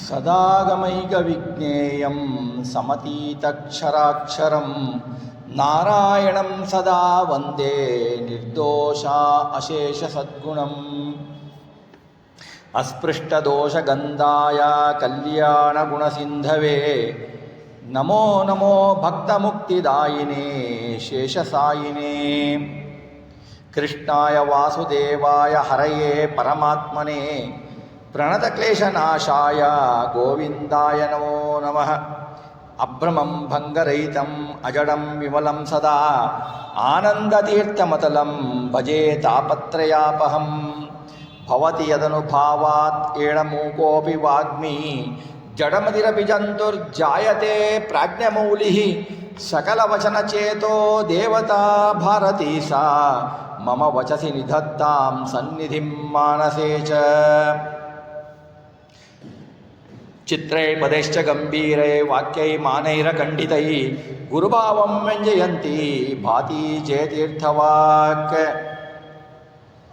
ಸದಾಗಮೈಕವಿಜ್ಞೇಯಂ ಸಮತೀತಕ್ಷರಾಕ್ಷರಂ ನಾರಾಯಣಂ ಸದಾ ವಂದೇ ನಿರ್ದೋಷ ಅಶೇಷ ಸದ್ಗುಣಂ ಅಸ್ಪೃಷ್ಟದೋಷಗಂಧಾಯ ಕಲ್ಯಾಣಗುಣಸಿಂಧವೇ ನಮೋ ನಮೋ ಭಕ್ತಮುಕ್ತಿದಾಯಿನೇ ಶೇಷಸಾಯಿನೇ ಕೃಷ್ಣಾಯ ವಾಸುದೇವಾಯ ಹರಯೇ ಪರಮಾತ್ಮನೇ ಪ್ರಣತಕ್ಲೇಶನಾಶಾಯ ಗೋವಿಂದಾಯ ನಮೋ ನಮಃ ಅಭ್ರಮಂ ಭಂಗರಹಿತಂ ಅಜಡಂ ವಿಮಲಂ ಸದಾ ಆನಂದತೀರ್ಥಮತಲಂ ಭಜೆ ತಾಪತ್ರಯಾಪಹಂ ಭವತಿ ಯದನುಭಾವಾತ್ ಏಳಮೂಕೋಪಿ ವಾಗ್ಮಿ ಜಡಮದಿರಪಿ ಜಂತುರ್ಜಾಯತೆ ಪ್ರಾಜ್ಞಮೌಲಿಃ ಸಕಲವಚನಚೇತೋ ದೇವತಾ ಭಾರತೀ ಸಾ ಮಮ ವಚಸಿ ನಿಧತ್ತಾಂ ಸನ್ನಿಧಿಂ ಮಾನಸೇ ಚ ಚಿತ್ರೈ ಪದೈಶ್ಚ ಗಂಭೀರೈ ವಾಕ್ಯೈ ಮಾನೈರಖಂಡಿತೈ ಗುರುಭಾವಂ ವ್ಯಂಜಯಂತಿ ಭಾತಿ ಜಯತೀರ್ಥವಾಕ್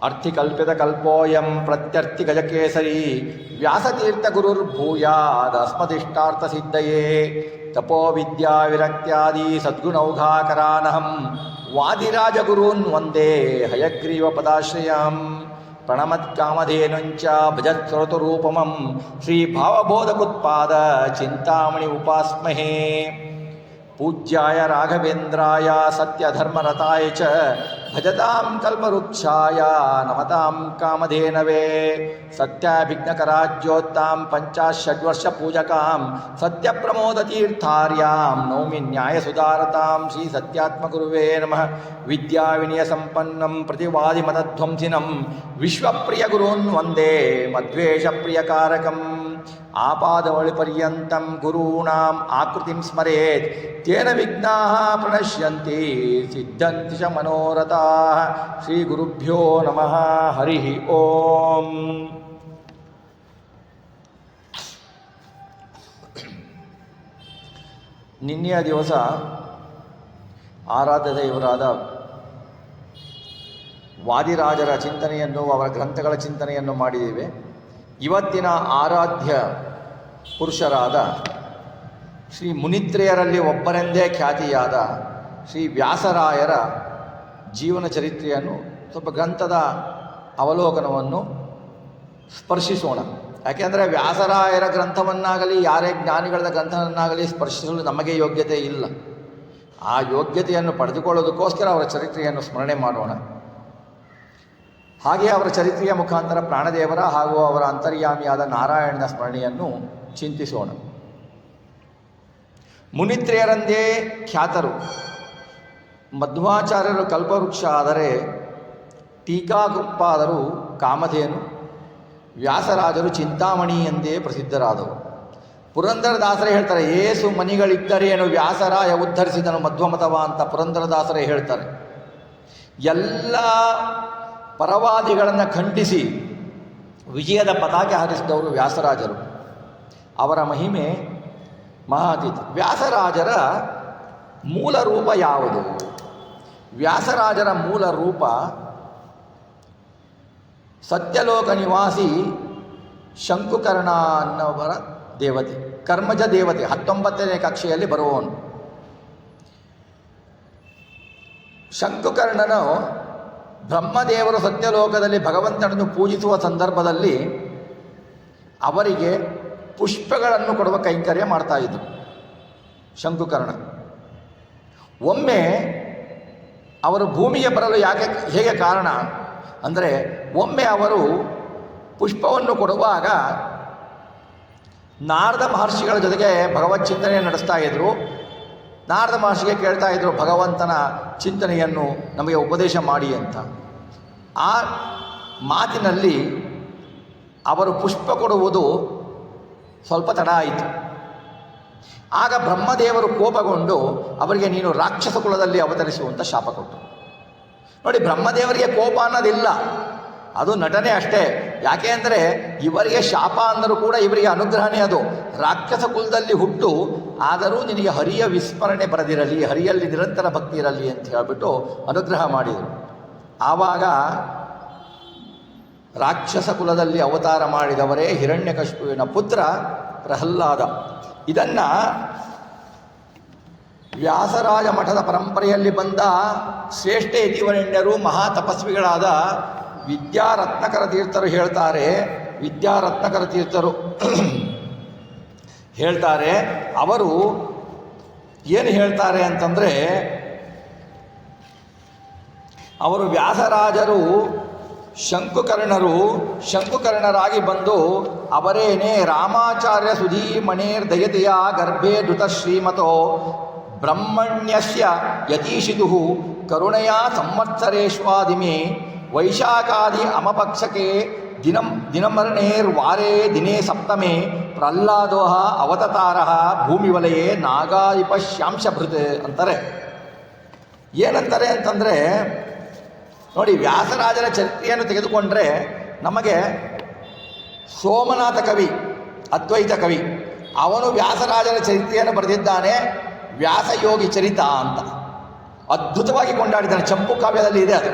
ಅರ್ಥಿಕಲ್ಪಿತಕಲ್ಪೋಯಂ ಪ್ರತ್ಯರ್ಥಿಗಜಕೇಸರಿ ವ್ಯಾಸತೀರ್ಥಗುರುರ್ಭೂಯಾದಸ್ಮದಿಷ್ಟಾರ್ಥಸಿದ್ಧಯೇ ತಪೋವಿದ್ಯಾವಿರಕ್ತ್ಯಾದಿ ಸದ್ಗುಣೌಘಾಕರಾನಹಂ ವಾದಿರಾಜಗುರೂನ್ ವಂದೇ ಹಯಗ್ರೀವಪದಾಶ್ರಯಂ ಪ್ರಣಮತ್ಕಾಮಧೇನುಂಚ ಭಜತ್ಸೃತರೂಪಮಂ ಶ್ರೀಭಾವಬೋಧಕುತ್ಪಾದ ಚಿಂತಾಮಣಿ ಉಪಾಸ್ಮಹೇ ಪೂಜ್ಯಾಯ ರಾಘವೇಂದ್ರಾಯ ಸತ್ಯಧರ್ಮರತಾಯ ಚ ಭಜತಾಂ ಕಲ್ಪವೃಕ್ಷಾಯ ನಮತಾಂ ಕಾಮಧೇನವೇ ಸತ್ಯಾಭಿಜ್ಞಕರಾಜ್ಯೋತ್ತಾಂ ಪಂಚಾಷಡ್ವರ್ಷಪೂಜಕಾಂ ಸತ್ಯಪ್ರಮೋದತೀರ್ಥಾರ್ಯಾಂ ನೌಮಿ ನ್ಯಾಯಸುಧಾರತಾಂ ಶ್ರೀ ಸತ್ಯಾತ್ಮಗುರುವೇ ನಮಃ ವಿದ್ಯಾವಿನಯಸಂಪನ್ನಂ ಪ್ರತಿವಾದಿಮತಧ್ವಂಸಿನಂ ವಿಶ್ವಪ್ರಿಯಗುರೂನ್ ವಂದೇ ಮದ್ವೇಷಪ್ರಿಯಕಾರಕಂ ಆಪಾದವಳಿಪರ್ಯಂತಂ ಗುರೂಣಾಂ ಆಕೃತಿಂ ಸ್ಮರೇತ್ ತೇನ ವಿಘ್ನಾಃ ಪ್ರಣಶ್ಯಂತಿ ಸಿದ್ಧಂತಿ ಚ ಮನೋರಥಾಃ ಶ್ರೀ ಗುರುಭ್ಯೋ ನಮಃ ಹರಿ ಓಂ. ನಿನ್ನೆಯ ದಿವಸ ಆರಾಧ್ಯ ದೇವರಾದ ವಾದಿರಾಜರ ಚಿಂತನೆಯನ್ನು, ಅವರ ಗ್ರಂಥಗಳ ಚಿಂತನೆಯನ್ನು ಮಾಡಿದ್ದೇವೆ. ಇವತ್ತಿನ ಆರಾಧ್ಯ ಪುರುಷರಾದ ಶ್ರೀ ಮುನಿತ್ರೆಯರಲ್ಲಿ ಒಬ್ಬರೆಂದೇ ಖ್ಯಾತಿಯಾದ ಶ್ರೀ ವ್ಯಾಸರಾಯರ ಜೀವನ ಚರಿತ್ರೆಯನ್ನು, ಸ್ವಲ್ಪ ಗ್ರಂಥದ ಅವಲೋಕನವನ್ನು ಸ್ಪರ್ಶಿಸೋಣ. ಯಾಕೆಂದರೆ ವ್ಯಾಸರಾಯರ ಗ್ರಂಥವನ್ನಾಗಲಿ ಯಾರೇ ಜ್ಞಾನಿಗಳ ಗ್ರಂಥವನ್ನಾಗಲಿ ಸ್ಪರ್ಶಿಸಲು ನಮಗೆ ಯೋಗ್ಯತೆ ಇಲ್ಲ. ಆ ಯೋಗ್ಯತೆಯನ್ನು ಪಡೆದುಕೊಳ್ಳೋದಕ್ಕೋಸ್ಕರ ಅವರ ಚರಿತ್ರೆಯನ್ನು ಸ್ಮರಣೆ ಮಾಡೋಣ. ಹಾಗೆಯೇ ಅವರ ಚರಿತ್ರೆಯ ಮುಖಾಂತರ ಪ್ರಾಣದೇವರ ಹಾಗೂ ಅವರ ಅಂತರ್ಯಾಮಿಯಾದ ನಾರಾಯಣನ ಸ್ಮರಣೆಯನ್ನು ಚಿಂತಿಸೋಣ. ಮುನಿತ್ರೆಯರಂದೇ ಖ್ಯಾತರು. ಮಧ್ವಾಚಾರ್ಯರು ಕಲ್ಪವೃಕ್ಷ ಆದರೆ ಟೀಕಾಕೃತ್ಪಾದರು ಕಾಮಧೇನು, ವ್ಯಾಸರಾಜರು ಚಿಂತಾಮಣಿ ಎಂದೇ ಪ್ರಸಿದ್ಧರಾದವರು. ಪುರಂದರದಾಸರೇ ಹೇಳ್ತಾರೆ, ಏಸು ಮನಿಗಳಿದ್ದರೇನು ವ್ಯಾಸರಾಯ ಉದ್ಧರಿಸಿದನು ಮಧ್ವಮತವ ಅಂತ ಪುರಂದರದಾಸರೇ ಹೇಳ್ತಾರೆ. ಎಲ್ಲ ಪರವಾದಿಗಳನ್ನು ಖಂಡಿಸಿ ವಿಜಯದ ಪತಾಕೆ ಹಾರಿಸಿದವರು ವ್ಯಾಸರಾಜರು. ಅವರ ಮಹಿಮೆ ಮಹಾತೀತ. ವ್ಯಾಸರಾಜರ ಮೂಲ ರೂಪ ಯಾವುದು? ವ್ಯಾಸರಾಜರ ಮೂಲ ರೂಪ ಸತ್ಯಲೋಕ ನಿವಾಸಿ ಶಂಕುಕರ್ಣ ಅನ್ನೋವರ ದೇವತೆ, ಕರ್ಮಜ ದೇವತೆ, 19ನೇ ಕಕ್ಷೆಯಲ್ಲಿ ಬರುವವನು. ಶಂಕುಕರ್ಣನು ಬ್ರಹ್ಮದೇವರು ಸತ್ಯಲೋಕದಲ್ಲಿ ಭಗವಂತನನ್ನು ಪೂಜಿಸುವ ಸಂದರ್ಭದಲ್ಲಿ ಅವರಿಗೆ ಪುಷ್ಪಗಳನ್ನು ಕೊಡುವ ಕೈಂಕರ್ಯ ಮಾಡ್ತಾ ಇದ್ದರು ಶಂಕುಕರ್ಣ. ಒಮ್ಮೆ ಅವರು ಭೂಮಿಗೆ ಬರಲು ಹೇಗೆ ಕಾರಣ ಅಂದರೆ, ಒಮ್ಮೆ ಅವರು ಪುಷ್ಪವನ್ನು ಕೊಡುವಾಗ ನಾರದ ಮಹರ್ಷಿಗಳ ಜೊತೆಗೆ ಭಗವತ್ ಚಿಂತನೆ ನಡೆಸ್ತಾ ಇದ್ದರು. ನಾರದ ಮಹರ್ಷಿಗೆ ಕೇಳ್ತಾ ಇದ್ದರು, ಭಗವಂತನ ಚಿಂತನೆಯನ್ನು ನಮಗೆ ಉಪದೇಶ ಮಾಡಿ ಅಂತ. ಆ ಮಾತಿನಲ್ಲಿ ಅವರು ಪುಷ್ಪ ಕೊಡುವುದು ಸ್ವಲ್ಪ ತಡ ಆಯಿತು. ಆಗ ಬ್ರಹ್ಮದೇವರು ಕೋಪಗೊಂಡು ಅವರಿಗೆ ನೀನು ರಾಕ್ಷಸ ಕುಲದಲ್ಲಿ ಅವತರಿಸುವಂಥ ಶಾಪ ಕೊಟ್ಟರು. ನೋಡಿ, ಬ್ರಹ್ಮದೇವರಿಗೆ ಕೋಪ ಅನ್ನೋದಿಲ್ಲ, ಅದು ನಟನೆ ಅಷ್ಟೇ. ಯಾಕೆ ಅಂದರೆ ಇವರಿಗೆ ಶಾಪ ಅಂದರೂ ಕೂಡ ಇವರಿಗೆ ಅನುಗ್ರಹನೇ ಅದು. ರಾಕ್ಷಸ ಕುಲದಲ್ಲಿ ಹುಟ್ಟು, ಆದರೂ ನಿನಗೆ ಹರಿಯ ವಿಸ್ಮರಣೆ ಬರದಿರಲಿ, ಹರಿಯಲ್ಲಿ ನಿರಂತರ ಭಕ್ತಿ ಇರಲಿ ಅಂತ ಹೇಳಿಬಿಟ್ಟು ಅನುಗ್ರಹ ಮಾಡಿದರು. ಆವಾಗ ರಾಕ್ಷಸ ಕುಲದಲ್ಲಿ ಅವತಾರ ಮಾಡಿದವರೇ ಹಿರಣ್ಯಕಶಿಪುವಿನ ಪುತ್ರ ಪ್ರಹ್ಲಾದ. ಇದನ್ನು ವ್ಯಾಸರಾಜ ಮಠದ ಪರಂಪರೆಯಲ್ಲಿ ಬಂದ ಶ್ರೇಷ್ಠ ಯತಿವರೆಣ್ಯರು ಮಹಾ ತಪಸ್ವಿಗಳಾದ ವಿದ್ಯಾರತ್ನಕರ ತೀರ್ಥರು ಹೇಳ್ತಾರೆ. ವಿದ್ಯಾರತ್ನಕರ ತೀರ್ಥರು ಹೇಳ್ತಾರೆ, ಅವರು ಏನು ಹೇಳ್ತಾರೆ ಅಂತಂದರೆ, ಅವರು ವ್ಯಾಸರಾಜರು ಶಂಕುಕರ್ಣರಾಗಿ ಬಂದು ಅವರೇನೇ ರಾಮಾಚಾರ್ಯ ಸುಧೀಮಣೇರ್ ದಯತೆಯ ಗರ್ಭೆ ಧೃತ ಶ್ರೀಮತೋ ಬ್ರಹ್ಮಣ್ಯಸ್ಯ ಯತೀಶಿದು ಕರುಣೆಯ ಸಂವತ್ಸರೇಶ್ವಾದಿಮಿ ವೈಶಾಖಾದಿ ಅಮಪಕ್ಷಕೆ ದಿನಮರ್ಣೇರ್ವಾರೇ ದಿನೇ ಸಪ್ತಮೆ ಪ್ರಹ್ಲಾದೋಹ ಅವತಾರ ಭೂಮಿವಲಯೇ ನಾಗಾಧಿಪಶ್ಯಾಂಶಭೃತ್ ಅಂತಾರೆ. ಏನಂತಾರೆ ಅಂತಂದರೆ, ನೋಡಿ, ವ್ಯಾಸರಾಜರ ಚರಿತ್ರೆಯನ್ನು ತೆಗೆದುಕೊಂಡ್ರೆ ನಮಗೆ ಸೋಮನಾಥ ಕವಿ, ಅದ್ವೈತ ಕವಿ, ಅವನು ವ್ಯಾಸರಾಜರ ಚರಿತ್ರೆಯನ್ನು ಬರೆದಿದ್ದಾನೆ, ವ್ಯಾಸಯೋಗಿ ಚರಿತ ಅಂತ ಅದ್ಭುತವಾಗಿ ಕೊಂಡಾಡಿದ್ದಾನೆ. ಚಂಪು ಕಾವ್ಯದಲ್ಲಿ ಇದೆ ಅದು.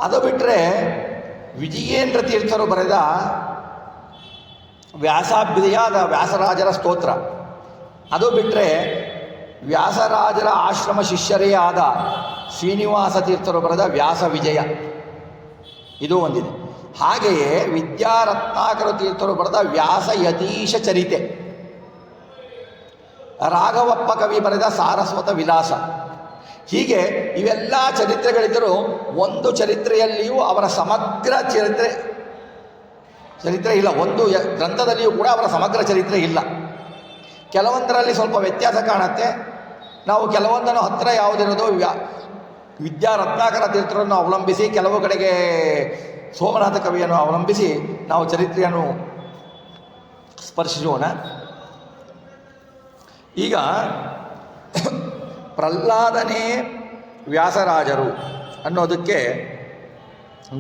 ಅದು ಬಿಟ್ಟರೆ ವಿಜಯೇಂದ್ರ ತೀರ್ಥರು ಬರೆದ ವ್ಯಾಸಾಭ್ಯುದಯಾದ ವ್ಯಾಸರಾಜರ ಸ್ತೋತ್ರ, ಅದು ಬಿಟ್ಟರೆ ವ್ಯಾಸರಾಜರ ಆಶ್ರಮ ಶಿಷ್ಯರೇ ಆದ ಶ್ರೀನಿವಾಸ ತೀರ್ಥರು ಬರೆದ ವ್ಯಾಸ ವಿಜಯ, ಇದು ಒಂದಿದೆ. ಹಾಗೆಯೇ ವಿದ್ಯಾರತ್ನಾಕರ ತೀರ್ಥರು ಬರೆದ ವ್ಯಾಸ ಯತೀಶ ಚರಿತೆ, ರಾಘವಪ್ಪ ಕವಿ ಬರೆದ ಸಾರಸ್ವತ ವಿಲಾಸ, ಹೀಗೆ ಇವೆಲ್ಲ ಚರಿತ್ರೆಗಳಿದ್ದರೂ ಒಂದು ಚರಿತ್ರೆಯಲ್ಲಿಯೂ ಅವರ ಸಮಗ್ರ ಚರಿತ್ರೆ ಇಲ್ಲ. ಒಂದು ಗ್ರಂಥದಲ್ಲಿಯೂ ಕೂಡ ಅವರ ಸಮಗ್ರ ಚರಿತ್ರೆ ಇಲ್ಲ. ಕೆಲವೊಂದರಲ್ಲಿ ಸ್ವಲ್ಪ ವ್ಯತ್ಯಾಸ ಕಾಣುತ್ತೆ. ನಾವು ಕೆಲವೊಂದನ್ನು ಹತ್ತಿರ ಯಾವುದಿರೋದು ವಿದ್ಯಾರತ್ನಾಕರ ತೀರ್ಥರನ್ನು ಅವಲಂಬಿಸಿ, ಕೆಲವು ಕಡೆಗೆ ಸೋಮನಾಥ ಕವಿಯನ್ನು ಅವಲಂಬಿಸಿ ನಾವು ಚರಿತ್ರೆಯನ್ನು ಸ್ಪರ್ಶಿಸೋಣ. ಈಗ ಪ್ರಹ್ಲಾದನೇ ವ್ಯಾಸರಾಜರು ಅನ್ನೋದಕ್ಕೆ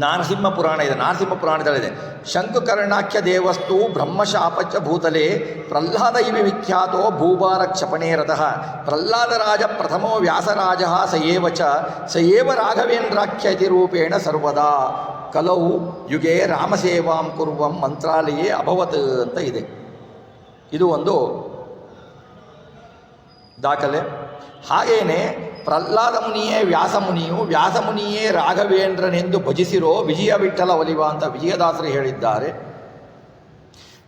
ನಾರಸಿಂಹ ಪುರಾಣ ಇದೆ. ನಾರಸಿಂಹ ಪುರಾಣದಲ್ಲಿದೆ, ಶಂಕುಕರ್ಣಾಖ್ಯ ದೇವಸ್ತು ಬ್ರಹ್ಮಶಾಪಚ ಭೂತಲೆ ಪ್ರಹ್ಲಾದ ಇವಿ ವಿಖ್ಯಾತೋ ಭೂಭಾರ ಕ್ಷಪಣೇ ರತಃ ಪ್ರಹ್ಲಾದರಾಜ ಪ್ರಥಮೋ ವ್ಯಾಸರಾಜ ಸ ಏವ ರಾಘವೇಂದ್ರಾಖ್ಯ ಇತಿ ರೂಪೇಣ ಸರ್ವದಾ ಕಲೌ ಯುಗೆ ರಾಮಸೇವಾಂ ಕುರ್ವಂ ಮಂತ್ರಾಲಯೇ ಅಭವತ್ ಅಂತ ಇದೆ. ಇದು ಒಂದು ದಾಖಲೆ. ಹಾಗೇನೆ ಪ್ರಹ್ಲಾದ ಮುನಿಯೇ ವ್ಯಾಸಮುನಿಯು, ವ್ಯಾಸಮುನಿಯೇ ರಾಘವೇಂದ್ರನೆಂದು ಭಜಿಸಿರೋ ವಿಜಯ ವಿಠಲ ಒಲಿವ ಅಂತ ವಿಜಯದಾಸರು ಹೇಳಿದ್ದಾರೆ.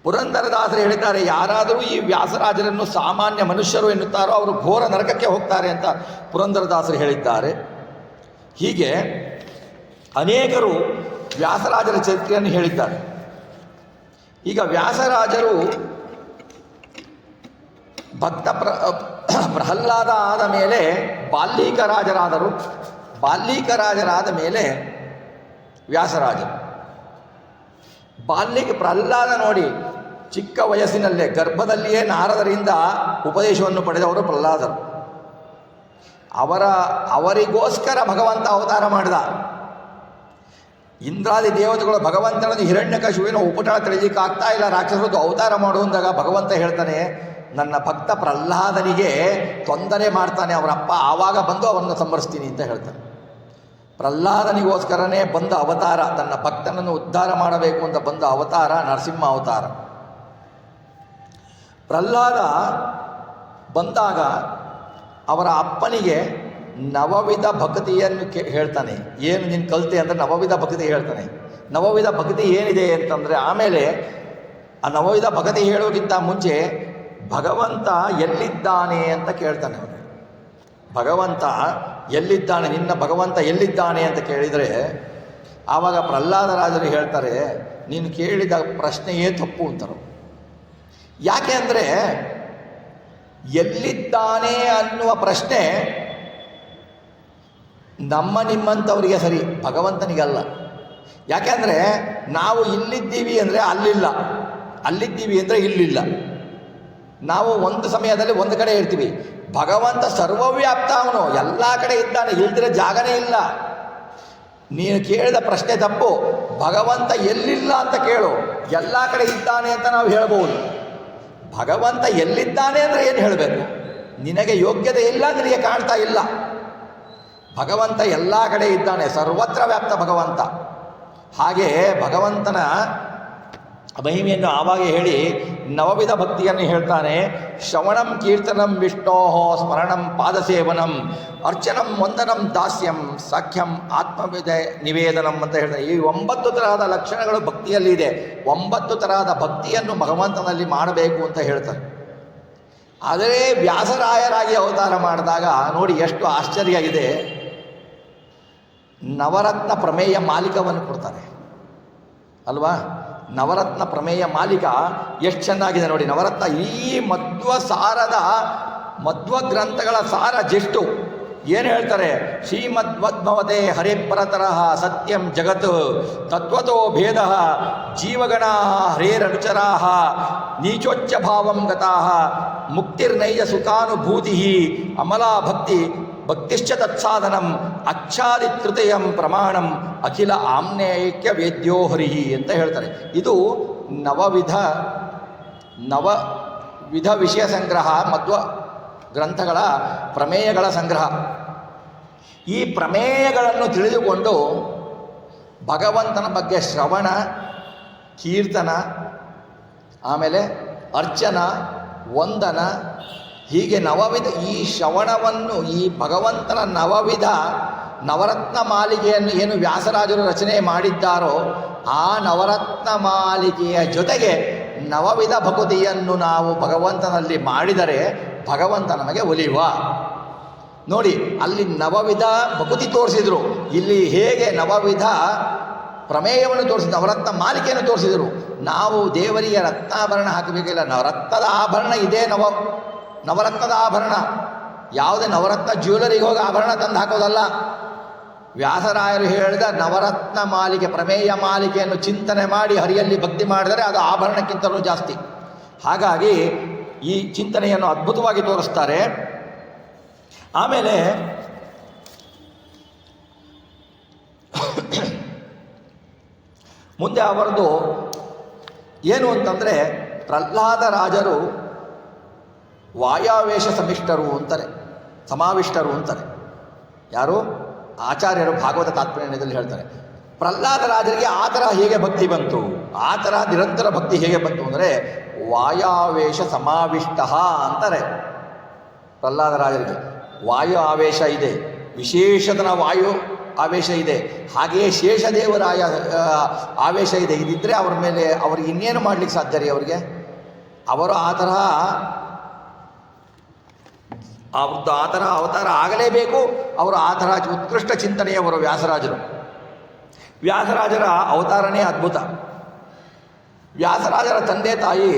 ಪುರಂದರದಾಸರು ಹೇಳಿದ್ದಾರೆ, ಯಾರಾದರೂ ಈ ವ್ಯಾಸರಾಜರನ್ನು ಸಾಮಾನ್ಯ ಮನುಷ್ಯರು ಎನ್ನುತ್ತಾರೋ ಅವರು ಘೋರ ನರಕಕ್ಕೆ ಹೋಗ್ತಾರೆ ಅಂತ ಪುರಂದರದಾಸರು ಹೇಳಿದ್ದಾರೆ. ಹೀಗೆ ಅನೇಕರು ವ್ಯಾಸರಾಜರ ಚರಿತ್ರೆಯನ್ನು ಹೇಳಿದ್ದಾರೆ. ಈಗ ವ್ಯಾಸರಾಜರು ಭಕ್ತ ಪ್ರಹ್ಲಾದ ಆದ ಮೇಲೆ ಬಾಲ್ಮೀಕರಾಜರಾದರು. ಬಾಲ್ಮೀಕರಾಜರಾದ ಮೇಲೆ ವ್ಯಾಸರಾಜರು. ಪ್ರಹ್ಲಾದ ನೋಡಿ, ಚಿಕ್ಕ ವಯಸ್ಸಿನಲ್ಲೇ ಗರ್ಭದಲ್ಲಿಯೇ ನಾರದರಿಂದ ಉಪದೇಶವನ್ನು ಪಡೆದವರು ಪ್ರಹ್ಲಾದರು. ಅವರಿಗೋಸ್ಕರ ಭಗವಂತ ಅವತಾರ ಮಾಡಿದ. ಇಂದ್ರಾದಿ ದೇವತೆಗಳು ಭಗವಂತನದು ಹಿರಣ್ಯಕಶಿಪುವಿನ ಉಪಟಳ ತಿಳಿಲಿಕ್ಕೆ ಆಗ್ತಾ ಇಲ್ಲ, ರಾಕ್ಷಸರದ್ದು ಅವತಾರ ಮಾಡುವಂದಾಗ ಭಗವಂತ ಹೇಳ್ತಾನೆ, ನನ್ನ ಭಕ್ತ ಪ್ರಹ್ಲಾದನಿಗೆ ತೊಂದರೆ ಮಾಡ್ತಾನೆ ಅವರಪ್ಪ, ಆವಾಗ ಬಂದು ಅವರನ್ನು ಸಂಹರಿಸ್ತೀನಿ ಅಂತ ಹೇಳ್ತಾನೆ. ಪ್ರಹ್ಲಾದನಿಗೋಸ್ಕರನೇ ಬಂದ ಅವತಾರ, ತನ್ನ ಭಕ್ತನನ್ನು ಉದ್ಧಾರ ಮಾಡಬೇಕು ಅಂತ ಬಂದ ಅವತಾರ ನರಸಿಂಹ ಅವತಾರ. ಪ್ರಹ್ಲಾದ ಬಂದಾಗ ಅವರ ಅಪ್ಪನಿಗೆ ನವವಿಧ ಭಕ್ತಿಯನ್ನು ಹೇಳ್ತಾನೆ. ಏನು ನೀನು ಕಲಿತೆ ಅಂದರೆ ನವವಿಧ ಭಕ್ತಿ ಹೇಳ್ತಾನೆ. ನವವಿಧ ಭಕ್ತಿ ಏನಿದೆ ಅಂತಂದರೆ, ಆಮೇಲೆ ಆ ನವವಿಧ ಭಕ್ತಿ ಹೇಳೋಕ್ಕಿಂತ ಮುಂಚೆ ಭಗವಂತ ಎಲ್ಲಿದ್ದಾನೆ ಅಂತ ಕೇಳ್ತಾನೆ. ಭಗವಂತ ಎಲ್ಲಿದ್ದಾನೆ, ನಿನ್ನ ಭಗವಂತ ಎಲ್ಲಿದ್ದಾನೆ ಅಂತ ಕೇಳಿದರೆ ಆವಾಗ ಪ್ರಹ್ಲಾದರಾಜರು ಹೇಳ್ತಾರೆ, ನೀನು ಕೇಳಿದ ಪ್ರಶ್ನೆಯೇ ತಪ್ಪು ಅಂತಾರೆ. ಯಾಕೆ ಅಂದರೆ ಎಲ್ಲಿದ್ದಾನೆ ಅನ್ನುವ ಪ್ರಶ್ನೆ ನಮ್ಮ ನಿಮ್ಮಂಥವರಿಗೆ ಸರಿ, ಭಗವಂತನಿಗಲ್ಲ. ಯಾಕೆಂದರೆ ನಾವು ಇಲ್ಲಿದ್ದೀವಿ ಅಂದರೆ ಅಲ್ಲಿಲ್ಲ, ಅಲ್ಲಿದ್ದೀವಿ ಅಂದರೆ ಇಲ್ಲಿಲ್ಲ. ನಾವು ಒಂದು ಸಮಯದಲ್ಲಿ ಒಂದು ಕಡೆ ಇರ್ತೀವಿ. ಭಗವಂತ ಸರ್ವವ್ಯಾಪ್ತ, ಅವನು ಎಲ್ಲ ಕಡೆ ಇದ್ದಾನೆ, ಇಲ್ದಿರೋ ಜಾಗನೇ ಇಲ್ಲ. ನೀನು ಕೇಳಿದ ಪ್ರಶ್ನೆ ತಪ್ಪು. ಭಗವಂತ ಎಲ್ಲಿಲ್ಲ ಅಂತ ಕೇಳು, ಎಲ್ಲ ಕಡೆ ಇದ್ದಾನೆ ಅಂತ ನಾವು ಹೇಳ್ಬೋದು. ಭಗವಂತ ಎಲ್ಲಿದ್ದಾನೆ ಅಂದರೆ ಏನು ಹೇಳಬೇಕು? ನಿನಗೆ ಯೋಗ್ಯತೆ ಇಲ್ಲ, ನಿನಗೆ ಕಾಣ್ತಾ ಇಲ್ಲ. ಭಗವಂತ ಎಲ್ಲ ಕಡೆ ಇದ್ದಾನೆ, ಸರ್ವತ್ರ ವ್ಯಾಪ್ತ ಭಗವಂತ. ಹಾಗೆ ಭಗವಂತನ ಮಹಿಮೆಯನ್ನು ಆವಾಗ ಹೇಳಿ ನವವಿಧ ಭಕ್ತಿಯನ್ನು ಹೇಳ್ತಾನೆ. ಶ್ರವಣಂ ಕೀರ್ತನಂ ವಿಷ್ಣೋಹೋ ಸ್ಮರಣಂ ಪಾದಸೇವನಂ ಅರ್ಚನಂ ವಂದನಂ ದಾಸ್ಯಂ ಸಾಖ್ಯಂ ಆತ್ಮವಿಧ ನಿವೇದನಂ ಅಂತ ಹೇಳ್ತಾರೆ. ಈ 9 ತರಹದ ಲಕ್ಷಣಗಳು ಭಕ್ತಿಯಲ್ಲಿ ಇದೆ. 9 ತರಹದ ಭಕ್ತಿಯನ್ನು ಭಗವಂತನಲ್ಲಿ ಮಾಡಬೇಕು ಅಂತ ಹೇಳ್ತಾರೆ. ಆದರೆ ವ್ಯಾಸರಾಯರಾಗಿ ಅವತಾರ ಮಾಡಿದಾಗ ನೋಡಿ ಎಷ್ಟು ಆಶ್ಚರ್ಯ ಇದೆ. ನವರತ್ನ ಪ್ರಮೇಯ ಮಾಲಿಕವನ್ನು ಕೊಡ್ತಾರೆ ಅಲ್ವಾ. ನವರತ್ನ ಪ್ರಮೇಯ ಮಾಲಿಕ ಎಷ್ಟು ಚೆನ್ನಾಗಿದೆ ನೋಡಿ. ನವರತ್ನ ಈ ಮಧ್ವ ಗ್ರಂಥಗಳ ಸಾರ ಜೆಷ್ಟು ಏನು ಹೇಳ್ತಾರೆ. ಶ್ರೀಮದ್ವದ್ಭವತೆ ಹರೇಪರತರಃ ಸತ್ಯಂ ಜಗತ್ ತತ್ವತೋ ಭೇದ ಜೀವಗಣ ಹರೇರನುಚರಾ ನೀಚೋಚ್ಚ ಭಾವಂ ಗತಾ ಮುಕ್ತಿರ್ನೈಜ ಸುಖಾನುಭೂತಿ ಅಮಲಾ ಭಕ್ತಿಶ್ಚ ತತ್ಸಾಧನಂ ಅಚ್ಛಾದಿತೃತೀಯಂ ಪ್ರಮಾಣಂ ಅಖಿಲ ಆಮ್ನೇಯೈಕ್ಯ ವೇದ್ಯೋ ಹರಿಹಿ ಅಂತ ಹೇಳ್ತಾರೆ. ಇದು ನವವಿಧ ವಿಷಯ ಸಂಗ್ರಹ, ಮಧ್ವ ಗ್ರಂಥಗಳ ಪ್ರಮೇಯಗಳ ಸಂಗ್ರಹ. ಈ ಪ್ರಮೇಯಗಳನ್ನು ತಿಳಿದುಕೊಂಡು ಭಗವಂತನ ಬಗ್ಗೆ ಶ್ರವಣ, ಕೀರ್ತನ, ಆಮೇಲೆ ಅರ್ಚನ, ವಂದನ, ಹೀಗೆ ನವವಿಧ ಈ ಶ್ರವಣವನ್ನು, ಈ ಭಗವಂತನ ನವರತ್ನ ಮಾಲಿಕೆಯನ್ನು ಏನು ವ್ಯಾಸರಾಜರು ರಚನೆ ಮಾಡಿದ್ದಾರೋ ಆ ನವರತ್ನ ಮಾಲಿಕೆಯ ಜೊತೆಗೆ ನವವಿಧ ಭಕ್ತಿಯನ್ನು ನಾವು ಭಗವಂತನಲ್ಲಿ ಮಾಡಿದರೆ ಭಗವಂತ ನಮಗೆ ಒಲಿಯುವ. ನೋಡಿ, ಅಲ್ಲಿ ನವವಿಧ ಭಕ್ತಿ ತೋರಿಸಿದರು, ಇಲ್ಲಿ ಹೇಗೆ ನವವಿಧ ಪ್ರಮೇಯವನ್ನು ತೋರಿಸಿದ್ರು, ನವರತ್ನ ಮಾಲಿಕೆಯನ್ನು ತೋರಿಸಿದರು. ನಾವು ದೇವರಿಗೆ ರತ್ನಾಭರಣ ಹಾಕಬೇಕಿಲ್ಲ, ನವರತ್ನದ ಆಭರಣ ಇದೇ ನವರತ್ನದ ಆಭರಣ. ಯಾವುದೇ ನವರತ್ನ ಜ್ಯುವೆಲರಿಗೆ ಹೋಗಿ ಆಭರಣ ತಂದು ಹಾಕೋದಲ್ಲ. ವ್ಯಾಸರಾಯರು ಹೇಳಿದ ನವರತ್ನ ಮಾಲಿಕೆ, ಪ್ರಮೇಯ ಮಾಲಿಕೆಯನ್ನು ಚಿಂತನೆ ಮಾಡಿ ಹರಿಯಲ್ಲಿ ಭಕ್ತಿ ಮಾಡಿದರೆ ಅದು ಆಭರಣಕ್ಕಿಂತಲೂ ಜಾಸ್ತಿ. ಹಾಗಾಗಿ ಈ ಚಿಂತನೆಯನ್ನು ಅದ್ಭುತವಾಗಿ ತೋರಿಸ್ತಾರೆ. ಆಮೇಲೆ ಮುಂದೆ ಅವರದು ಏನು ಅಂತಂದರೆ, ಪ್ರಹ್ಲಾದರಾಜರು ವಾಯಾವೇಶ ಸಮಾವಿಷ್ಟರು ಅಂತಾರೆ. ಯಾರು? ಆಚಾರ್ಯರು ಭಾಗವತ ತಾತ್ಪರ್ಯದಲ್ಲಿ ಹೇಳ್ತಾರೆ. ಪ್ರಹ್ಲಾದರಾಜರಿಗೆ ಆ ಥರ ಹೇಗೆ ಭಕ್ತಿ ಬಂತು, ಆ ಥರ ನಿರಂತರ ಭಕ್ತಿ ಹೇಗೆ ಬಂತು ಅಂದರೆ ವಾಯಾವೇಶ ಸಮಾವಿಷ್ಟ ಅಂತಾರೆ. ಪ್ರಹ್ಲಾದರಾಜರಿಗೆ ವಾಯು ಆವೇಶ ಇದೆ, ವಿಶೇಷತನ ವಾಯು ಆವೇಶ ಇದೆ, ಹಾಗೆಯೇ ಶೇಷದೇವರಾಯ ಆವೇಶ ಇದೆ. ಇದಿದ್ದರೆ ಅವ್ರ ಮೇಲೆ ಅವ್ರಿಗೆ ಇನ್ನೇನು ಮಾಡಲಿಕ್ಕೆ ಸಾಧ್ಯ ರೀ ಅವರಿಗೆ. ಅವರು ಆ ತರಹ ಅವ್ರದ್ದು ಆ ಥರ ಅವತಾರ ಆಗಲೇಬೇಕು. ಅವರು ಆ ಥರ ಉತ್ಕೃಷ್ಟ ಚಿಂತನೆಯವರು ವ್ಯಾಸರಾಜರು. ವ್ಯಾಸರಾಜರ ಅವತಾರನೇ ಅದ್ಭುತ. ವ್ಯಾಸರಾಜರ ತಂದೆ ತಾಯಿ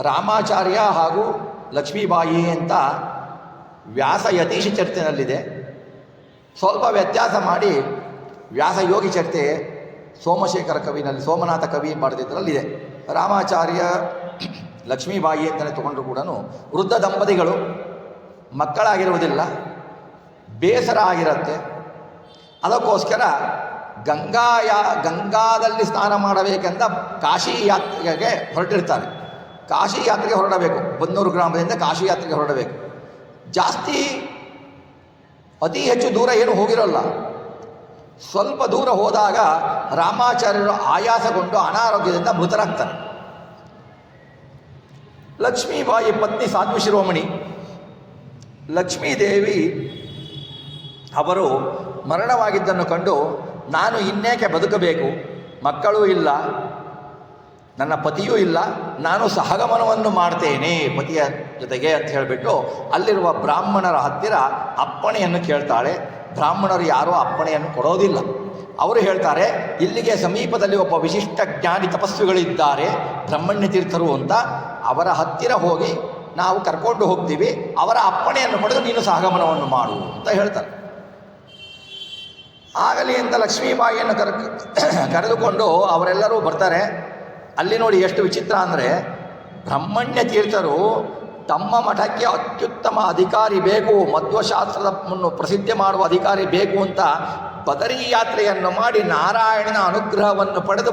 ರಾಮಾಚಾರ್ಯ ಹಾಗೂ ಲಕ್ಷ್ಮೀಬಾಯಿ ಅಂತ ವ್ಯಾಸ ಯತೀಶ ಚರಿತೆಯಲ್ಲಿದೆ. ಸ್ವಲ್ಪ ವ್ಯತ್ಯಾಸ ಮಾಡಿ ವ್ಯಾಸ ಯೋಗಿ ಚರಿತೆ ಸೋಮಶೇಖರ ಕವಿನಲ್ಲಿ, ಸೋಮನಾಥ ಕವಿ ಬರೆದಿದ್ದರಲ್ಲಿದೆ. ರಾಮಾಚಾರ್ಯ ಲಕ್ಷ್ಮೀಬಾಯಿ ಅಂತಲೇ ತಗೊಂಡ್ರು ಕೂಡ ವೃದ್ಧ ದಂಪತಿಗಳು, ಮಕ್ಕಳಾಗಿರುವುದಿಲ್ಲ, ಬೇಸರ ಆಗಿರುತ್ತೆ. ಅದಕ್ಕೋಸ್ಕರ ಗಂಗಾದಲ್ಲಿ ಸ್ನಾನ ಮಾಡಬೇಕೆಂದ ಕಾಶಿ ಯಾತ್ರೆಗೆ ಹೊರಟಿರ್ತಾರೆ. ಕಾಶಿ ಯಾತ್ರೆಗೆ ಹೊರಡಬೇಕು, 100 ಗ್ರಾಮದಿಂದ ಕಾಶಿ ಯಾತ್ರೆಗೆ ಹೊರಡಬೇಕು. ಅತಿ ಹೆಚ್ಚು ದೂರ ಏನು ಹೋಗಿರೋಲ್ಲ. ಸ್ವಲ್ಪ ದೂರ ಹೋದಾಗ ರಾಮಾಚಾರ್ಯರು ಆಯಾಸಗೊಂಡು ಅನಾರೋಗ್ಯದಿಂದ ಮೃತರಾಗ್ತಾರೆ. ಲಕ್ಷ್ಮೀಬಾಯಿ ಪತ್ನಿ ಸಾಧ್ವಿ ಶಿರೋಮಣಿ ಲಕ್ಷ್ಮೀದೇವಿ ಅವರು ಮರಣವಾಗಿದ್ದನ್ನು ಕಂಡು, ನಾನು ಇನ್ನೇಕೆ ಬದುಕಬೇಕು, ಮಕ್ಕಳೂ ಇಲ್ಲ, ನನ್ನ ಪತಿಯೂ ಇಲ್ಲ, ನಾನು ಸಹಗಮನವನ್ನು ಮಾಡ್ತೇನೆ ಪತಿಯ ಜೊತೆಗೆ ಅಂತ ಹೇಳಿಬಿಟ್ಟು ಅಲ್ಲಿರುವ ಬ್ರಾಹ್ಮಣರ ಹತ್ತಿರ ಅಪ್ಪಣೆಯನ್ನು ಕೇಳ್ತಾಳೆ. ಬ್ರಾಹ್ಮಣರು ಯಾರೂ ಅಪ್ಪಣೆಯನ್ನು ಕೊಡೋದಿಲ್ಲ. ಅವರು ಹೇಳ್ತಾರೆ, ಇಲ್ಲಿಗೆ ಸಮೀಪದಲ್ಲಿ ಒಬ್ಬ ವಿಶಿಷ್ಟ ಜ್ಞಾನಿ ತಪಸ್ವಿಗಳಿದ್ದಾರೆ ಬ್ರಹ್ಮಣ್ಯ ತೀರ್ಥರು ಅಂತ, ಅವರ ಹತ್ತಿರ ಹೋಗಿ ನಾವು ಕರ್ಕೊಂಡು ಹೋಗ್ತೀವಿ, ಅವರ ಅಪ್ಪಣೆಯನ್ನು ಪಡೆದು ನೀನು ಸಹಗಮನವನ್ನು ಮಾಡು ಅಂತ ಹೇಳ್ತಾರೆ. ಆಗಲಿ ಅಂತ ಲಕ್ಷ್ಮೀಬಾಯಿಯನ್ನು ಕರೆದುಕೊಂಡು ಅವರೆಲ್ಲರೂ ಬರ್ತಾರೆ. ಅಲ್ಲಿ ನೋಡಿ ಎಷ್ಟು ವಿಚಿತ್ರ ಅಂದರೆ, ಬ್ರಹ್ಮಣ್ಯ ತೀರ್ಥರು ತಮ್ಮ ಮಠಕ್ಕೆ ಅತ್ಯುತ್ತಮ ಅಧಿಕಾರಿ ಬೇಕು, ಮಧ್ವಶಾಸ್ತ್ರದ ಪ್ರಸಿದ್ಧಿ ಮಾಡುವ ಅಧಿಕಾರಿ ಬೇಕು ಅಂತ ಬದರಿ ಯಾತ್ರೆಯನ್ನು ಮಾಡಿ ನಾರಾಯಣನ ಅನುಗ್ರಹವನ್ನು ಪಡೆದು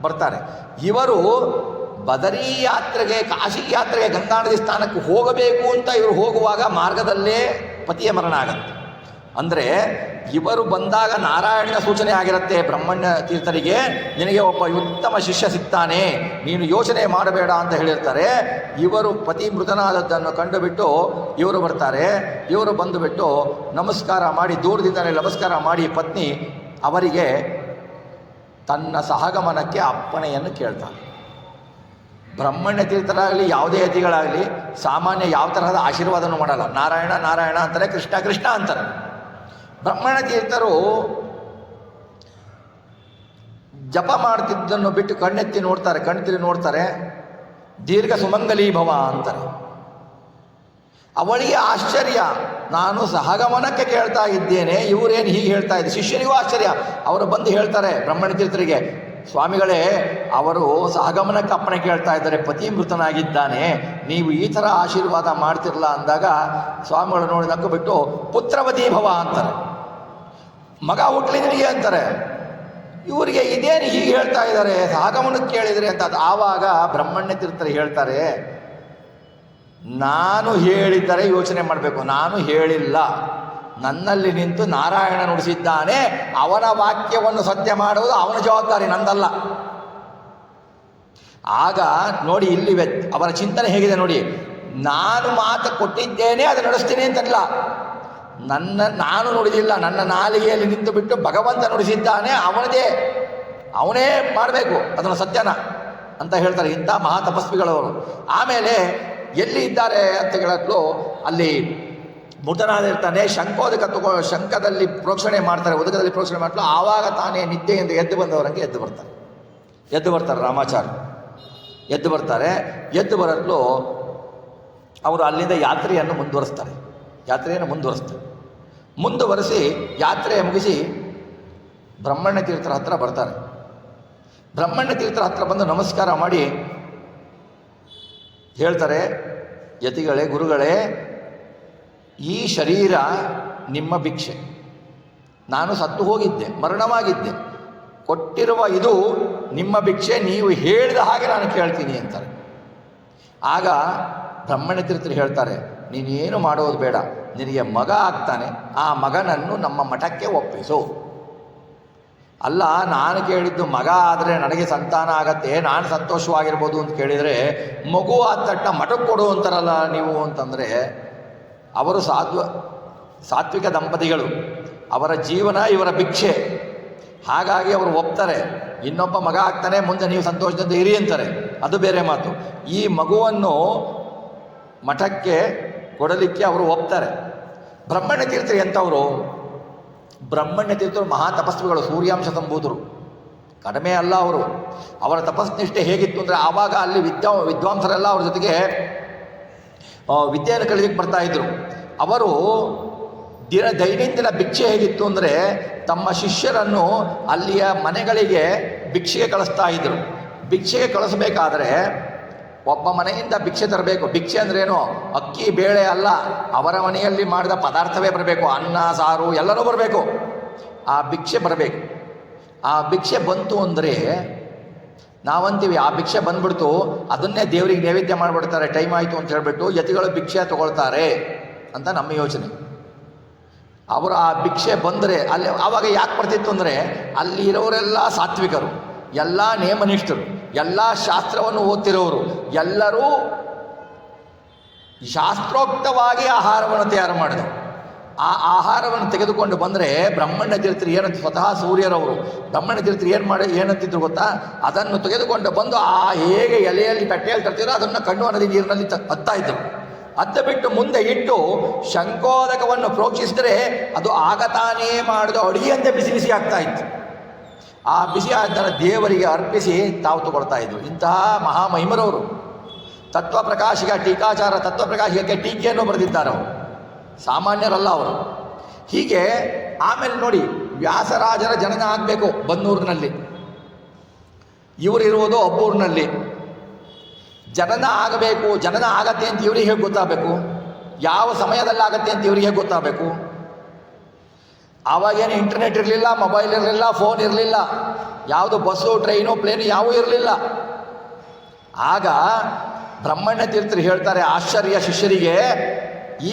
ಬರ್ತಾರೆ. ಇವರು ಬದರಿ ಯಾತ್ರೆಗೆ, ಕಾಶಿ ಯಾತ್ರೆಗೆ, ಗಂಗಾ ನದಿ ಸ್ಥಾನಕ್ಕೆ ಹೋಗಬೇಕು ಅಂತ ಇವರು ಹೋಗುವಾಗ ಮಾರ್ಗದಲ್ಲೇ ಪತಿಯ ಮರಣ ಆಗತ್ತೆ. ಅಂದರೆ ಇವರು ಬಂದಾಗ ನಾರಾಯಣನ ಸೂಚನೆ ಆಗಿರುತ್ತೆ ಬ್ರಹ್ಮಣ್ಯ ತೀರ್ಥರಿಗೆ, ನಿನಗೆ ಒಬ್ಬ ಉತ್ತಮ ಶಿಷ್ಯ ಸಿಗ್ತಾನೆ, ನೀನು ಯೋಚನೆ ಮಾಡಬೇಡ ಅಂತ ಹೇಳಿರ್ತಾರೆ. ಇವರು ಪತಿ ಮೃತನಾದದ್ದನ್ನು ಕಂಡುಬಿಟ್ಟು ಇವರು ಬರ್ತಾರೆ. ಇವರು ಬಂದುಬಿಟ್ಟು ನಮಸ್ಕಾರ ಮಾಡಿ, ದೂರದಿಂದಲೇ ನಮಸ್ಕಾರ ಮಾಡಿ ಪತ್ನಿ ಅವರಿಗೆ ತನ್ನ ಸಹಗಮನಕ್ಕೆ ಅಪ್ಪಣೆಯನ್ನು ಕೇಳ್ತಾನೆ. ಬ್ರಹ್ಮಣ್ಯ ತೀರ್ಥರಾಗಲಿ ಯಾವುದೇ ಯತಿಗಳಾಗಲಿ ಸಾಮಾನ್ಯ ಯಾವ ತರಹದ ಆಶೀರ್ವಾದನೂ ಮಾಡಲ್ಲ. ನಾರಾಯಣ ನಾರಾಯಣ ಅಂತಾರೆ, ಕೃಷ್ಣ ಕೃಷ್ಣ ಅಂತಾರೆ. ಬ್ರಹ್ಮಣ್ಯ ತೀರ್ಥರು ಜಪ ಮಾಡ್ತಿದ್ದನ್ನು ಬಿಟ್ಟು ಕಣ್ಣೆತ್ತಿ ನೋಡ್ತಾರೆ, ದೀರ್ಘ ಸುಮಂಗಲೀ ಭವ ಅಂತಾರೆ. ಅವಳಿಗೆ ಆಶ್ಚರ್ಯ, ನಾನು ಸಹಗಮನಕ್ಕೆ ಕೇಳ್ತಾ ಇದ್ದೇನೆ, ಇವರೇನು ಹೀಗೆ ಹೇಳ್ತಾ ಇದ್ದೆ. ಶಿಷ್ಯನಿಗೂ ಆಶ್ಚರ್ಯ. ಅವರು ಬಂದು ಹೇಳ್ತಾರೆ ಬ್ರಹ್ಮಣ್ಯ ತೀರ್ಥರಿಗೆ, ಸ್ವಾಮಿಗಳೇ, ಅವರು ಸಹಗಮನಕ್ಕೆ ಅಪ್ಪಣೆ ಕೇಳ್ತಾ ಇದ್ದಾರೆ, ಪತಿ ಮೃತನಾಗಿದ್ದಾನೆ, ನೀವು ಈ ಥರ ಆಶೀರ್ವಾದ ಮಾಡ್ತಿರಲ್ಲ ಅಂದಾಗ ಸ್ವಾಮಿಗಳು ನೋಡಿ ನಕ್ಕು ಬಿಟ್ಟು ಪುತ್ರವತಿ ಭವ ಅಂತಾರೆ. ಮಗ ಹುಟ್ಲಿ ನಿನಗೆ ಅಂತಾರೆ. ಇವರಿಗೆ ಇದೇನು ಹೀಗೆ ಹೇಳ್ತಾ ಇದ್ದಾರೆ, ಸಹಗಮನಕ್ಕೆ ಕೇಳಿದರೆ ಅಂತ. ಆವಾಗ ಬ್ರಹ್ಮಣ್ಯ ತೀರ್ಥರು ಹೇಳ್ತಾರೆ, ನಾನು ಹೇಳಿದ್ದರೆ ಯೋಚನೆ ಮಾಡಬೇಕು, ನಾನು ಹೇಳಿಲ್ಲ, ನನ್ನಲ್ಲಿ ನಿಂತು ನಾರಾಯಣ ನುಡಿಸಿದ್ದಾನೆ, ಅವನ ವಾಕ್ಯವನ್ನು ಸತ್ಯ ಮಾಡುವುದು ಅವನ ಜವಾಬ್ದಾರಿ, ನಂದಲ್ಲ. ಆಗ ನೋಡಿ ಇಲ್ಲಿ ಅವರ ಚಿಂತನೆ ಹೇಗಿದೆ ನೋಡಿ, ನಾನು ಮಾತು ಕೊಟ್ಟಿದ್ದೇನೆ ಅದು ನಡೆಸ್ತೀನಿ ಅಂತಲ್ಲ, ನಾನು ನುಡಿದಿಲ್ಲ, ನನ್ನ ನಾಲಿಗೆಯಲ್ಲಿ ನಿಂತು ಬಿಟ್ಟು ಭಗವಂತ ನುಡಿಸಿದ್ದಾನೆ, ಅವನೇ ಮಾಡಬೇಕು ಅದನ್ನು ಸತ್ಯನ ಅಂತ ಹೇಳ್ತಾರೆ. ಇಂಥ ಮಹಾ ತಪಸ್ವಿಗಳವರು. ಆಮೇಲೆ ಎಲ್ಲಿ ಇದ್ದಾರೆ ಅಂತ ಹೇಳಲು ಅಲ್ಲಿ ಮೃತನಾದಿರ್ತಾನೆ, ಶಂಖದಲ್ಲಿ ಪ್ರೋಕ್ಷಣೆ ಮಾಡ್ತಾರೆ, ಉದಕದಲ್ಲಿ ಪ್ರೋಕ್ಷಣೆ ಮಾಡಲು ಆವಾಗ ತಾನೇ ನಿದ್ದೆಯಿಂದ ಎದ್ದು ಬಂದವರಂಗೆ ಎದ್ದು ಬರ್ತಾರೆ ರಾಮಾಚಾರ್ಯ. ಎದ್ದು ಬರಲು ಅವರು ಅಲ್ಲಿಂದ ಯಾತ್ರೆಯನ್ನು ಮುಂದುವರಿಸಿ ಯಾತ್ರೆ ಮುಗಿಸಿ ಬ್ರಹ್ಮಣ್ಯ ತೀರ್ಥರ ಹತ್ರ ಬರ್ತಾರೆ. ಬ್ರಹ್ಮಣ್ಯ ತೀರ್ಥರ ಹತ್ರ ಬಂದು ನಮಸ್ಕಾರ ಮಾಡಿ ಹೇಳ್ತಾರೆ, ಯತಿಗಳೇ, ಗುರುಗಳೇ, ಈ ಶರೀರ ನಿಮ್ಮ ಭಿಕ್ಷೆ, ನಾನು ಸತ್ತು ಹೋಗಿದ್ದೆ, ಮರಣವಾಗಿದ್ದೆ, ಕೊಟ್ಟಿರುವ ಇದು ನಿಮ್ಮ ಭಿಕ್ಷೆ, ನೀವು ಹೇಳಿದ ಹಾಗೆ ನಾನು ಕೇಳ್ತೀನಿ ಅಂತಾರೆ. ಆಗ ಬ್ರಹ್ಮಣ್ಯ ತೀರ್ಥರು ಹೇಳ್ತಾರೆ, ನೀನೇನು ಮಾಡೋದು ಬೇಡ, ನಿನಗೆ ಮಗ ಆಗ್ತಾನೆ, ಆ ಮಗನನ್ನು ನಮ್ಮ ಮಠಕ್ಕೆ ಒಪ್ಪಿಸು. ಅಲ್ಲ, ನಾನು ಕೇಳಿದ್ದು ಮಗ ಆದರೆ ನನಗೆ ಸಂತಾನ ಆಗತ್ತೆ, ನಾನು ಸಂತೋಷವಾಗಿರ್ಬೋದು ಅಂತ ಕೇಳಿದರೆ, ಮಗು ಆದ ತಟ್ಟ ಮಠಕ್ಕೆ ಕೊಡು ಅಂತಾರಲ್ಲ ನೀವು ಅಂತಂದರೆ, ಅವರು ಸಾತ್ವಿಕ ದಂಪತಿಗಳು, ಅವರ ಜೀವನ ಇವರ ಭಿಕ್ಷೆ, ಹಾಗಾಗಿ ಅವರು ಒಪ್ತಾರೆ. ಇನ್ನೊಬ್ಬ ಮಗ ಆಗ್ತಾನೆ, ಮುಂದೆ ನೀವು ಸಂತೋಷದಿಂದ ಇರಿ ಅಂತಾರೆ, ಅದು ಬೇರೆ ಮಾತು. ಈ ಮಗುವನ್ನು ಮಠಕ್ಕೆ ಕೊಡಲಿಕ್ಕೆ ಅವರು ಒಪ್ತಾರೆ. ಬ್ರಹ್ಮಣ್ಯ ತೀರ್ಥರು ಎಂಥವರು? ಬ್ರಹ್ಮಣ್ಯ ತೀರ್ಥರು ಮಹಾ ತಪಸ್ವಿಗಳು, ಸೂರ್ಯಾಂಶ ಸಂಭೂತರು, ಕಡಿಮೆ ಅಲ್ಲ ಅವರು. ಅವರ ತಪಸ್ನಿಷ್ಠೆ ಹೇಗಿತ್ತು ಅಂದರೆ, ಆವಾಗ ಅಲ್ಲಿ ವಿದ್ವಾಂಸರೆಲ್ಲ ಅವ್ರ ಜೊತೆಗೆ ವಿದ್ಯೆಯನ್ನು ಕಲಿಯಕ್ಕೆ ಬರ್ತಾಯಿದ್ರು. ಅವರು ದೈನಂದಿನ ಭಿಕ್ಷೆ ಹೇಗಿತ್ತು ಅಂದರೆ, ತಮ್ಮ ಶಿಷ್ಯರನ್ನು ಅಲ್ಲಿಯ ಮನೆಗಳಿಗೆ ಭಿಕ್ಷೆಗೆ ಕಳಿಸ್ತಾ ಇದ್ದರು. ಭಿಕ್ಷೆಗೆ ಕಳಿಸ್ಬೇಕಾದ್ರೆ ಒಬ್ಬ ಮನೆಯಿಂದ ಭಿಕ್ಷೆ ತರಬೇಕು. ಭಿಕ್ಷೆ ಅಂದ್ರೇನು? ಅಕ್ಕಿ ಬೇಳೆ ಅಲ್ಲ, ಅವರ ಮನೆಯಲ್ಲಿ ಮಾಡಿದ ಪದಾರ್ಥವೇ ಬರಬೇಕು, ಅನ್ನ ಸಾರು ಎಲ್ಲರೂ ಬರಬೇಕು. ಆ ಭಿಕ್ಷೆ ಬರಬೇಕು. ಆ ಭಿಕ್ಷೆ ಬಂತು ಅಂದರೆ ನಾವಂತೀವಿ, ಆ ಭಿಕ್ಷೆ ಬಂದ್ಬಿಡ್ತು, ಅದನ್ನೇ ದೇವರಿಗೆ ನೈವೇದ್ಯ ಮಾಡಿಬಿಡ್ತಾರೆ, ಟೈಮ್ ಆಯಿತು ಅಂತ ಹೇಳಿಬಿಟ್ಟು ಯತಿಗಳು ಭಿಕ್ಷೆ ತಗೊಳ್ತಾರೆ ಅಂತ ನಮ್ಮ ಯೋಚನೆ. ಅವರು ಆ ಭಿಕ್ಷೆ ಬಂದರೆ ಅಲ್ಲಿ ಆವಾಗ ಯಾಕೆ ಬರ್ತಿತ್ತು ಅಂದರೆ, ಅಲ್ಲಿ ಇರೋರೆಲ್ಲ ಸಾತ್ವಿಕರು, ಎಲ್ಲ ನೇಮನಿಷ್ಠರು, ಎಲ್ಲ ಶಾಸ್ತ್ರವನ್ನು ಓದ್ತಿರೋರು, ಎಲ್ಲರೂ ಶಾಸ್ತ್ರೋಕ್ತವಾಗಿ ಆಹಾರವನ್ನು ತಯಾರು ಮಾಡಿದರು. ಆ ಆಹಾರವನ್ನು ತೆಗೆದುಕೊಂಡು ಬಂದರೆ ಬ್ರಹ್ಮಣ್ಯ ತೀರ್ಥರು ಏನಂತ, ಸ್ವತಃ ಸೂರ್ಯರವರು ಬ್ರಹ್ಮಣ್ಯ ತೀರ್ಥರು ಏನಂತಿದ್ರು ಗೊತ್ತಾ? ಅದನ್ನು ತೆಗೆದುಕೊಂಡು ಬಂದು ಹೇಗೆ ಎಲೆಯಲ್ಲಿ ತಟ್ಟೆಯಲ್ಲಿ ತರ್ತಿರೋ ಅದನ್ನು ಕಣ್ಣು ನದಿ ನೀರಿನಲ್ಲಿ ಹತ್ತಾ ಇದ್ದರು. ಅತ್ತ ಬಿಟ್ಟು ಮುಂದೆ ಇಟ್ಟು ಶಂಖೋದಕವನ್ನು ಪ್ರೋಕ್ಷಿಸಿದರೆ ಅದು ಆಗತಾನೇ ಮಾಡಿದ ಅಡುಗೆಯಂತೆ ಬಿಸಿ ಬಿಸಿ ಆಗ್ತಾ ಇತ್ತು. ಆ ಬಿಸಿ ಆದ ದೇವರಿಗೆ ಅರ್ಪಿಸಿ ತಾವು ತಗೊಳ್ತಾ ಇದ್ರು. ಇಂತಹ ಮಹಾಮಹಿಮರವರು. ತತ್ವಪ್ರಕಾಶಿಗೆ ಟೀಕೆಯನ್ನು ಬರೆದಿದ್ದಾರೆ ಅವರು, ಸಾಮಾನ್ಯರಲ್ಲ ಅವರು. ಹೀಗೆ ಆಮೇಲೆ ನೋಡಿ, ವ್ಯಾಸರಾಜರ ಜನನ ಆಗಬೇಕು ಬನ್ನೂರಿನಲ್ಲಿ, ಇವರಿರುವುದು ಅಬ್ಬೂರಿನಲ್ಲಿ. ಜನನ ಆಗಬೇಕು, ಜನನ ಆಗತ್ತೆ ಅಂತ ಇವರಿಗೆ ಹೇಗೆ ಗೊತ್ತಾಗಬೇಕು? ಯಾವ ಸಮಯದಲ್ಲಿ ಆಗತ್ತೆ ಅಂತ ಇವರಿಗೆ ಹೇಗೆ ಗೊತ್ತಾಗಬೇಕು? ಆವಾಗೇನು ಇಂಟರ್ನೆಟ್ ಇರಲಿಲ್ಲ, ಮೊಬೈಲ್ ಇರಲಿಲ್ಲ, ಫೋನ್ ಇರಲಿಲ್ಲ, ಯಾವುದು ಬಸ್ಸು ಟ್ರೈನು ಪ್ಲೇನು ಯಾವೂ ಇರಲಿಲ್ಲ. ಆಗ ಬ್ರಹ್ಮಣ್ಯ ತೀರ್ಥರು ಹೇಳ್ತಾರೆ ಆಶ್ಚರ್ಯ ಶಿಷ್ಯರಿಗೆ,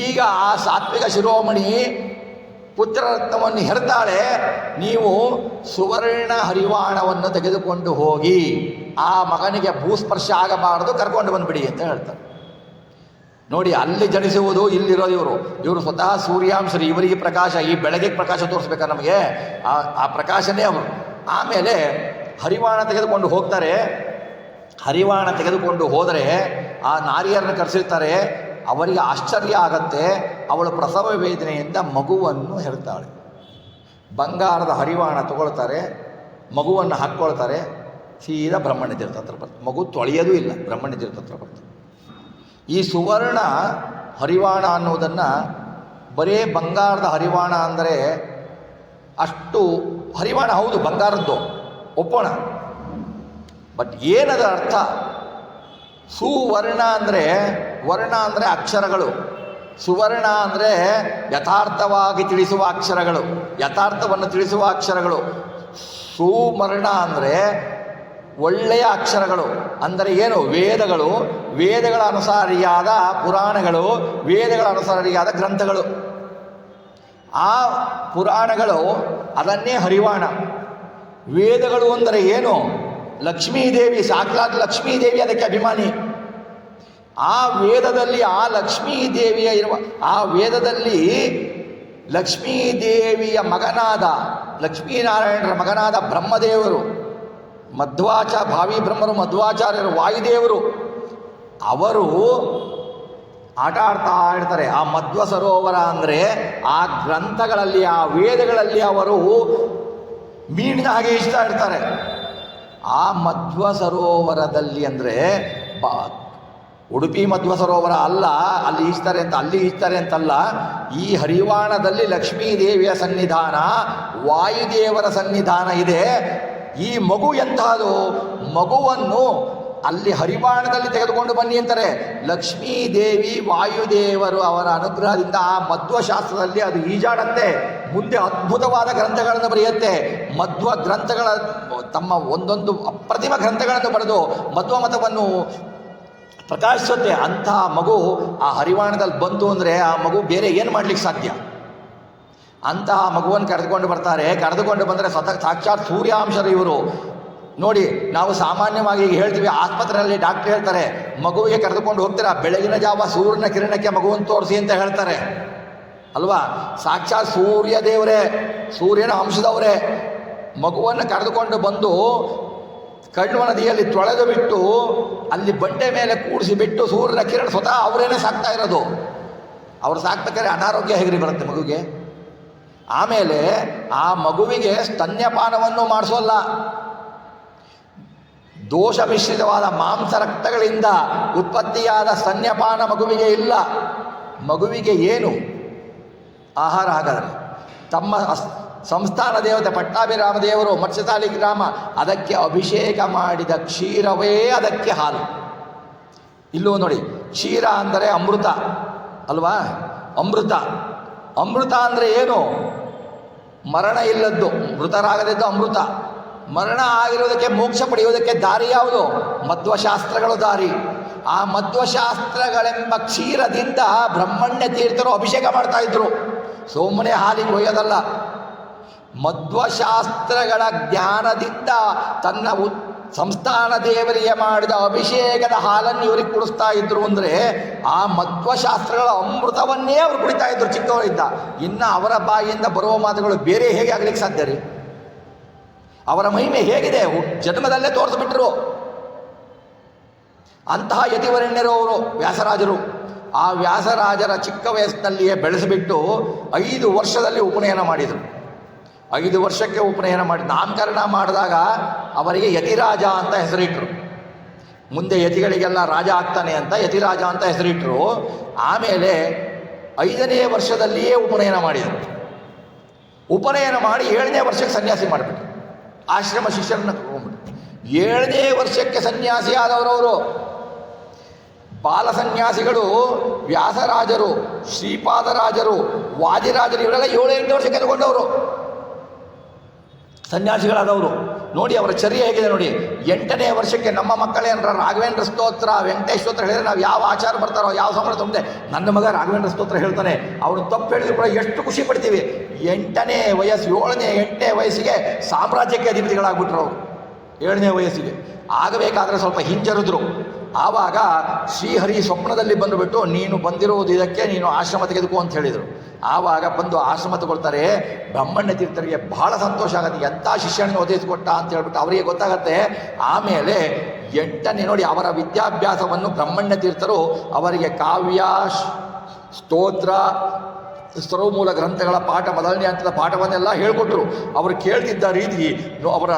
ಈಗ ಆ ಸಾತ್ವಿಕ ಶಿರೋಮಣಿ ಪುತ್ರರತ್ನವನ್ನು ಹೆರ್ತಾಳೆ, ನೀವು ಸುವರ್ಣ ಹರಿವಾಣವನ್ನು ತೆಗೆದುಕೊಂಡು ಹೋಗಿ ಆ ಮಗನಿಗೆ ಭೂಸ್ಪರ್ಶ ಆಗಬಾರದು, ಕರ್ಕೊಂಡು ಬಂದುಬಿಡಿ ಅಂತ ಹೇಳ್ತಾರೆ. ನೋಡಿ, ಅಲ್ಲಿ ಜನಿಸುವುದು ಇಲ್ಲಿರೋದು ಇವರು ಸ್ವತಃ ಸೂರ್ಯಾಂಶರು, ಇವರಿಗೆ ಪ್ರಕಾಶ, ಈ ಬೆಳಗ್ಗೆ ಪ್ರಕಾಶ ತೋರಿಸ್ಬೇಕಾ ನಮಗೆ, ಆ ಪ್ರಕಾಶನೇ ಅವರು. ಆಮೇಲೆ ಹರಿವಾಣ ತೆಗೆದುಕೊಂಡು ಹೋಗ್ತಾರೆ. ಹರಿವಾಣ ತೆಗೆದುಕೊಂಡು ಹೋದರೆ ಆ ನಾರಿಯರನ್ನು ಕರೆಸಿರ್ತಾರೆ. ಅವರಿಗೆ ಆಶ್ಚರ್ಯ ಆಗತ್ತೆ. ಅವಳು ಪ್ರಸವ ವೇದನೆಯಿಂದ ಮಗುವನ್ನು ಹೆರ್ತಾಳೆ. ಬಂಗಾರದ ಹರಿವಾಣ ತಗೊಳ್ತಾರೆ, ಮಗುವನ್ನು ಹಾಕ್ಕೊಳ್ತಾರೆ, ಸೀದಾ ಬ್ರಹ್ಮಣ್ಯ ತೀರ್ಥ ಹತ್ರ ಬರ್ತಾರೆ. ಮಗು ತೊಳೆಯೋದು ಇಲ್ಲ, ಬ್ರಹ್ಮಣ್ಯ ತೀರ್ಥ ಹತ್ರ ಬರ್ತಾರೆ. ಈ ಸುವರ್ಣ ಹರಿವಾಣ ಅನ್ನೋದನ್ನು, ಬರೇ ಬಂಗಾರದ ಹರಿವಾಣ ಅಂದರೆ ಅಷ್ಟು ಹರಿವಾಣ ಹೌದು ಬಂಗಾರದ್ದು ಒಪ್ಪೋಣ, ಬಟ್ ಏನದ ಅರ್ಥ? ಸುವರ್ಣ ಅಂದರೆ, ವರ್ಣ ಅಂದರೆ ಅಕ್ಷರಗಳು, ಸುವರ್ಣ ಅಂದರೆ ಯಥಾರ್ಥವಾಗಿ ತಿಳಿಸುವ ಅಕ್ಷರಗಳು, ಯಥಾರ್ಥವನ್ನು ತಿಳಿಸುವ ಅಕ್ಷರಗಳು. ಸುವರ್ಣ ಅಂದರೆ ಒಳ್ಳೆಯ ಅಕ್ಷರಗಳು. ಅಂದರೆ ಏನು? ವೇದಗಳು, ವೇದಗಳ ಅನುಸಾರಿಯಾದ ಪುರಾಣಗಳು, ವೇದಗಳ ಅನುಸಾರಿಯಾದ ಗ್ರಂಥಗಳು. ಆ ಪುರಾಣಗಳು ಅದನ್ನೇ ಹರಿವಾಣ. ವೇದಗಳು ಅಂದರೆ ಏನು? ಲಕ್ಷ್ಮೀದೇವಿ, ಸಾಕ್ಷಾತ್ ಲಕ್ಷ್ಮೀದೇವಿ ಅದಕ್ಕೆ ಅಭಿಮಾನಿ. ಆ ವೇದದಲ್ಲಿ ಆ ಲಕ್ಷ್ಮೀದೇವಿಯ ಇರುವ, ಆ ವೇದದಲ್ಲಿ ಲಕ್ಷ್ಮೀದೇವಿಯ ಮಗನಾದ, ಲಕ್ಷ್ಮೀನಾರಾಯಣರ ಮಗನಾದ ಬ್ರಹ್ಮದೇವರು, ಭಾವಿ ಬ್ರಹ್ಮರು ಮಧ್ವಾಚಾರ್ಯರು, ವಾಯುದೇವರು, ಅವರು ಆಟ ಆಡ್ತಾ ಇರ್ತಾರೆ. ಆ ಮಧ್ವ ಸರೋವರ ಅಂದರೆ ಆ ಗ್ರಂಥಗಳಲ್ಲಿ, ಆ ವೇದಗಳಲ್ಲಿ ಅವರು ಮೀನಿನ ಹಾಗೆ ಈಜ್ತಾ ಇರ್ತಾರೆ. ಆ ಮಧ್ವ ಸರೋವರದಲ್ಲಿ ಅಂದರೆ ಉಡುಪಿ ಮಧ್ವ ಸರೋವರ ಅಲ್ಲ, ಅಲ್ಲಿ ಈಜ್ತಾರೆ ಅಂತ, ಅಲ್ಲಿ ಈಜ್ತಾರೆ ಅಂತಲ್ಲ. ಈ ಹರಿವಾಣದಲ್ಲಿ ಲಕ್ಷ್ಮೀದೇವಿಯ ಸನ್ನಿಧಾನ, ವಾಯುದೇವರ ಸನ್ನಿಧಾನ ಇದೆ. ಈ ಮಗು ಎಂಥದು? ಮಗುವನ್ನು ಅಲ್ಲಿ ಹರಿವಾಣದಲ್ಲಿ ತೆಗೆದುಕೊಂಡು ಬನ್ನಿ ಅಂತಾರೆ. ಲಕ್ಷ್ಮೀದೇವಿ, ವಾಯುದೇವರು ಅವರ ಅನುಗ್ರಹದಿಂದ ಆ ಮಧ್ವಶಾಸ್ತ್ರದಲ್ಲಿ ಅದು ಈಜಾಡತ್ತೆ. ಮುಂದೆ ಅದ್ಭುತವಾದ ಗ್ರಂಥಗಳನ್ನು ಬರೆಯುತ್ತೆ. ಮಧ್ವ ಗ್ರಂಥಗಳ, ತಮ್ಮ ಒಂದೊಂದು ಅಪ್ರತಿಮ ಗ್ರಂಥಗಳನ್ನು ಬರೆದು ಮಧ್ವ ಮತವನ್ನು ಪ್ರಕಾಶಿಸುತ್ತೆ. ಅಂತಹ ಮಗು ಆ ಹರಿವಾಣದಲ್ಲಿ ಬಂತು ಅಂದರೆ ಆ ಮಗು ಬೇರೆ ಏನು ಮಾಡಲಿಕ್ಕೆ ಸಾಧ್ಯ? ಅಂತಹ ಮಗುವನ್ನು ಕರೆದುಕೊಂಡು ಬರ್ತಾರೆ. ಕರೆದುಕೊಂಡು ಬಂದರೆ ಸಾಕ್ಷಾತ್ ಸೂರ್ಯಾಂಶರು ಇವರು. ನೋಡಿ, ನಾವು ಸಾಮಾನ್ಯವಾಗಿ ಈಗ ಹೇಳ್ತೀವಿ, ಆಸ್ಪತ್ರೆಯಲ್ಲಿ ಡಾಕ್ಟರ್ ಹೇಳ್ತಾರೆ ಮಗುವಿಗೆ ಕರೆದುಕೊಂಡು ಹೋಗ್ತೀರಾ, ಬೆಳಗಿನ ಜಾವ ಸೂರ್ಯನ ಕಿರಣಕ್ಕೆ ಮಗುವನ್ನು ತೋರಿಸಿ ಅಂತ ಹೇಳ್ತಾರೆ ಅಲ್ವಾ? ಸಾಕ್ಷಾತ್ ಸೂರ್ಯ ದೇವರೇ, ಸೂರ್ಯನ ಅಂಶದವರೇ ಮಗುವನ್ನು ಕರೆದುಕೊಂಡು ಬಂದು ಕಣ್ವ ನದಿಯಲ್ಲಿ ತೊಳೆದು ಬಿಟ್ಟು ಅಲ್ಲಿ ಬಂಡೆ ಮೇಲೆ ಕೂಡಿಸಿಬಿಟ್ಟು ಸೂರ್ಯನ ಕಿರಣ ಸ್ವತಃ ಅವರೇನೆ ಸಾಕ್ತಾ ಇರೋದು. ಅವ್ರು ಸಾಕ್ಬೇಕಾದ್ರೆ ಅನಾರೋಗ್ಯ ಹೇಗ್ರಿ ಬರುತ್ತೆ ಮಗುಗೆ? ಆಮೇಲೆ ಆ ಮಗುವಿಗೆ ಸ್ತನ್ಯಪಾನವನ್ನು ಮಾಡಿಸೋಲ್ಲ. ದೋಷ ಮಿಶ್ರಿತವಾದ ಮಾಂಸ ರಕ್ತಗಳಿಂದ ಉತ್ಪತ್ತಿಯಾದ ಸ್ತನ್ಯಪಾನ ಮಗುವಿಗೆ ಇಲ್ಲ. ಮಗುವಿಗೆ ಏನು ಆಹಾರ? ಹಾಗಾದರೆ ತಮ್ಮ ಸಂಸ್ಥಾನ ದೇವತೆ ಪಟ್ಟಾಭಿರಾಮ ದೇವರು ಮತ್ಸ್ಯತಾಲಿ ಗ್ರಾಮ, ಅದಕ್ಕೆ ಅಭಿಷೇಕ ಮಾಡಿದ ಕ್ಷೀರವೇ ಅದಕ್ಕೆ ಹಾಲು. ಇಲ್ಲೂ ನೋಡಿ, ಕ್ಷೀರ ಅಂದರೆ ಅಮೃತ ಅಲ್ವಾ? ಅಮೃತ, ಅಮೃತ ಅಂದರೆ ಏನು? ಮರಣ ಇಲ್ಲದ್ದು, ಮೃತರಾಗದಿದ್ದು ಅಮೃತ. ಮರಣ ಆಗಿರುವುದಕ್ಕೆ, ಮೋಕ್ಷ ಪಡೆಯುವುದಕ್ಕೆ ದಾರಿ ಯಾವುದು? ಮಧ್ವಶಾಸ್ತ್ರಗಳು ದಾರಿ. ಆ ಮಧ್ವಶಾಸ್ತ್ರಗಳೆಂಬ ಕ್ಷೀರದಿಂದ ಬ್ರಹ್ಮಣ್ಯ ತೀರ್ಥರು ಅಭಿಷೇಕ ಮಾಡ್ತಾ ಇದ್ರು. ಸುಮ್ಮನೆ ಹಾಲಿಗೆ ಒಯ್ಯೋದಲ್ಲ. ಮಧ್ವಶಾಸ್ತ್ರಗಳ ಜ್ಞಾನದಿಂದ ತನ್ನ ಸಂಸ್ಥಾನ ದೇವರಿಗೆ ಮಾಡಿದ ಅಭಿಷೇಕದ ಹಾಲನ್ನು ಇವರಿಗೆ ಕುಡಿಸ್ತಾ ಇದ್ರು. ಅಂದರೆ ಆ ಮಧ್ವಶಾಸ್ತ್ರಗಳ ಅಮೃತವನ್ನೇ ಅವರು ಕುಡಿತಾ ಇದ್ರು ಚಿಕ್ಕವರಿದ್ದ. ಇನ್ನು ಅವರ ಬಾಯಿಯಿಂದ ಬರುವ ಮಾತುಗಳು ಬೇರೆ ಹೇಗೆ ಆಗ್ಲಿಕ್ಕೆ ಸಾಧ್ಯ ರೀ? ಅವರ ಮಹಿಮೆ ಹೇಗಿದೆ ಜನ್ಮದಲ್ಲೇ ತೋರಿಸ್ಬಿಟ್ರು. ಅಂತಹ ಯತಿವರಣ್ಯರು ಅವರು ವ್ಯಾಸರಾಜರು. ಆ ವ್ಯಾಸರಾಜರ ಚಿಕ್ಕ ವಯಸ್ಸಿನಲ್ಲಿಯೇ ಬೆಳೆಸಿಬಿಟ್ಟು 5 ವರ್ಷದಲ್ಲಿ ಉಪನಯನ ಮಾಡಿದರು. 5 ವರ್ಷಕ್ಕೆ ಉಪನಯನ ಮಾಡಿ ನಾಮಕರಣ ಮಾಡಿದಾಗ ಅವರಿಗೆ ಯತಿರಾಜ ಅಂತ ಹೆಸರಿಟ್ಟರು. ಮುಂದೆ ಯತಿಗಳಿಗೆಲ್ಲ ರಾಜ ಆಗ್ತಾನೆ ಅಂತ ಯತಿರಾಜ ಅಂತ ಹೆಸರಿಟ್ಟರು. ಆಮೇಲೆ 5ನೇ ವರ್ಷದಲ್ಲಿಯೇ ಉಪನಯನ ಮಾಡಿದರು. ಉಪನಯನ ಮಾಡಿ 7ನೇ ವರ್ಷಕ್ಕೆ ಸನ್ಯಾಸಿ ಮಾಡಿಬಿಟ್ರು. ಆಶ್ರಮ ಶಿಷ್ಯರನ್ನ ತಗೊಂಡ್ಬಿಟ್ಟು 7ನೇ ವರ್ಷಕ್ಕೆ ಸನ್ಯಾಸಿ ಆದವರವರು. ಬಾಲ ಸನ್ಯಾಸಿಗಳು ವ್ಯಾಸರಾಜರು, ಶ್ರೀಪಾದರಾಜರು, ವಾದಿರಾಜರು ಇವರೆಲ್ಲ 7-8 ವರ್ಷಕ್ಕೆ ತಗೊಂಡವರು ಸನ್ಯಾಸಿಗಳಾದವರು. ನೋಡಿ ಅವರ ಚರ್ಯ ಹೇಗಿದೆ ನೋಡಿ. 8ನೇ ವರ್ಷಕ್ಕೆ ನಮ್ಮ ಮಕ್ಕಳೇನರ ರಾಘವೇಂದ್ರ ಸ್ತೋತ್ರ ವೆಂಕಟೇಶ್ವರ ಸ್ತೋತ್ರ ಹೇಳಿದ್ರೆ ನಾವು ಯಾವ ಆಚಾರ ಬರ್ತಾರೋ ಯಾವ ಸಂಬಳ ತುಂಬದೆ ನನ್ನ ಮಗ ರಾಘವೇಂದ್ರ ಸ್ತೋತ್ರ ಹೇಳ್ತಾನೆ ಅವನು ತಪ್ಪು ಹೇಳಿದ್ರು ಕೂಡ ಎಷ್ಟು ಖುಷಿ ಪಡ್ತೀವಿ. 8ನೇ ವಯಸ್ಸು 8ನೇ ವಯಸ್ಸಿಗೆ ಸಾಮ್ರಾಜ್ಯಕ್ಕೆ ಅಧಿಪತಿಗಳಾಗ್ಬಿಟ್ರು ಅವರು. 7ನೇ ವಯಸ್ಸಿಗೆ ಆಗಬೇಕಾದ್ರೆ ಸ್ವಲ್ಪ ಹಿಂಜರಿದ್ರು. ಆವಾಗ ಶ್ರೀಹರಿ ಸ್ವಪ್ನದಲ್ಲಿ ಬಂದುಬಿಟ್ಟು ನೀನು ಬಂದಿರುವುದು ಇದಕ್ಕೆ, ನೀನು ಆಶ್ರಮ ತೆಗೆದುಕೋ ಅಂತ ಹೇಳಿದರು. ಆವಾಗ ಬಂದು ಆಶ್ರಮ ತಗೊಳ್ತಾರೆ. ಬ್ರಹ್ಮಣ್ಯ ತೀರ್ಥರಿಗೆ ಬಹಳ ಸಂತೋಷ ಆಗುತ್ತೆ, ಎಂಥ ಶಿಷ್ಯನಿಗೆ ಒದಗಿಸಿಕೊಟ್ಟ ಅಂತ ಹೇಳ್ಬಿಟ್ಟು ಅವರಿಗೆ ಗೊತ್ತಾಗತ್ತೆ. ಆಮೇಲೆ 8ನೇ ನೋಡಿ ಅವರ ವಿದ್ಯಾಭ್ಯಾಸವನ್ನು ಬ್ರಹ್ಮಣ್ಯ ತೀರ್ಥರು ಅವರಿಗೆ ಕಾವ್ಯ, ಸ್ತೋತ್ರ, ಸರ್ವಮೂಲ ಗ್ರಂಥಗಳ ಪಾಠ, ಮೊದಲನೇ ಹಂತದ ಪಾಠವನ್ನೆಲ್ಲ ಹೇಳಿಕೊಟ್ರು. ಅವರು ಕೇಳ್ತಿದ್ದ ರೀತಿ, ಅವರ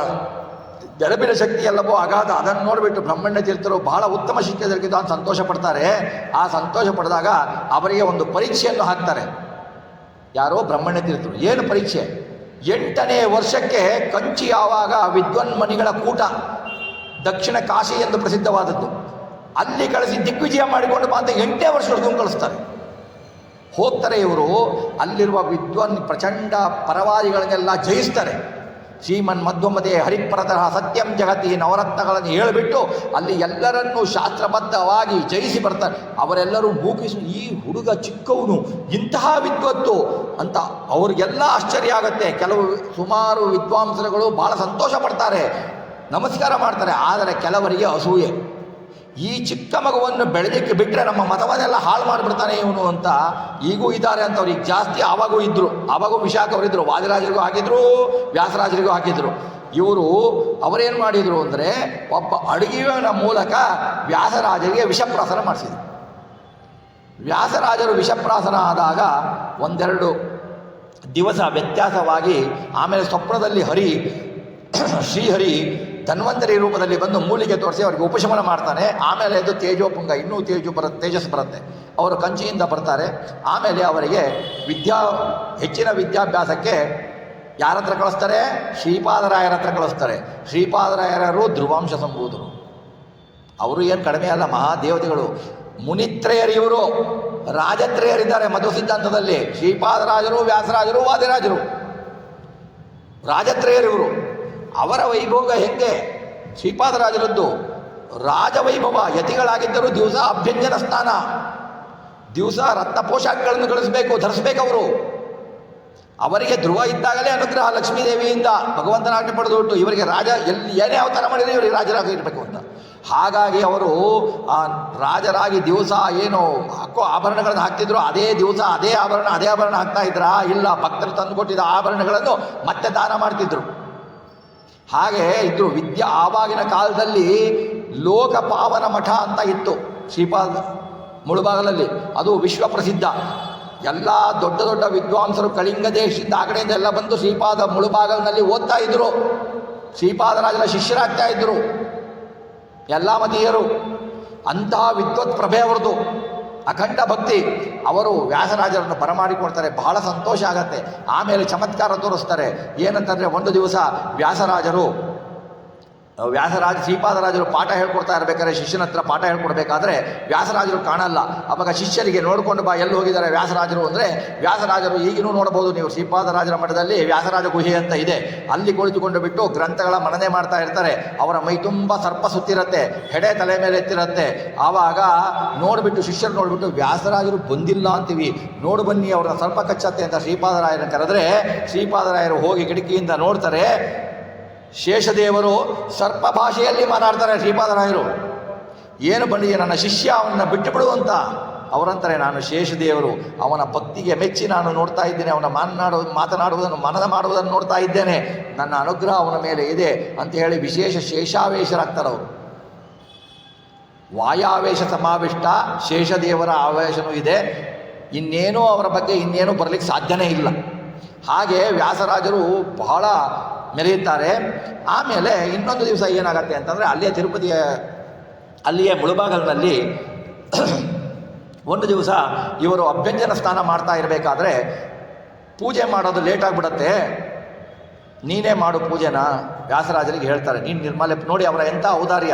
ಬೆಳಬಿನ ಶಕ್ತಿ ಎಲ್ಲವೋ ಅಗಾಧ. ಅದನ್ನು ನೋಡಿಬಿಟ್ಟು ಬ್ರಹ್ಮಣ್ಯ ತೀರ್ಥರು ಬಹಳ ಉತ್ತಮ ಶಿಕ್ಷೆ ದೊರಕಿದ್ದು ಅಂತ ಸಂತೋಷ ಪಡ್ತಾರೆ. ಆ ಸಂತೋಷ ಪಡೆದಾಗ ಅವರಿಗೆ ಒಂದು ಪರೀಕ್ಷೆಯನ್ನು ಹಾಕ್ತಾರೆ. ಯಾರೋ ಬ್ರಹ್ಮಣ್ಯ ತೀರ್ಥರು. ಏನು ಪರೀಕ್ಷೆ? 8ನೇ ವರ್ಷಕ್ಕೆ ಕಂಚಿ ಆವಾಗ ವಿದ್ವನ್ಮಣಿಗಳ ಕೂಟ, ದಕ್ಷಿಣ ಕಾಶಿ ಎಂದು ಪ್ರಸಿದ್ಧವಾದದ್ದು, ಅಲ್ಲಿ ಕಳಿಸಿ ದಿಗ್ವಿಜಯ ಮಾಡಿಕೊಂಡು ಬಾ ಅಂತ 8ನೇ ವರ್ಷದವರೆಗೂ ಕಳಿಸ್ತಾರೆ. ಹೋಗ್ತಾರೆ ಇವರು. ಅಲ್ಲಿರುವ ವಿದ್ವನ್ ಪ್ರಚಂಡ ಪರವಾದಿಗಳನ್ನೆಲ್ಲ ಜಯಿಸ್ತಾರೆ. ಶ್ರೀಮನ್ ಮಧ್ವಮದೆ ಹರಿಪ್ರತಃ ಸತ್ಯಂ ಜಗತಿ ನವರತ್ನಗಳನ್ನು ಹೇಳಿಬಿಟ್ಟು ಅಲ್ಲಿ ಎಲ್ಲರನ್ನೂ ಶಾಸ್ತ್ರಬದ್ಧವಾಗಿ ಜಯಿಸಿ ಬರ್ತಾರೆ. ಅವರೆಲ್ಲರೂ ಮೂಕಿಸಿ ಈ ಹುಡುಗ ಚಿಕ್ಕವನು ಇಂತಹ ವಿದ್ವತ್ತು ಅಂತ ಅವ್ರಿಗೆಲ್ಲ ಆಶ್ಚರ್ಯ ಆಗುತ್ತೆ. ಕೆಲವು ಸುಮಾರು ವಿದ್ವಾಂಸರುಗಳು ಭಾಳ ಸಂತೋಷ ಪಡ್ತಾರೆ, ನಮಸ್ಕಾರ ಮಾಡ್ತಾರೆ. ಆದರೆ ಕೆಲವರಿಗೆ ಅಸೂಯೆ. ಈ ಚಿಕ್ಕ ಮಗುವನ್ನು ಬೆಳೆದಕ್ಕೆ ಬಿಟ್ಟರೆ ನಮ್ಮ ಮತವನ್ನೆಲ್ಲ ಹಾಳು ಮಾಡಿಬಿಡ್ತಾನೆ ಇವನು ಅಂತ ಈಗೂ ಇದ್ದಾರೆ ಅಂತ ಅವ್ರಿಗೆ ಜಾಸ್ತಿ. ಆವಾಗೂ ಇದ್ದರು, ಆವಾಗೂ ವಿಶಾಖ ಅವರಿದ್ದರು, ವಾದಿರಾಜರಿಗೂ ಹಾಕಿದ್ರು, ವ್ಯಾಸರಾಜರಿಗೂ ಹಾಕಿದ್ರು. ಇವರು ಅವರೇನು ಮಾಡಿದರು ಅಂದರೆ ಒಬ್ಬ ಅಡುಗೆಯವನ ಮೂಲಕ ವ್ಯಾಸರಾಜರಿಗೆ ವಿಷಪ್ರಾಸನ ಮಾಡಿಸಿದರು. ವ್ಯಾಸರಾಜರು ವಿಷಪ್ರಾಸನ ಆದಾಗ ಒಂದೆರಡು ದಿವಸ ವ್ಯತ್ಯಾಸವಾಗಿ ಆಮೇಲೆ ಸ್ವಪ್ನದಲ್ಲಿ ಶ್ರೀಹರಿ ಧನ್ವಂತರಿ ರೂಪದಲ್ಲಿ ಬಂದು ಮೂಲಿಗೆ ತೋರಿಸಿ ಅವರಿಗೆ ಉಪಶಮನ ಮಾಡ್ತಾನೆ. ಆಮೇಲೆ ಅದು ತೇಜೋಪುಂಗ, ಇನ್ನೂ ತೇಜಸ್ ಬರುತ್ತೆ. ಅವರು ಕಂಚಿಯಿಂದ ಬರ್ತಾರೆ. ಆಮೇಲೆ ಅವರಿಗೆ ಹೆಚ್ಚಿನ ವಿದ್ಯಾಭ್ಯಾಸಕ್ಕೆ ಯಾರ ಹತ್ರ ಕಳಿಸ್ತಾರೆ? ಶ್ರೀಪಾದರಾಯರ ಹತ್ರ ಕಳಿಸ್ತಾರೆ. ಶ್ರೀಪಾದರಾಯರು ಧ್ರುವಾಂಶ ಸಂಭೂತರು. ಅವರು ಏನು ಕಡಿಮೆ ಅಲ್ಲ, ಮಹಾದೇವತೆಗಳು. ಮುನಿತ್ರಯರಿವರು, ರಾಜತ್ರಯರಿದ್ದಾರೆ ಮಧು ಸಿದ್ಧಾಂತದಲ್ಲಿ. ಶ್ರೀಪಾದರಾಜರು, ವ್ಯಾಸರಾಜರು, ವಾದಿರಾಜರು, ರಾಜತ್ರಯರಿವರು. ಅವರ ವೈಭೋಗ ಹೆಂಗೆ? ಶ್ರೀಪಾದರಾಜರದ್ದು ರಾಜವೈಭವ. ಯತಿಗಳಾಗಿದ್ದರೂ ದಿವಸ ಅಭ್ಯಂಜನ ಸ್ನಾನ, ದಿವಸ ರತ್ನ ಪೋಷಾಕಗಳನ್ನು ಧರಿಸಬೇಕು ಅವರು. ಅವರಿಗೆ ಧ್ರುವ ಇದ್ದಾಗಲೇ ಅನುಗ್ರಹ ಲಕ್ಷ್ಮೀದೇವಿಯಿಂದ ಭಗವಂತನ ಆಜ್ಞೆ ಪಡೆದು ಬಿಟ್ಟು ಇವರಿಗೆ ರಾಜ ಏನೇ ಅವತಾರ ಮಾಡಿದರೆ ಇವರಿಗೆ ರಾಜರಾಗಿ ಇರಬೇಕು ಅಂತ. ಹಾಗಾಗಿ ಅವರು ರಾಜರಾಗಿ ದಿವಸ ಏನು ಆಭರಣಗಳನ್ನು ಹಾಕ್ತಿದ್ರು, ಅದೇ ದಿವಸ ಅದೇ ಆಭರಣ ಹಾಕ್ತಾ ಇದ್ರಾ? ಇಲ್ಲ, ಭಕ್ತರು ತಂದುಕೊಟ್ಟಿದ್ದ ಆಭರಣಗಳನ್ನು ಮತ್ತೆ ದಾನ ಮಾಡ್ತಿದ್ರು. ಹಾಗೆ ಇದ್ರು. ಆವಾಗಿನ ಕಾಲದಲ್ಲಿ ಲೋಕಪಾವನ ಮಠ ಅಂತ ಇತ್ತು ಶ್ರೀಪಾದ ಮುಳುಬಾಗಲಲ್ಲಿ. ಅದು ವಿಶ್ವ ಪ್ರಸಿದ್ಧ. ಎಲ್ಲ ದೊಡ್ಡ ದೊಡ್ಡ ವಿದ್ವಾಂಸರು ಕಳಿಂಗ ದೇಶದಿಂದ ಆ ಕಡೆಯಿಂದ ಎಲ್ಲ ಬಂದು ಶ್ರೀಪಾದ ಮುಳುಬಾಗಲಿನಲ್ಲಿ ಓದ್ತಾ ಇದ್ರು. ಶ್ರೀಪಾದರಾಜನ ಶಿಷ್ಯರಾಗ್ತಾ ಇದ್ರು ಎಲ್ಲ ಮತೀಯರು. ಅಂತಹ ವಿದ್ವತ್ ಪ್ರಭೆ ಅವರದು, ಅಖಂಡ ಭಕ್ತಿ. ಅವರು ವ್ಯಾಸರಾಜರನ್ನು ಬರಮಾಡಿಕೊಡ್ತಾರೆ. ಬಹಳ ಸಂತೋಷ ಆಗತ್ತೆ. ಆಮೇಲೆ ಚಮತ್ಕಾರ ತೋರಿಸ್ತಾರೆ. ಏನಂತಂದರೆ, ಒಂದು ದಿವಸ ಶ್ರೀಪಾದರಾಜರು ಪಾಠ ಹೇಳ್ಕೊಡ್ತಾ ಇರಬೇಕಾದ್ರೆ, ಶಿಷ್ಯನ ಹತ್ರ ಪಾಠ ಹೇಳ್ಕೊಡ್ಬೇಕಾದ್ರೆ ವ್ಯಾಸರಾಜರು ಕಾಣಲ್ಲ. ಅವಾಗ ಶಿಷ್ಯರಿಗೆ ನೋಡಿಕೊಂಡು ಬಾ, ಎಲ್ಲಿ ಹೋಗಿದ್ದಾರೆ ವ್ಯಾಸರಾಜರು ಅಂದರೆ, ವ್ಯಾಸರಾಜರು ಈಗಿನೂ ನೋಡ್ಬೋದು ನೀವು, ಶ್ರೀಪಾದರಾಜರ ಮಠದಲ್ಲಿ ವ್ಯಾಸರಾಜ ಗುಹೆ ಅಂತ ಇದೆ, ಅಲ್ಲಿ ಕುಳಿತುಕೊಂಡು ಬಿಟ್ಟು ಗ್ರಂಥಗಳ ಮನನೆ ಮಾಡ್ತಾ ಇರ್ತಾರೆ. ಅವರ ಮೈ ತುಂಬ ಸರ್ಪ ಸುತ್ತಿರುತ್ತೆ, ಹೆಡೆ ತಲೆ ಮೇಲೆ ಎತ್ತಿರುತ್ತೆ. ಆವಾಗ ಶಿಷ್ಯರು ನೋಡಿಬಿಟ್ಟು ವ್ಯಾಸರಾಜರು ಬಂದಿಲ್ಲ ಅಂತೀವಿ, ನೋಡು ಬನ್ನಿ ಅವ್ರನ್ನ ಸರ್ಪ ಕಚ್ಚತ್ತೆ ಅಂತ ಶ್ರೀಪಾದರಾಯರನ್ನು ಕರೆದ್ರೆ, ಶ್ರೀಪಾದರಾಯರು ಹೋಗಿ ಕಿಟಕಿಯಿಂದ ನೋಡ್ತಾರೆ. ಶೇಷದೇವರು ಸರ್ಪ ಭಾಷೆಯಲ್ಲಿ ಮಾತಾಡ್ತಾರೆ. ಶ್ರೀಪಾದರಾಯರು, ಏನು ಬಂದಿದೆ ನನ್ನ ಶಿಷ್ಯ, ಅವನ್ನ ಬಿಟ್ಟುಬಿಡು ಅಂತ. ಅವರಂತಾರೆ, ನಾನು ಶೇಷದೇವರು, ಅವನ ಭಕ್ತಿಗೆ ಮೆಚ್ಚಿ ನಾನು ನೋಡ್ತಾ ಇದ್ದೇನೆ, ಅವನ ಮಾತನಾಡುವುದನ್ನು ಮನನ ಮಾಡುವುದನ್ನು ನೋಡ್ತಾ ಇದ್ದೇನೆ, ನನ್ನ ಅನುಗ್ರಹ ಅವನ ಮೇಲೆ ಇದೆ ಅಂತ ಹೇಳಿ ವಿಶೇಷ ಶೇಷಾವೇಶರಾಗ್ತಾರೆ ಅವರು. ವಾಯಾವೇಶ ಸಮಾವಿಷ್ಟ ಶೇಷದೇವರ ಆವೇಶನೂ ಇದೆ. ಇನ್ನೇನೂ ಅವರ ಬಗ್ಗೆ ಬರಲಿಕ್ಕೆ ಸಾಧ್ಯನೇ ಇಲ್ಲ. ಹಾಗೆ ವ್ಯಾಸರಾಜರು ಬಹಳ ಮೆರೆಯುತ್ತಾರೆ. ಆಮೇಲೆ ಇನ್ನೊಂದು ದಿವಸ ಏನಾಗತ್ತೆ ಅಂತಂದರೆ, ಅಲ್ಲಿಯೇ ಮುಳುಬಾಗಲಿನಲ್ಲಿ ಒಂದು ದಿವಸ ಇವರು ಅಭ್ಯಂಜನ ಸ್ನಾನ ಮಾಡ್ತಾ ಇರಬೇಕಾದ್ರೆ ಪೂಜೆ ಮಾಡೋದು ಲೇಟ್ ಆಗಿಬಿಡತ್ತೆ. ನೀನೇ ಮಾಡು ಪೂಜೆನ ವ್ಯಾಸರಾಜರಿಗೆ ಹೇಳ್ತಾರೆ. ನೀನು ನಿರ್ಮಲೆ ನೋಡಿ, ಅವರ ಎಂಥ ಔದಾರ್ಯ.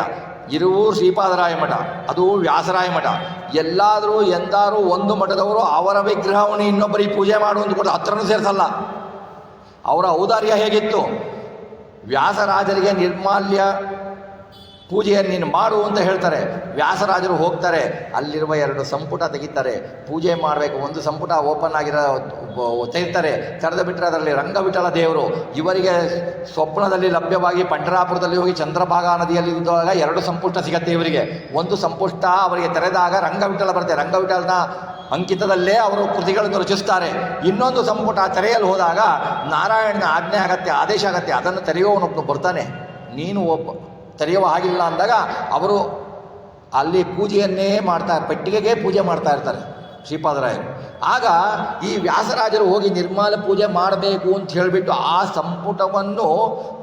ಇರುವೂರು ಶ್ರೀಪಾದರಾಯ ಮಠ, ಅದು ವ್ಯಾಸರಾಯ ಮಠ. ಎಲ್ಲಾದರೂ ಎಂದಾರು ಒಂದು ಮಠದವರು ಅವರ ವಿಗ್ರಹವನ್ನು ಇನ್ನೊಬ್ಬರಿಗೆ ಪೂಜೆ ಮಾಡು ಅಂತ ಕೊಟ್ಟು ಹತ್ರನೂ ಸೇರಿಸಲ್ಲ. ಅವರ ಔದಾರ್ಯ ಹೇಗಿತ್ತು? ವ್ಯಾಸರಾಜರಿಗೆ ನಿರ್ಮಾಲ್ಯ ಪೂಜೆಯನ್ನು ನೀನು ಮಾಡು ಅಂತ ಹೇಳ್ತಾರೆ. ವ್ಯಾಸರಾಜರು ಹೋಗ್ತಾರೆ, ಅಲ್ಲಿರುವ 2 ಸಂಪುಟ ತೆಗಿತಾರೆ, ಪೂಜೆ ಮಾಡಬೇಕು. ಒಂದು ಸಂಪುಟ ಓಪನ್ ಆಗಿರೋ ತೆಗಿತಾರೆ, ತೆರೆದು ಬಿಟ್ಟರೆ ಅದರಲ್ಲಿ ರಂಗವಿಠಲ ದೇವರು. ಇವರಿಗೆ ಸ್ವಪ್ನದಲ್ಲಿ ಲಭ್ಯವಾಗಿ ಪಂಢರಾಪುರದಲ್ಲಿ ಹೋಗಿ ಚಂದ್ರಭಾಗಾ ನದಿಯಲ್ಲಿ ಇದ್ದಾಗ 2 ಸಂಪುಟ ಸಿಗತ್ತೆ ಇವರಿಗೆ. ಒಂದು ಸಂಪುಟ ಅವರಿಗೆ ತೆರೆದಾಗ ರಂಗವಿಠಲ ಬರುತ್ತೆ, ರಂಗವಿಠಲನ ಅಂಕಿತದಲ್ಲೇ ಅವರು ಕೃತಿಗಳನ್ನು ರಚಿಸ್ತಾರೆ. ಇನ್ನೊಂದು ಸಂಪುಟ ತೆರೆಯಲು ಹೋದಾಗ ನಾರಾಯಣನ ಆಜ್ಞೆ ಆಗತ್ತೆ, ಆದೇಶ ಆಗತ್ತೆ, ಅದನ್ನು ತೆರೆಯುವವನೊಬ್ಬನು ಬರ್ತಾನೆ, ನೀನು ತೆರೆಯುವ ಹಾಗಿಲ್ಲ ಅಂದಾಗ ಅವರು ಅಲ್ಲಿ ಪೂಜೆಯನ್ನೇ ಪೆಟ್ಟಿಗೆಗೆ ಪೂಜೆ ಮಾಡ್ತಾ ಇರ್ತಾರೆ ಶ್ರೀಪಾದರಾಯರು. ಆಗ ಈ ವ್ಯಾಸರಾಜರು ಹೋಗಿ ನಿರ್ಮಾಲ ಪೂಜೆ ಮಾಡಬೇಕು ಅಂತ ಹೇಳಿಬಿಟ್ಟು ಆ ಸಂಪುಟವನ್ನು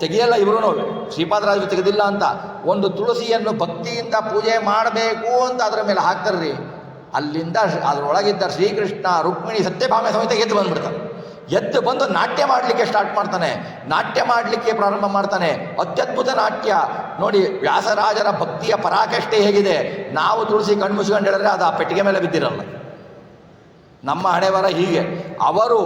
ತೆಗೆಯಲ್ಲ ಇವರು, ಶ್ರೀಪಾದರಾಜರು ತೆಗೆದಿಲ್ಲ ಅಂತ. ಒಂದು ತುಳಸಿಯನ್ನು ಭಕ್ತಿಯಿಂದ ಪೂಜೆ ಮಾಡಬೇಕು ಅಂತ ಅದರ ಮೇಲೆ ಹಾಕ್ತಾರ್ರಿ. ಅಲ್ಲಿಂದ ಅದರೊಳಗಿದ್ದ ಶ್ರೀಕೃಷ್ಣ ರುಕ್ಮಿಣಿ ಸತ್ಯಭಾಮೆ ಸಮೇತ ಎದ್ದು ಬಂದುಬಿಡ್ತಾನೆ. ಎದ್ದು ಬಂದು ನಾಟ್ಯ ಮಾಡಲಿಕ್ಕೆ ಸ್ಟಾರ್ಟ್ ಮಾಡ್ತಾನೆ, ನಾಟ್ಯ ಮಾಡಲಿಕ್ಕೆ ಪ್ರಾರಂಭ ಮಾಡ್ತಾನೆ. ಅತ್ಯದ್ಭುತ ನಾಟ್ಯ ನೋಡಿ. ವ್ಯಾಸರಾಜರ ಭಕ್ತಿಯ ಪರಾಕಾಷ್ಠೆ ಹೇಗಿದೆ. ನಾವು ತುಳಸಿ ಕಣ್ಣು ಮುಚ್ಕೊಂಡು ಹೇಳಿದ್ರೆ ಅದು ಆ ಪೆಟ್ಟಿಗೆ ಮೇಲೆ ಬಿದ್ದಿರಲ್ಲ. ನಮ್ಮ ಹಣೆಬರ ಹೀಗೆ. ಅವರು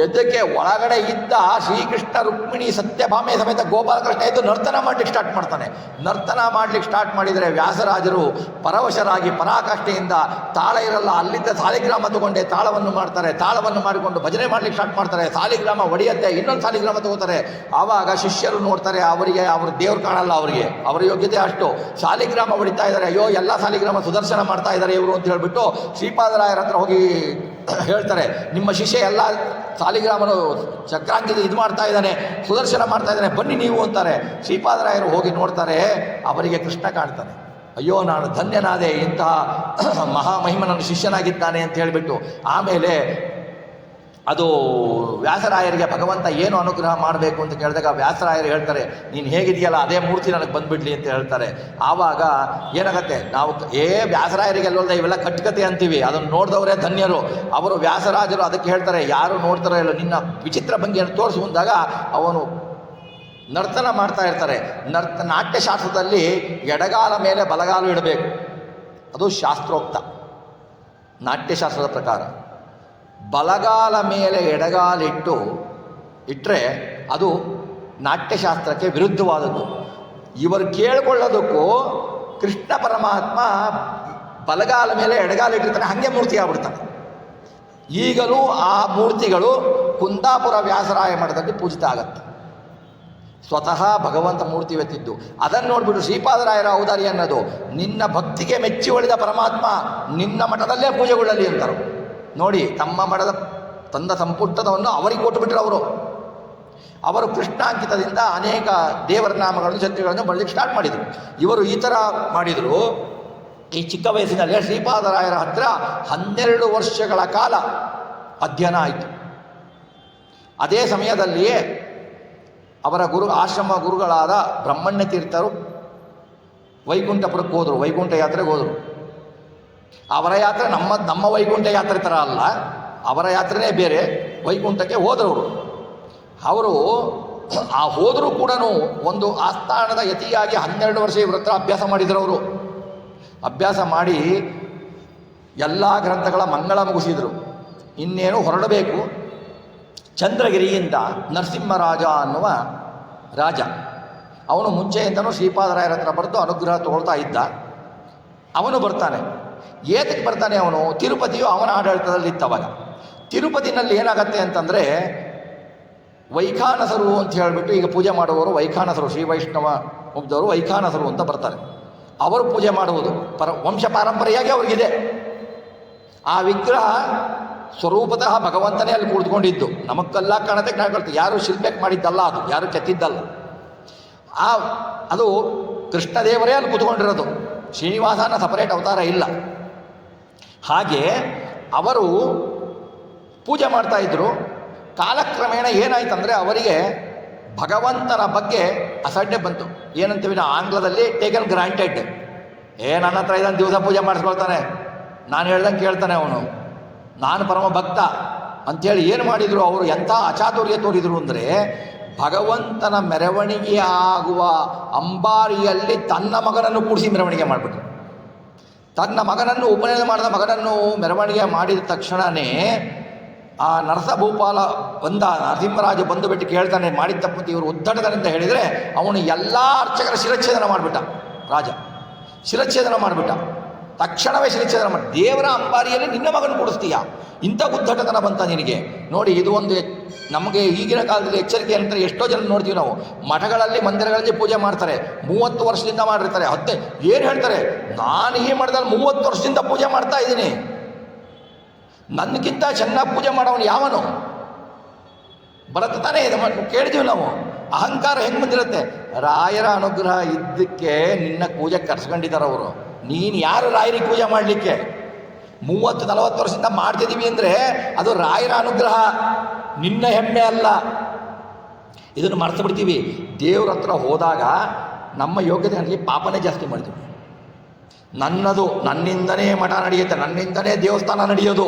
ಎದ್ದಕ್ಕೆ ಒಳಗಡೆ ಇದ್ದ ಶ್ರೀಕೃಷ್ಣ ರುಕ್ಮಿಣಿ ಸತ್ಯಭಾಮೆ ಸಮೇತ ಗೋಪಾಲಕೃಷ್ಣ ಎದ್ದು ನರ್ತನ ಮಾಡಲಿಕ್ಕೆ ಸ್ಟಾರ್ಟ್ ಮಾಡ್ತಾನೆ. ನರ್ತನ ಮಾಡಲಿಕ್ಕೆ ಸ್ಟಾರ್ಟ್ ಮಾಡಿದರೆ ವ್ಯಾಸರಾಜರು ಪರವಶರಾಗಿ ಪರಾಕಾಷ್ಠೆಯಿಂದ ತಾಳ ಇರಲ್ಲ, ಅಲ್ಲಿದ್ದ ಸಾಲಿಗ್ರಾಮ ತಗೊಂಡೆ ತಾಳವನ್ನು ಮಾಡ್ತಾರೆ. ತಾಳವನ್ನು ಮಾಡಿಕೊಂಡು ಭಜನೆ ಮಾಡಲಿಕ್ಕೆ ಸ್ಟಾರ್ಟ್ ಮಾಡ್ತಾರೆ. ಸಾಲಿಗ್ರಾಮ ಒಡೆಯತ್ತೆ, ಇನ್ನೊಂದು ಸಾಲಿಗ್ರಾಮ ತಗೋತಾರೆ. ಆವಾಗ ಶಿಷ್ಯರು ನೋಡ್ತಾರೆ, ಅವರಿಗೆ ಅವರು ದೇವ್ರು ಕಾಣಲ್ಲ, ಅವರ ಯೋಗ್ಯತೆ ಅಷ್ಟು. ಸಾಲಿಗ್ರಾಮ ಹೊಡಿತಾ ಇದ್ದಾರೆ, ಅಯ್ಯೋ ಎಲ್ಲ ಸಾಲಿಗ್ರಾಮ ಸುದರ್ಶನ ಮಾಡ್ತಾ ಇದ್ದಾರೆ ಇವರು ಅಂತ ಹೇಳ್ಬಿಟ್ಟು ಶ್ರೀಪಾದರಾಯರ ಹತ್ರ ಹೋಗಿ ಹೇಳ್ತಾರೆ, ನಿಮ್ಮ ಶಿಷ್ಯ ಎಲ್ಲ ಸಾಲಿಗ್ರಾಮನು ಚಕ್ರಾಂಕಿತ ಇದು ಮಾಡ್ತಾ ಇದ್ದಾನೆ, ಸುದರ್ಶನ ಮಾಡ್ತಾ ಇದ್ದಾನೆ, ಬನ್ನಿ ನೀವು ಅಂತಾರೆ. ಶ್ರೀಪಾದರಾಯರು ಹೋಗಿ ನೋಡ್ತಾರೆ, ಅವರಿಗೆ ಕೃಷ್ಣ ಕಾಣ್ತಾನೆ. ಅಯ್ಯೋ ನಾನು ಧನ್ಯನಾದೆ, ಇಂತಹ ಮಹಾಮಹಿಮ ನನ್ನ ಶಿಷ್ಯನಾಗಿದ್ದಾನೆ ಅಂತ ಹೇಳಿಬಿಟ್ಟು. ಆಮೇಲೆ ಅದು ವ್ಯಾಸರಾಯರಿಗೆ ಭಗವಂತ ಏನು ಅನುಗ್ರಹ ಮಾಡಬೇಕು ಅಂತ ಕೇಳಿದಾಗ ವ್ಯಾಸರಾಯರು ಹೇಳ್ತಾರೆ, ನೀನು ಹೇಗಿದೆಯಲ್ಲ ಅದೇ ಮೂರ್ತಿ ನನಗೆ ಬಂದುಬಿಡ್ಲಿ ಅಂತ ಹೇಳ್ತಾರೆ. ಆವಾಗ ಏನಾಗತ್ತೆ, ನಾವು ವ್ಯಾಸರಾಯರಿಗೆಲ್ಲೋಲ್ದ ಇವೆಲ್ಲ ಕಟ್ಕತೆ ಅಂತೀವಿ, ಅದನ್ನು ನೋಡಿದವರೇ ಧನ್ಯರು. ಅವರು ವ್ಯಾಸರಾಜರು ಅದಕ್ಕೆ ಹೇಳ್ತಾರೆ, ಯಾರು ನೋಡ್ತಾರೋ ಇಲ್ಲ ನಿನ್ನ ವಿಚಿತ್ರ ಭಂಗಿಯನ್ನು ತೋರಿಸು ಅಂದಾಗ ಅವನು ನರ್ತನ ಮಾಡ್ತಾ ಇರ್ತಾರೆ. ನಾಟ್ಯಶಾಸ್ತ್ರದಲ್ಲಿ ಎಡಗಾಲ ಮೇಲೆ ಬಲಗಾಲು ಇಡಬೇಕು, ಅದು ಶಾಸ್ತ್ರೋಕ್ತ. ನಾಟ್ಯಶಾಸ್ತ್ರದ ಪ್ರಕಾರ ಬಲಗಾಲ ಮೇಲೆ ಎಡಗಾಲಿಟ್ಟು ಇಟ್ಟರೆ ಅದು ನಾಟ್ಯಶಾಸ್ತ್ರಕ್ಕೆ ವಿರುದ್ಧವಾದದ್ದು. ಇವರು ಕೇಳಿಕೊಳ್ಳೋದಕ್ಕೂ ಕೃಷ್ಣ ಪರಮಾತ್ಮ ಬಲಗಾಲ ಮೇಲೆ ಎಡಗಾಲಿಟ್ಟಿರ್ತಾನೆ, ಹಾಗೆ ಮೂರ್ತಿ ಆಗ್ಬಿಡ್ತಾನೆ. ಈಗಲೂ ಆ ಮೂರ್ತಿಗಳು ಕುಂದಾಪುರ ವ್ಯಾಸರಾಯ ಮಠದಲ್ಲಿ ಪೂಜಿತ ಆಗತ್ತೆ. ಸ್ವತಃ ಭಗವಂತ ಮೂರ್ತಿ ಎತ್ತಿದ್ದು ಅದನ್ನು ನೋಡಿಬಿಟ್ಟು ಶ್ರೀಪಾದರಾಯರ ಔದಾರ್ಯ ಅನ್ನೋದು, ನಿನ್ನ ಭಕ್ತಿಗೆ ಮೆಚ್ಚಿ ಒಳಿದ ಪರಮಾತ್ಮ ನಿನ್ನ ಮಠದಲ್ಲೇ ಪೂಜೆಗೊಳ್ಳಲಿ ಅಂತಾರೆ. ನೋಡಿ, ತಮ್ಮ ಮಠದ ತಂದ ಸಂಪುಟವನ್ನು ಅವರಿಗೆ ಕೊಟ್ಟುಬಿಟ್ರು. ಅವರು ಕೃಷ್ಣಾಂಕಿತದಿಂದ ಅನೇಕ ದೇವರ ನಾಮಗಳನ್ನು ಶಕ್ತಿಗಳನ್ನು ಬರಲಿಕ್ಕೆ ಸ್ಟಾರ್ಟ್ ಮಾಡಿದರು. ಇವರು ಈ ಥರ ಮಾಡಿದರು. ಈ ಚಿಕ್ಕ ವಯಸ್ಸಿನಲ್ಲಿ ಶ್ರೀಪಾದರಾಯರ ಹತ್ರ 12 ವರ್ಷಗಳ ಕಾಲ ಅಧ್ಯಯನ ಆಯಿತು. ಅದೇ ಸಮಯದಲ್ಲಿಯೇ ಅವರ ಆಶ್ರಮ ಗುರುಗಳಾದ ಬ್ರಹ್ಮಣ್ಯ ತೀರ್ಥರು ವೈಕುಂಠಪುರಕ್ಕೆ ಹೋದರು, ವೈಕುಂಠ ಯಾತ್ರೆಗೆ ಹೋದರು. ಅವರ ಯಾತ್ರೆ ನಮ್ಮ ವೈಕುಂಠ ಯಾತ್ರೆ ಥರ ಅಲ್ಲ, ಅವರ ಯಾತ್ರೆನೇ ಬೇರೆ. ವೈಕುಂಠಕ್ಕೆ ಹೋದವರು ಅವರು ಹೋದರೂ ಕೂಡ ಒಂದು ಆಸ್ಥಾನದ ಯತಿಯಾಗಿ 12 ವರ್ಷ ಇವ್ರ ಹತ್ರ ಅಭ್ಯಾಸ ಮಾಡಿದರು. ಅವರು ಅಭ್ಯಾಸ ಮಾಡಿ ಎಲ್ಲ ಗ್ರಂಥಗಳ ಮಂಗಳ ಮುಗಿಸಿದರು. ಇನ್ನೇನು ಹೊರಡಬೇಕು. ಚಂದ್ರಗಿರಿಯಿಂದ ನರಸಿಂಹರಾಜ ಅನ್ನುವ ರಾಜ, ಅವನು ಮುಂಚೆಯಿಂದನೂ ಶ್ರೀಪಾದರಾಯರ ಹತ್ರ ಬರೆದು ಅನುಗ್ರಹ ತಗೊಳ್ತಾ ಇದ್ದ. ಅವನು ಬರ್ತಾನೆ. ಏತಕ್ಕೆ ಬರ್ತಾನೆ ಅವನು? ತಿರುಪತಿಯು ಅವನ ಆಡಳಿತದಲ್ಲಿತ್ತವಾಗ. ತಿರುಪತಿನಲ್ಲಿ ಏನಾಗತ್ತೆ ಅಂತಂದರೆ ವೈಖಾನಸರು ಅಂತ ಹೇಳಿಬಿಟ್ಟು, ಈಗ ಪೂಜೆ ಮಾಡುವವರು ವೈಖಾನಸರು, ಶ್ರೀ ವೈಷ್ಣವ ಮುಗ್ಧವರು ವೈಖಾನಸರು ಅಂತ ಬರ್ತಾರೆ. ಅವರು ಪೂಜೆ ಮಾಡುವುದು ವಂಶ ಪಾರಂಪರೆಯಾಗಿ ಅವ್ರಿಗಿದೆ. ಆ ವಿಗ್ರಹ ಸ್ವರೂಪತಃ ಭಗವಂತನೇ ಅಲ್ಲಿ ಕುಳಿತುಕೊಂಡಿದ್ದು. ನಮಗೆಲ್ಲ ಕಾಣತೆ ಕಾಣ್ಕೊಳ್ತೀವಿ, ಯಾರು ಶಿಲ್ಪಕ್ಕೆ ಮಾಡಿದ್ದಲ್ಲ, ಅದು ಯಾರು ಕೆತ್ತಿದ್ದಲ್ಲ. ಅದು ಕೃಷ್ಣದೇವರೇ ಅಲ್ಲಿ ಕೂತ್ಕೊಂಡಿರೋದು, ಶ್ರೀನಿವಾಸನ ಸಪರೇಟ್ ಅವತಾರ ಇಲ್ಲ. ಹಾಗೆ ಅವರು ಪೂಜೆ ಮಾಡ್ತಾಯಿದ್ರು. ಕಾಲಕ್ರಮೇಣ ಏನಾಯ್ತಂದರೆ ಅವರಿಗೆ ಭಗವಂತನ ಬಗ್ಗೆ ಅಸಡ್ಡೆ ಬಂತು. ಏನಂತೀವಿ ನಾವು ಆಂಗ್ಲದಲ್ಲಿ ಟೇಕನ್ ಗ್ರಾಂಟೆಡ್. ನನ್ನ ಹತ್ರ ಇದನ್ನು ದಿವಸ ಪೂಜೆ ಮಾಡಿಸ್ಕೊಳ್ತಾನೆ, ನಾನು ಹೇಳ್ದಂಗೆ ಕೇಳ್ತಾನೆ ಅವನು, ನಾನು ಪರಮ ಭಕ್ತ ಅಂಥೇಳಿ ಏನು ಮಾಡಿದರು ಅವರು? ಎಂಥ ಅಚಾತುರ್ಯ ತೋರಿದರು ಅಂದರೆ, ಭಗವಂತನ ಮೆರವಣಿಗೆ ಆಗುವ ಅಂಬಾರಿಯಲ್ಲಿ ತನ್ನ ಮಗನನ್ನು ಕೂಡಿಸಿ ಮೆರವಣಿಗೆ ಮಾಡಿಬಿಟ್ರು. ತನ್ನ ಮಗನನ್ನು ಉಪನಯನ ಮಾಡಿದ ಮಗನನ್ನು ಮೆರವಣಿಗೆ ಮಾಡಿದ ತಕ್ಷಣವೇ ಆ ನರಸಭೂಪಾಲ ನರಸಿಂಹರಾಜ ಬಂದು ಬಿಟ್ಟು ಕೇಳ್ತಾನೆ, ಮಾಡಿದ ತಪ್ಪು ಇವರು ಉದ್ದಟದಿಂದ ಹೇಳಿದರೆ ಅವನು ಎಲ್ಲ ಅರ್ಚಕರ ಶಿರಚ್ಛೇದನ ಮಾಡಿಬಿಟ್ಟ. ರಾಜ ಶಿರಚ್ಛೇದನ ಮಾಡಿಬಿಟ್ಟ, ತಕ್ಷಣವೇ ಶಿರಚ್ಛೇದನ ಮಾಡಿ. ದೇವರ ಅಂಬಾರಿಯಲ್ಲಿ ನಿನ್ನ ಮಗನ ಕೊಡಿಸ್ತೀಯ, ಇಂಥ ಉದ್ದಟತನ ಬಂತ ನಿನಗೆ? ನೋಡಿ, ಇದು ಒಂದು ನಮಗೆ ಈಗಿನ ಕಾಲದಲ್ಲಿ ಎಚ್ಚರಿಕೆ ಅಂತ ಎಷ್ಟೋ ಜನ ನೋಡ್ತೀವಿ ನಾವು. ಮಠಗಳಲ್ಲಿ ಮಂದಿರಗಳಲ್ಲಿ ಪೂಜೆ ಮಾಡ್ತಾರೆ, 30 ವರ್ಷದಿಂದ ಮಾಡಿರ್ತಾರೆ. ಏನು ಹೇಳ್ತಾರೆ, ನಾನು ಈ ಮಠದಲ್ಲಿ 30 ವರ್ಷದಿಂದ ಪೂಜೆ ಮಾಡ್ತಾ ಇದ್ದೀನಿ, ನನಗಿಂತ ಚೆನ್ನಾಗಿ ಪೂಜೆ ಮಾಡೋನು ಯಾವನು? ಬರುತ್ತೆ ತಾನೇ, ಇದು ಕೇಳಿದೀವಿ ನಾವು. ಅಹಂಕಾರ ಹೆಂಗೆ ಬಂದಿರುತ್ತೆ? ರಾಯರ ಅನುಗ್ರಹ ಇದ್ದಕ್ಕೆ ನಿನ್ನ ಪೂಜೆ ಕರ್ಸ್ಕೊಂಡಿದ್ದಾರೆ ಅವರು. ನೀನು ಯಾರು ರಾಯರಿಗೆ ಪೂಜೆ ಮಾಡಲಿಕ್ಕೆ? 30-40 ವರ್ಷದಿಂದ ಮಾಡ್ತಿದ್ದೀವಿ ಅಂದರೆ ಅದು ರಾಯರ ಅನುಗ್ರಹ, ನಿನ್ನ ಹೆಮ್ಮೆ ಅಲ್ಲ. ಇದನ್ನು ಮರ್ತು ಬಿಡ್ತೀವಿ. ದೇವ್ರ ಹತ್ರ ಹೋದಾಗ ನಮ್ಮ ಯೋಗ್ಯತೆ ನನಗೆ ಪಾಪನೇ ಜಾಸ್ತಿ ಮಾಡ್ತೀವಿ. ನನ್ನದು, ನನ್ನಿಂದನೇ ಮಠ ನಡೆಯುತ್ತೆ, ನನ್ನಿಂದನೇ ದೇವಸ್ಥಾನ ನಡೆಯೋದು.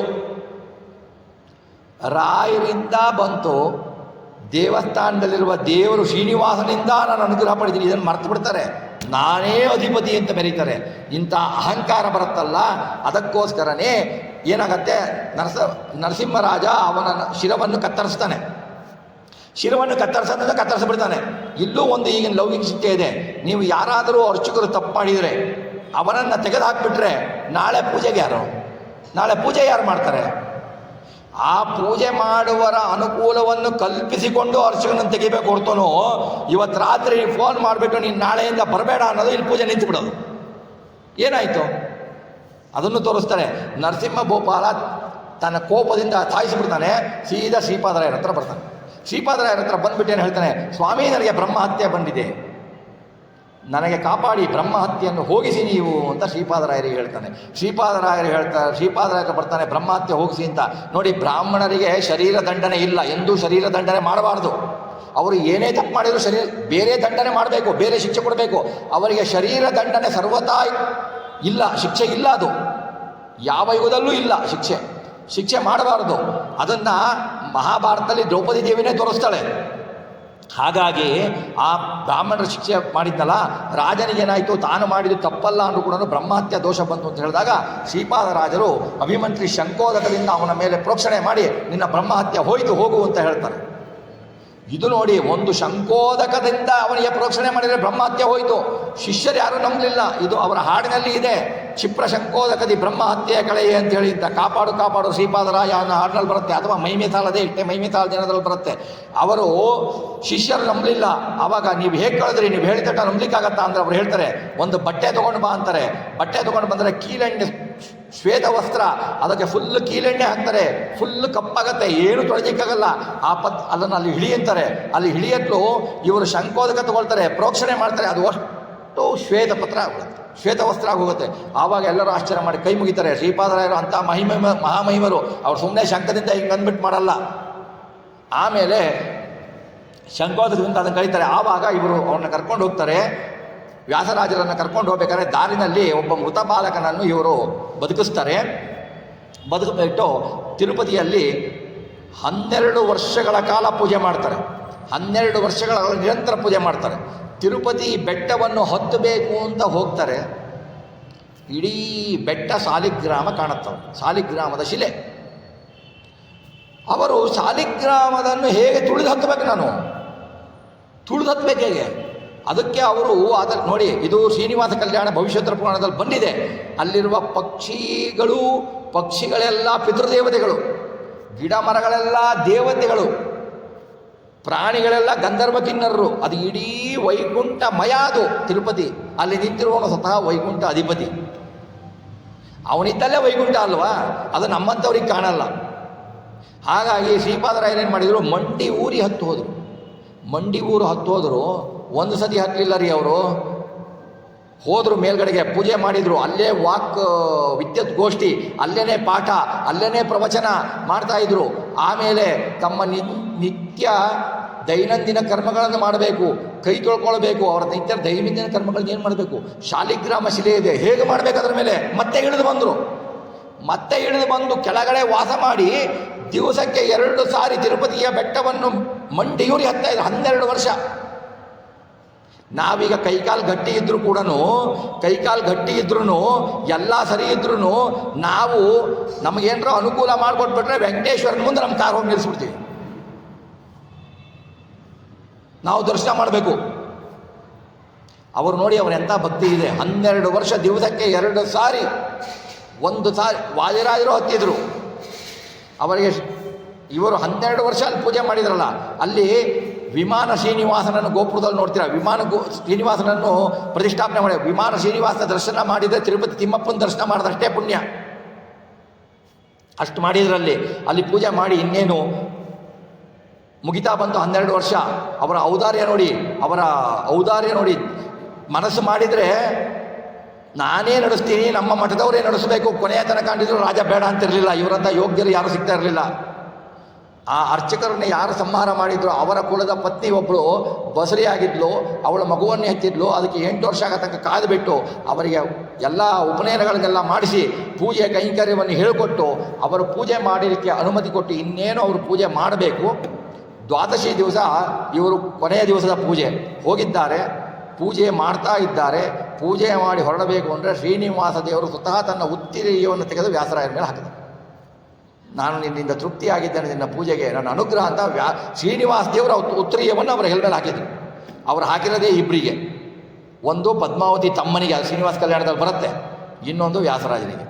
ರಾಯರಿಂದ ಬಂತು, ದೇವಸ್ಥಾನದಲ್ಲಿರುವ ದೇವರು ಶ್ರೀನಿವಾಸನಿಂದ ನಾನು ಅನುಗ್ರಹ ಪಡೆದಿದ್ದೀನಿ, ಇದನ್ನು ಮರ್ತು ಬಿಡ್ತಾರೆ. ನಾನೇ ಅಧಿಪತಿ ಅಂತ ಮೆರೀತಾರೆ. ಇಂಥ ಅಹಂಕಾರ ಬರುತ್ತಲ್ಲ, ಅದಕ್ಕೋಸ್ಕರನೇ ಏನಾಗತ್ತೆ, ನರಸಿಂಹರಾಜ ಅವನ ಶಿರವನ್ನು ಕತ್ತರಿಸ್ತಾನೆ. ಶಿರವನ್ನು ಕತ್ತರಿಸಿಬಿಡ್ತಾನೆ. ಇಲ್ಲೂ ಒಂದು ಈಗಿನ ಲೌಕಿಕ ಶಿಕ್ಷೆ ಇದೆ. ನೀವು ಯಾರಾದರೂ ಅರ್ಚಕರು ತಪ್ಪು ಮಾಡಿದರೆ ಅವನನ್ನು ತೆಗೆದು ಹಾಕಿಬಿಟ್ರೆ ನಾಳೆ ಪೂಜೆ ಯಾರು ಮಾಡ್ತಾರೆ? ಆ ಪೂಜೆ ಮಾಡುವರ ಅನುಕೂಲವನ್ನು ಕಲ್ಪಿಸಿಕೊಂಡು ಅರ್ಚಕನನ್ನು ತೆಗಿಬೇಕು ಹೊರತುನು ಇವತ್ತು ರಾತ್ರಿ ಫೋನ್ ಮಾಡಿಬಿಟ್ಟು ನೀನು ನಾಳೆಯಿಂದ ಬರಬೇಡ ಅನ್ನೋದು, ಇಲ್ಲಿ ಪೂಜೆ ನಿಂತು ಬಿಡೋದು. ಏನಾಯಿತು? ಅದನ್ನು ತೋರಿಸ್ತಾರೆ. ನರಸಿಂಹ ಭೂಪಾಲ ತನ್ನ ಕೋಪದಿಂದ ಸಾಯಿಸಿಬಿಡ್ತಾನೆ. ಸೀದಾ ಶ್ರೀಪಾದರಾಯರ ಹತ್ರ ಬರ್ತಾನೆ. ಶ್ರೀಪಾದರಾಯರ ಹತ್ರ ಬಂದುಬಿಟ್ಟು ಏನು ಹೇಳ್ತಾನೆ, ಸ್ವಾಮಿ, ನನಗೆ ಬ್ರಹ್ಮಹತ್ಯೆ ಬಂದಿದೆ, ನನಗೆ ಕಾಪಾಡಿ, ಬ್ರಹ್ಮಹತ್ಯೆಯನ್ನು ಹೋಗಿಸಿ ನೀವು ಅಂತ ಶ್ರೀಪಾದರಾಯರಿಗೆ ಹೇಳ್ತಾನೆ. ಶ್ರೀಪಾದರಾಯರು ಬರ್ತಾನೆ, ಬ್ರಹ್ಮಹತ್ಯೆ ಹೋಗಿಸಿ ಅಂತ. ನೋಡಿ, ಬ್ರಾಹ್ಮಣರಿಗೆ ಶರೀರ ದಂಡನೆ ಇಲ್ಲ, ಎಂದೂ ಶರೀರ ದಂಡನೆ ಮಾಡಬಾರ್ದು. ಅವರು ಏನೇ ತಪ್ಪು ಮಾಡಿದರೂ ಬೇರೆ ದಂಡನೆ ಮಾಡಬೇಕು, ಬೇರೆ ಶಿಕ್ಷೆ ಕೊಡಬೇಕು. ಅವರಿಗೆ ಶರೀರ ದಂಡನೆ ಸರ್ವತಾ ಇಲ್ಲ, ಶಿಕ್ಷೆ ಇಲ್ಲ. ಅದು ಯಾವ ಯುಗದಲ್ಲೂ ಇಲ್ಲ ಶಿಕ್ಷೆ ಮಾಡಬಾರ್ದು. ಅದನ್ನು ಮಹಾಭಾರತದಲ್ಲಿ ದ್ರೌಪದಿ ದೇವಿನೇ ತೋರಿಸ್ತಾಳೆ. ಹಾಗಾಗಿ ಆ ಬ್ರಾಹ್ಮಣರ ಶಿಕ್ಷೆ ಮಾಡಿದ್ನಲ್ಲ, ರಾಜನಿಗೇನಾಯಿತು, ತಾನು ಮಾಡಿದ್ದು ತಪ್ಪಲ್ಲ ಅಂದರೂ ಕೂಡ ಬ್ರಹ್ಮಹತ್ಯೆ ದೋಷ ಬಂತು ಅಂತ ಹೇಳಿದಾಗ ಶ್ರೀಪಾದರಾಜರು ಅಭಿಮಂತ್ರಿ ಶಂಕೋದಕದಿಂದ ಅವನ ಮೇಲೆ ಪ್ರೋಕ್ಷಣೆ ಮಾಡಿ, ನಿನ್ನ ಬ್ರಹ್ಮಹತ್ಯೆ ಹೋಗು ಅಂತ ಹೇಳ್ತಾರೆ. ಇದು ನೋಡಿ, ಒಂದು ಶಂಕೋದಕದಿಂದ ಅವನಿಗೆ ಪ್ರೋಕ್ಷಣೆ ಮಾಡಿದರೆ ಬ್ರಹ್ಮಹತ್ಯೆ ಹೋಯಿತು. ಶಿಷ್ಯರು ಯಾರೂ ನಂಬಲಿಲ್ಲ. ಇದು ಅವರ ಹಾಡಿನಲ್ಲಿ ಇದೆ, ಕ್ಷಿಪ್ರ ಶಂಕೋದಕದಿ ಬ್ರಹ್ಮಹತ್ಯೆಯ ಕಳೆಯೇ ಅಂತೇಳಿ. ಇಂಥ ಕಾಪಾಡು ಶ್ರೀಪಾದರಾಯ ಅನ್ನೋ ಹಾಡಿನಲ್ಲಿ ಬರುತ್ತೆ, ಅಥವಾ ಮೈಮೇತಾಳದೇ ಇಷ್ಟೇ ಮೈಮೇತಾಳ ದಿನದಲ್ಲಿ ಬರುತ್ತೆ. ಅವರು ಶಿಷ್ಯರು ನಂಬಲಿಲ್ಲ. ಆವಾಗ ನೀವು ಹೇಗೆ ಕಳೆದ್ರಿ, ನೀವು ಹೇಳಿದ ನಂಬಲಿಕ್ಕಾಗತ್ತಾ ಅಂದ್ರೆ ಅವರು ಹೇಳ್ತಾರೆ, ಒಂದು ಬಟ್ಟೆ ತೊಗೊಂಡು ಬಾ ಅಂತಾರೆ. ಬಟ್ಟೆ ತೊಗೊಂಡು ಬಂದರೆ ಕೀಲೆಣ್ಣೆ, ಶ್ವೇತ ವಸ್ತ್ರ, ಅದಕ್ಕೆ ಫುಲ್ ಕೀಲೆಣ್ಣೆ ಹಾಕ್ತಾರೆ, ಫುಲ್ ಕಪ್ಪಾಗತ್ತೆ, ಏನು ತೊಳೆದಿಕ್ಕಾಗಲ್ಲ. ಅದನ್ನು ಅಲ್ಲಿ ಹಿಡಿಯಂತಾರೆ. ಅಲ್ಲಿ ಹಿಡಿಯಲು ಇವರು ಶಂಕೋದಕ ತಗೊಳ್ತಾರೆ, ಪ್ರೋಕ್ಷಣೆ ಮಾಡ್ತಾರೆ, ಅದು ಅಷ್ಟು ಶ್ವೇತ ವಸ್ತ್ರ ಆಗೋಗುತ್ತೆ. ಆವಾಗ ಎಲ್ಲರೂ ಆಶ್ಚರ್ಯ ಮಾಡಿ ಕೈ ಮುಗಿತಾರೆ. ಶ್ರೀಪಾದರಾಯರು ಅಂಥ ಮಹಾಮಹಿಮರು, ಅವ್ರು ಸುಮ್ಮನೆ ಶಂಕದಿಂದ ಹಿಂಗೆ ಅಂದ್ಬಿಟ್ಟು ಮಾಡಲ್ಲ. ಆಮೇಲೆ ಶಂಕೋದಕದಿಂದ ಅದನ್ನು ಕರೀತಾರೆ. ಆವಾಗ ಇವರು ಅವ್ರನ್ನ ಕರ್ಕೊಂಡು ಹೋಗ್ತಾರೆ. ವ್ಯಾಸರಾಜರನ್ನು ಕರ್ಕೊಂಡು ಹೋಗ್ಬೇಕಾದ್ರೆ ದಾರಿನಲ್ಲಿ ಒಬ್ಬ ಮೃತ ಬಾಲಕನನ್ನು ಇವರು ಬದುಕಿಬಿಟ್ಟು ತಿರುಪತಿಯಲ್ಲಿ 12 ವರ್ಷಗಳ ಕಾಲ ಪೂಜೆ ಮಾಡ್ತಾರೆ. 12 ವರ್ಷಗಳ ನಿರಂತರ ಪೂಜೆ ಮಾಡ್ತಾರೆ. ತಿರುಪತಿ ಬೆಟ್ಟವನ್ನು ಹತ್ತಬೇಕು ಅಂತ ಹೋಗ್ತಾರೆ. ಇಡೀ ಬೆಟ್ಟ ಸಾಲಿಗ್ರಾಮ ಕಾಣುತ್ತವೆ, ಸಾಲಿಗ್ರಾಮದ ಶಿಲೆ. ಅವರು ಸಾಲಿಗ್ರಾಮದನ್ನು ಹೇಗೆ ತುಳಿದು ಹತ್ತಬೇಕು ಹೇಗೆ? ಅದಕ್ಕೆ ಅವರು ನೋಡಿ, ಇದು ಶ್ರೀನಿವಾಸ ಕಲ್ಯಾಣ ಭವಿಷ್ಯೋತ್ತರ ಪುರಾಣದಲ್ಲಿ ಬಂದಿದೆ. ಅಲ್ಲಿರುವ ಪಕ್ಷಿಗಳೆಲ್ಲ ಪಿತೃದೇವತೆಗಳು, ಗಿಡ ಮರಗಳೆಲ್ಲ ದೇವತೆಗಳು, ಪ್ರಾಣಿಗಳೆಲ್ಲ ಗಂಧರ್ವ ಕಿನ್ನರರು. ಅದು ಇಡೀ ವೈಕುಂಠಮಯ. ಅದು ತಿರುಪತಿ. ಅಲ್ಲಿ ನಿಂತಿರುವವನು ಸ್ವತಃ ವೈಕುಂಠ ಅಧಿಪತಿ. ಅವನಿದ್ದಲ್ಲೇ ವೈಕುಂಠ ಅಲ್ವಾ? ಅದು ನಮ್ಮಂಥವ್ರಿಗೆ ಕಾಣಲ್ಲ. ಹಾಗಾಗಿ ಶ್ರೀಪಾದರಾಯರು ಏನು ಮಾಡಿದರು, ಮಂಡಿ ಊರು ಹತ್ತು ಹೋದರು. ಒಂದು ಸತಿ ಹತ್ತಲಿಲ್ಲ ರೀ ಅವರು. ಹೋದರು ಮೇಲ್ಗಡೆಗೆ, ಪೂಜೆ ಮಾಡಿದರು. ಅಲ್ಲೇ ವಿದ್ಯುತ್ ಗೋಷ್ಠಿ, ಅಲ್ಲೇ ಪಾಠ, ಅಲ್ಲೇ ಪ್ರವಚನ ಮಾಡ್ತಾಯಿದ್ರು. ಆಮೇಲೆ ತಮ್ಮ ನಿತ್ಯ ದೈನಂದಿನ ಕರ್ಮಗಳನ್ನು ಮಾಡಬೇಕು, ಕೈ ತೊಳ್ಕೊಳ್ಬೇಕು. ಅವರ ನಿತ್ಯ ದೈನಂದಿನ ಕರ್ಮಗಳನ್ನ ಏನು ಮಾಡಬೇಕು? ಶಾಲಿಗ್ರಾಮ ಶಿಲೆ ಇದೆ, ಹೇಗೆ ಮಾಡಬೇಕು ಅದರ ಮೇಲೆ ಮತ್ತೆ ಇಳಿದು ಬಂದು ಕೆಳಗಡೆ ವಾಸ ಮಾಡಿ ದಿವಸಕ್ಕೆ 2 ಸಾರಿ ತಿರುಪತಿಯ ಬೆಟ್ಟವನ್ನು ಮಂಡಿಯೂರಿ ಹತ್ತಾ ಇದ್ರು. 12 ವರ್ಷ. ನಾವೀಗ ಕೈಕಾಲು ಗಟ್ಟಿ ಇದ್ರೂ ಎಲ್ಲ ಸರಿ ಇದ್ರೂ ನಾವು ನಮಗೇನೋ ಅನುಕೂಲ ಮಾಡಿಕೊಟ್ಬಿಟ್ರೆ ವೆಂಕಟೇಶ್ವರನ ಮುಂದೆ ನಮ್ಮ ಕಾರ್ ಹೋಗಿ ನಿಲ್ಲಿಸ್ಬಿಡ್ತೀವಿ. ನಾವು ದರ್ಶನ ಮಾಡಬೇಕು. ಅವರು ನೋಡಿ ಅವ್ರ ಎಂಥ ಭಕ್ತಿ ಇದೆ. 12 ವರ್ಷ ದಿವಸಕ್ಕೆ 2 ಸಾರಿ, 1 ಸಾರಿ ವಾದಿರಾಜರು ಹತ್ತಿದ್ರು. ಅವರಿಗೆ ಇವರು 12 ವರ್ಷ ಅಲ್ಲಿ ಪೂಜೆ ಮಾಡಿದ್ರಲ್ಲ, ಅಲ್ಲಿ ವಿಮಾನ ಶ್ರೀನಿವಾಸನನ್ನು ಗೋಪುರದಲ್ಲಿ ನೋಡ್ತೀರ. ಶ್ರೀನಿವಾಸನನ್ನು ಪ್ರತಿಷ್ಠಾಪನೆ ಮಾಡಿ ವಿಮಾನ ಶ್ರೀನಿವಾಸನ ದರ್ಶನ ಮಾಡಿದರೆ ತಿರುಪತಿ ತಿಮ್ಮಪ್ಪನ ದರ್ಶನ ಮಾಡಿದಷ್ಟೇ ಪುಣ್ಯ. ಅಷ್ಟು ಮಾಡಿದ್ರಲ್ಲಿ ಅಲ್ಲಿ ಪೂಜೆ ಮಾಡಿ ಇನ್ನೇನು ಮುಗಿತಾ ಬಂತು 12 ವರ್ಷ. ಅವರ ಔದಾರ್ಯ ನೋಡಿ ಮನಸ್ಸು ಮಾಡಿದರೆ ನಾನೇ ನಡೆಸ್ತೀನಿ, ನಮ್ಮ ಮಠದವರೇ ನಡೆಸಬೇಕು, ಕೊನೆಯ ತನಕ ಕಂಡಿದ್ರು ರಾಜ ಬೇಡ ಅಂತಿರಲಿಲ್ಲ. ಇವರಂಥ ಯೋಗ್ಯರು ಯಾರು ಸಿಗ್ತಾ ಇರಲಿಲ್ಲ. ಆ ಅರ್ಚಕರನ್ನ ಯಾರು ಸಂಹಾರ ಮಾಡಿದ್ರು ಅವರ ಕುಲದ ಪತ್ನಿ ಒಬ್ಬಳು ಬಸರಿಯಾಗಿದ್ಲು, ಅವಳ ಮಗುವನ್ನೇ ಹೆತ್ತಿದ್ಲು. ಅದಕ್ಕೆ 8 ವರ್ಷ ಆಗ ತನಕ ಕಾದುಬಿಟ್ಟು ಅವರಿಗೆ ಎಲ್ಲ ಉಪನಯನಗಳನ್ನೆಲ್ಲ ಮಾಡಿಸಿ ಪೂಜೆ ಕೈಂಕರ್ಯವನ್ನು ಹೇಳಿಕೊಟ್ಟು ಅವರು ಪೂಜೆ ಮಾಡಲಿಕ್ಕೆ ಅನುಮತಿ ಕೊಟ್ಟು ಇನ್ನೇನು ಅವರು ಪೂಜೆ ಮಾಡಬೇಕು. ದ್ವಾದಶಿ ದಿವಸ ಇವರು ಕೊನೆಯ ದಿವಸದ ಪೂಜೆ ಹೋಗಿದ್ದಾರೆ, ಪೂಜೆ ಮಾಡ್ತಾ ಇದ್ದಾರೆ. ಪೂಜೆ ಮಾಡಿ ಹೊರಡಬೇಕು ಅಂದರೆ ಶ್ರೀನಿವಾಸ ದೇವರು ಸ್ವತಃ ತನ್ನ ಉತ್ತಿರಿಯನ್ನು ತೆಗೆದು ವ್ಯಾಸರಾಯರ ಮೇಲೆ ಹಾಕಿದ. ನಾನು ನಿನ್ನಿಂದ ತೃಪ್ತಿಯಾಗಿದ್ದೇನೆ, ನಿನ್ನ ಪೂಜೆಗೆ ನನ್ನ ಅನುಗ್ರಹ ಅಂತ ಶ್ರೀನಿವಾಸ ದೇವರು ಉತ್ತರೀಯವನ್ನು ಅವರ ಹೆಲ್ಮೇಲೆ ಹಾಕಿದರು. ಅವರು ಹಾಕಿರೋದೇ ಇಬ್ಬರಿಗೆ, ಒಂದು ಪದ್ಮಾವತಿ ತಮ್ಮನಿಗೆ, ಅದು ಶ್ರೀನಿವಾಸ ಕಲ್ಯಾಣದಲ್ಲಿ ಬರುತ್ತೆ, ಇನ್ನೊಂದು ವ್ಯಾಸರಾಜನಿಗೆ.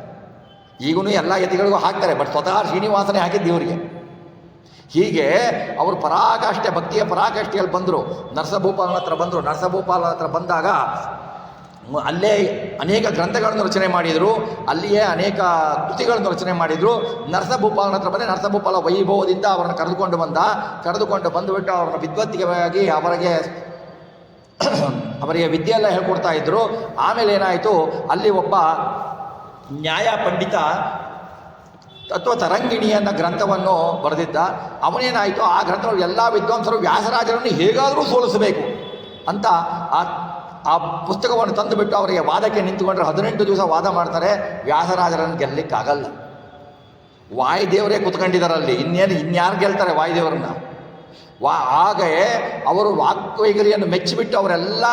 ಈಗೂ ಎಲ್ಲ ಯತಿಗಳಿಗೂ ಹಾಕ್ತಾರೆ, ಬಟ್ ಸ್ವತಃ ಶ್ರೀನಿವಾಸನೇ ಹಾಕಿದ್ದು ಇವರಿಗೆ. ಹೀಗೆ ಅವರು ಪರಾಕಾಷ್ಠೆ, ಭಕ್ತಿಯ ಪರಾಕಾಷ್ಠೆಯಲ್ಲಿ ಬಂದರು. ನರಸಭೂಪಾಲನ ಹತ್ರ ಬಂದರು. ನರಸಭೂಪಾಲನ ಹತ್ರ ಬಂದಾಗ ಅಲ್ಲೇ ಅನೇಕ ಗ್ರಂಥಗಳನ್ನು ರಚನೆ ಮಾಡಿದರು, ಅಲ್ಲಿಯೇ ಅನೇಕ ಕೃತಿಗಳನ್ನು ರಚನೆ ಮಾಡಿದರು. ನರಸಭೂಪಾಲನ ಹತ್ರ ಬಂದರೆ ನರಸಭೂಪಾಲ ವೈಭವದಿಂದ ಅವರನ್ನು ಕರೆದುಕೊಂಡು ಬಂದುಬಿಟ್ಟು ಅವರನ್ನು ವಿದ್ವತ್ತಿಗಾಗಿ ಅವರಿಗೆ ವಿದ್ಯೆಯೆಲ್ಲ ಹೇಳ್ಕೊಡ್ತಾ ಇದ್ದರು. ಆಮೇಲೆ ಏನಾಯಿತು, ಅಲ್ಲಿ ಒಬ್ಬ ನ್ಯಾಯ ಪಂಡಿತ ತತ್ವ ತರಂಗಿಣಿ ಅನ್ನೋ ಗ್ರಂಥವನ್ನು ಬರೆದಿದ್ದ. ಅವನೇನಾಯಿತು, ಆ ಗ್ರಂಥಗಳು ಎಲ್ಲ ವಿದ್ವಾಂಸರು ವ್ಯಾಸರಾಜರನ್ನು ಹೇಗಾದರೂ ಸೋಲಿಸಬೇಕು ಅಂತ ಆ ಪುಸ್ತಕವನ್ನು ತಂದುಬಿಟ್ಟು ಅವರಿಗೆ ವಾದಕ್ಕೆ ನಿಂತುಕೊಂಡ್ರೆ 18 ದಿವಸ ವಾದ ಮಾಡ್ತಾರೆ. ವ್ಯಾಸರಾಜರನ್ನು ಗೆಲ್ಲಲಿಕ್ಕಾಗಲ್ಲ. ವಾಯುದೇವರೇ ಕುತ್ಕೊಂಡಿದ್ದಾರಲ್ಲಿ, ಇನ್ಯಾರು ಗೆಲ್ತಾರೆ ವಾಯುದೇವರನ್ನ? ಹಾಗೆ ಅವರು ವಾಕ್ವೈಖರಿಯನ್ನು ಮೆಚ್ಚಿಬಿಟ್ಟು ಅವರೆಲ್ಲ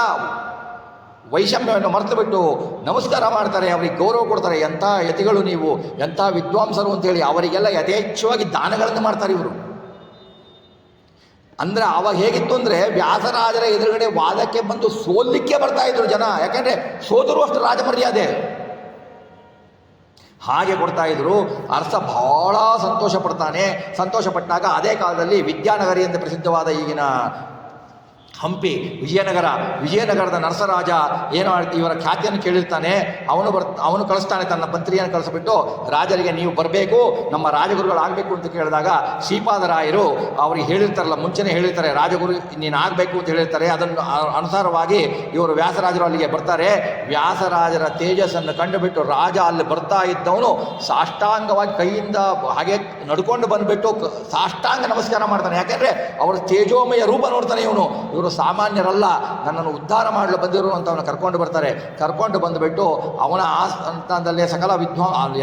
ವೈಷಮ್ಯವನ್ನು ಮರೆತುಬಿಟ್ಟು ನಮಸ್ಕಾರ ಮಾಡ್ತಾರೆ, ಅವರಿಗೆ ಗೌರವ ಕೊಡ್ತಾರೆ. ಎಂಥ ಯತಿಗಳು ನೀವು, ಎಂಥ ವಿದ್ವಾಂಸರು ಅಂತೇಳಿ ಅವರಿಗೆಲ್ಲ ಯಥೇಚ್ಛವಾಗಿ ದಾನಗಳನ್ನು ಮಾಡ್ತಾರೆ ಇವರು. ಅಂದರೆ ಆವಾಗ ಹೇಗಿತ್ತು ಅಂದರೆ ವ್ಯಾಸರಾಜರ ಎದುರುಗಡೆ ವಾದಕ್ಕೆ ಬಂದು ಸೋಲಿಕ್ಕೆ ಬರ್ತಾಯಿದ್ರು ಜನ. ಯಾಕೆಂದರೆ ಸೋದರು ಅಷ್ಟು ರಾಜಮರ್ಯಾದೆ. ಹಾಗೆ ಕೊಡ್ತಾಯಿದ್ರು. ಅರಸ ಬಹಳ ಸಂತೋಷಪಟ್ಟಾಗ ಅದೇ ಕಾಲದಲ್ಲಿ ವಿದ್ಯಾನಗರಿ ಎಂದು ಪ್ರಸಿದ್ಧವಾದ ಈಗಿನ ಹಂಪಿ, ವಿಜಯನಗರದ ನರಸರಾಜ ಏನು ಇವರ ಖ್ಯಾತಿಯನ್ನು ಕೇಳಿರ್ತಾನೆ. ಅವನು ಕಳಿಸ್ತಾನೆ ತನ್ನ ಮಂತ್ರಿಯನ್ನು ಕಳಿಸ್ಬಿಟ್ಟು, ರಾಜರಿಗೆ ನೀವು ಬರಬೇಕು, ನಮ್ಮ ರಾಜಗುರುಗಳಾಗಬೇಕು ಅಂತ ಕೇಳಿದಾಗ ಶ್ರೀಪಾದರಾಯರು ಅವ್ರಿಗೆ ಹೇಳಿರ್ತಾರಲ್ಲ, ಮುಂಚೆನೇ ಹೇಳಿರ್ತಾರೆ, ರಾಜಗುರು ನೀನು ಆಗಬೇಕು ಅಂತ ಹೇಳಿರ್ತಾರೆ. ಅದನ್ನು ಅನುಸಾರವಾಗಿ ಇವರು ವ್ಯಾಸರಾಜರು ಅಲ್ಲಿಗೆ ಬರ್ತಾರೆ. ವ್ಯಾಸರಾಜರ ತೇಜಸ್ಸನ್ನು ಕಂಡುಬಿಟ್ಟು ರಾಜ ಅಲ್ಲಿ ಬರ್ತಾ ಇದ್ದವನು ಸಾಷ್ಟಾಂಗವಾಗಿ ಕೈಯಿಂದ ಹಾಗೆ ನಡ್ಕೊಂಡು ಬಂದುಬಿಟ್ಟು ಸಾಷ್ಟಾಂಗ ನಮಸ್ಕಾರ ಮಾಡ್ತಾನೆ. ಯಾಕೆಂದರೆ ಅವರ ತೇಜೋಮಯ ರೂಪ ನೋಡ್ತಾನೆ ಇವರು ಸಾಮಾನ್ಯರಲ್ಲ, ನನ್ನನ್ನು ಉದ್ಧಾರ ಮಾಡಲು ಬಂದಿರು ಅಂತ ಅವನು ಕರ್ಕೊಂಡು ಬಂದುಬಿಟ್ಟು ಅವನ ಆಸ್ಥಾನದಲ್ಲೇ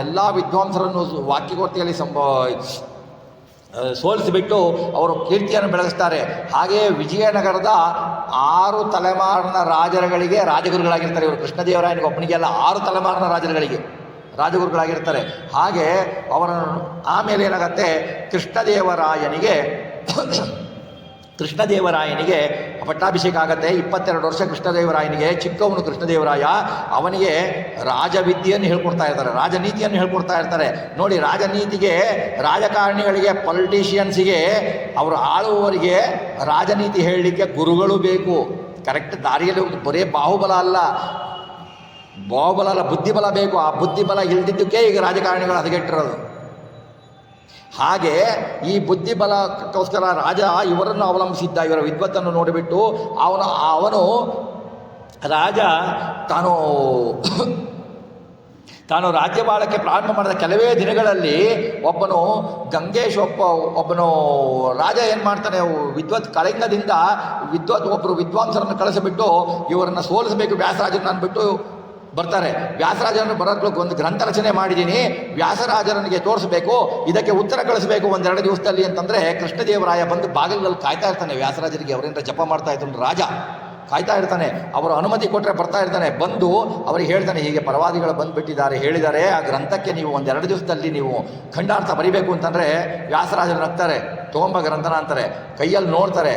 ಎಲ್ಲ ವಿದ್ವಾಂಸರನ್ನು ವಾಕ್ಯಕೋರ್ತಿಯಲ್ಲಿ ಸೋಲಿಸಿಬಿಟ್ಟು ಅವರು ಕೀರ್ತಿಯನ್ನು ಬೆಳೆಸ್ತಾರೆ. ಹಾಗೆಯೇ ವಿಜಯನಗರದ 6 ತಲೆಮಾರಿನ ರಾಜಗುರುಗಳಾಗಿರ್ತಾರೆ ಇವರು. ಕೃಷ್ಣದೇವರಾಯನಿಗೆ ಒಬ್ಬನಿಗೆಲ್ಲ 6 ತಲೆಮಾರಿನ ರಾಜಗುರುಗಳಾಗಿರ್ತಾರೆ. ಹಾಗೆ ಅವರನ್ನು ಆಮೇಲೆ ಏನಾಗತ್ತೆ, ಕೃಷ್ಣದೇವರಾಯನಿಗೆ ಪಟ್ಟಾಭಿಷೇಕ ಆಗುತ್ತೆ. 22 ವರ್ಷ ಕೃಷ್ಣದೇವರಾಯನಿಗೆ. ಚಿಕ್ಕವನು ಕೃಷ್ಣದೇವರಾಯ. ಅವನಿಗೆ ರಾಜವಿದ್ಯೆಯನ್ನು ಹೇಳ್ಕೊಡ್ತಾ ಇರ್ತಾರೆ, ರಾಜನೀತಿಯನ್ನು ಹೇಳ್ಕೊಡ್ತಾ ಇರ್ತಾರೆ. ನೋಡಿ, ರಾಜನೀತಿಗೆ, ರಾಜಕಾರಣಿಗಳಿಗೆ, ಪೊಲಿಟಿಷಿಯನ್ಸಿಗೆ, ಅವರು ಆಳುವವರಿಗೆ ರಾಜನೀತಿ ಹೇಳಲಿಕ್ಕೆ ಗುರುಗಳು ಬೇಕು. ಕರೆಕ್ಟ್ ದಾರಿಯಲ್ಲಿ ಬರೀ ಬಾಹುಬಲ ಅಲ್ಲ, ಬುದ್ಧಿಬಲ ಬೇಕು. ಆ ಬುದ್ಧಿಬಲ ಇಲ್ದಿದ್ದಕ್ಕೆ ಈಗ ರಾಜಕಾರಣಿಗಳು ಹದಗೆಟ್ಟಿರೋದು. ಹಾಗೆ ಈ ಬುದ್ಧಿಬಲಕ್ಕೋಸ್ಕರ ರಾಜ ಇವರನ್ನು ಅವಲಂಬಿಸಿದ್ದ. ಇವರ ವಿದ್ವತ್ತನ್ನು ನೋಡಿಬಿಟ್ಟು ಅವನು ರಾಜ ತಾನು ರಾಜ್ಯಭಾರಕ್ಕೆ ಪ್ರಾರಂಭ ಮಾಡಿದ ಕೆಲವೇ ದಿನಗಳಲ್ಲಿ ಒಬ್ಬನು ರಾಜ ಏನು ಮಾಡ್ತಾನೆ, ಕಳಿಂಗದಿಂದ ಒಬ್ಬರು ವಿದ್ವಾಂಸರನ್ನು ಕಳಿಸಿಬಿಟ್ಟು ಇವರನ್ನು ಸೋಲಿಸಬೇಕು ವ್ಯಾಸರಾಜರನ್ನು ಅಂದ್ಬಿಟ್ಟು ಬರ್ತಾರೆ. ವ್ಯಾಸರಾಜರನ್ನು ಬರೋಕ್ಕೆ ಒಂದು ಗ್ರಂಥ ರಚನೆ ಮಾಡಿದ್ದೀನಿ, ವ್ಯಾಸರಾಜರನಿಗೆ ತೋರಿಸಬೇಕು, ಇದಕ್ಕೆ ಉತ್ತರ ಕಳಿಸಬೇಕು 1-2 ದಿವಸದಲ್ಲಿ ಅಂತಂದರೆ ಕೃಷ್ಣದೇವರಾಯ ಬಂದು ಬಾಗಿಲಲ್ಲಿ ಕಾಯ್ತಾ ಇರ್ತಾನೆ ವ್ಯಾಸರಾಜರಿಗೆ. ಅವರಿಂದ ಜಪ ಮಾಡ್ತಾ ಇದ್ರು ರಾಜ ಕಾಯ್ತಾ ಇರ್ತಾನೆ. ಅವರು ಅನುಮತಿ ಕೊಟ್ಟರೆ ಬರ್ತಾ ಇರ್ತಾನೆ. ಬಂದು ಅವರಿಗೆ ಹೇಳ್ತಾನೆ, ಹೀಗೆ ಪರವಾದಿಗಳು ಬಂದುಬಿಟ್ಟಿದ್ದಾರೆ, ಹೇಳಿದ್ದಾರೆ ಆ ಗ್ರಂಥಕ್ಕೆ ನೀವು ಒಂದೆರಡು ದಿವಸದಲ್ಲಿ ನೀವು ಖಂಡಾರ್ಥ ಬರಿಬೇಕು ಅಂತಂದರೆ ವ್ಯಾಸರಾಜರು ನಗ್ತಾರೆ. ತೊಗೊಂಬ ಗ್ರಂಥನ ಅಂತಾರೆ, ಕೈಯಲ್ಲಿ ನೋಡ್ತಾರೆ,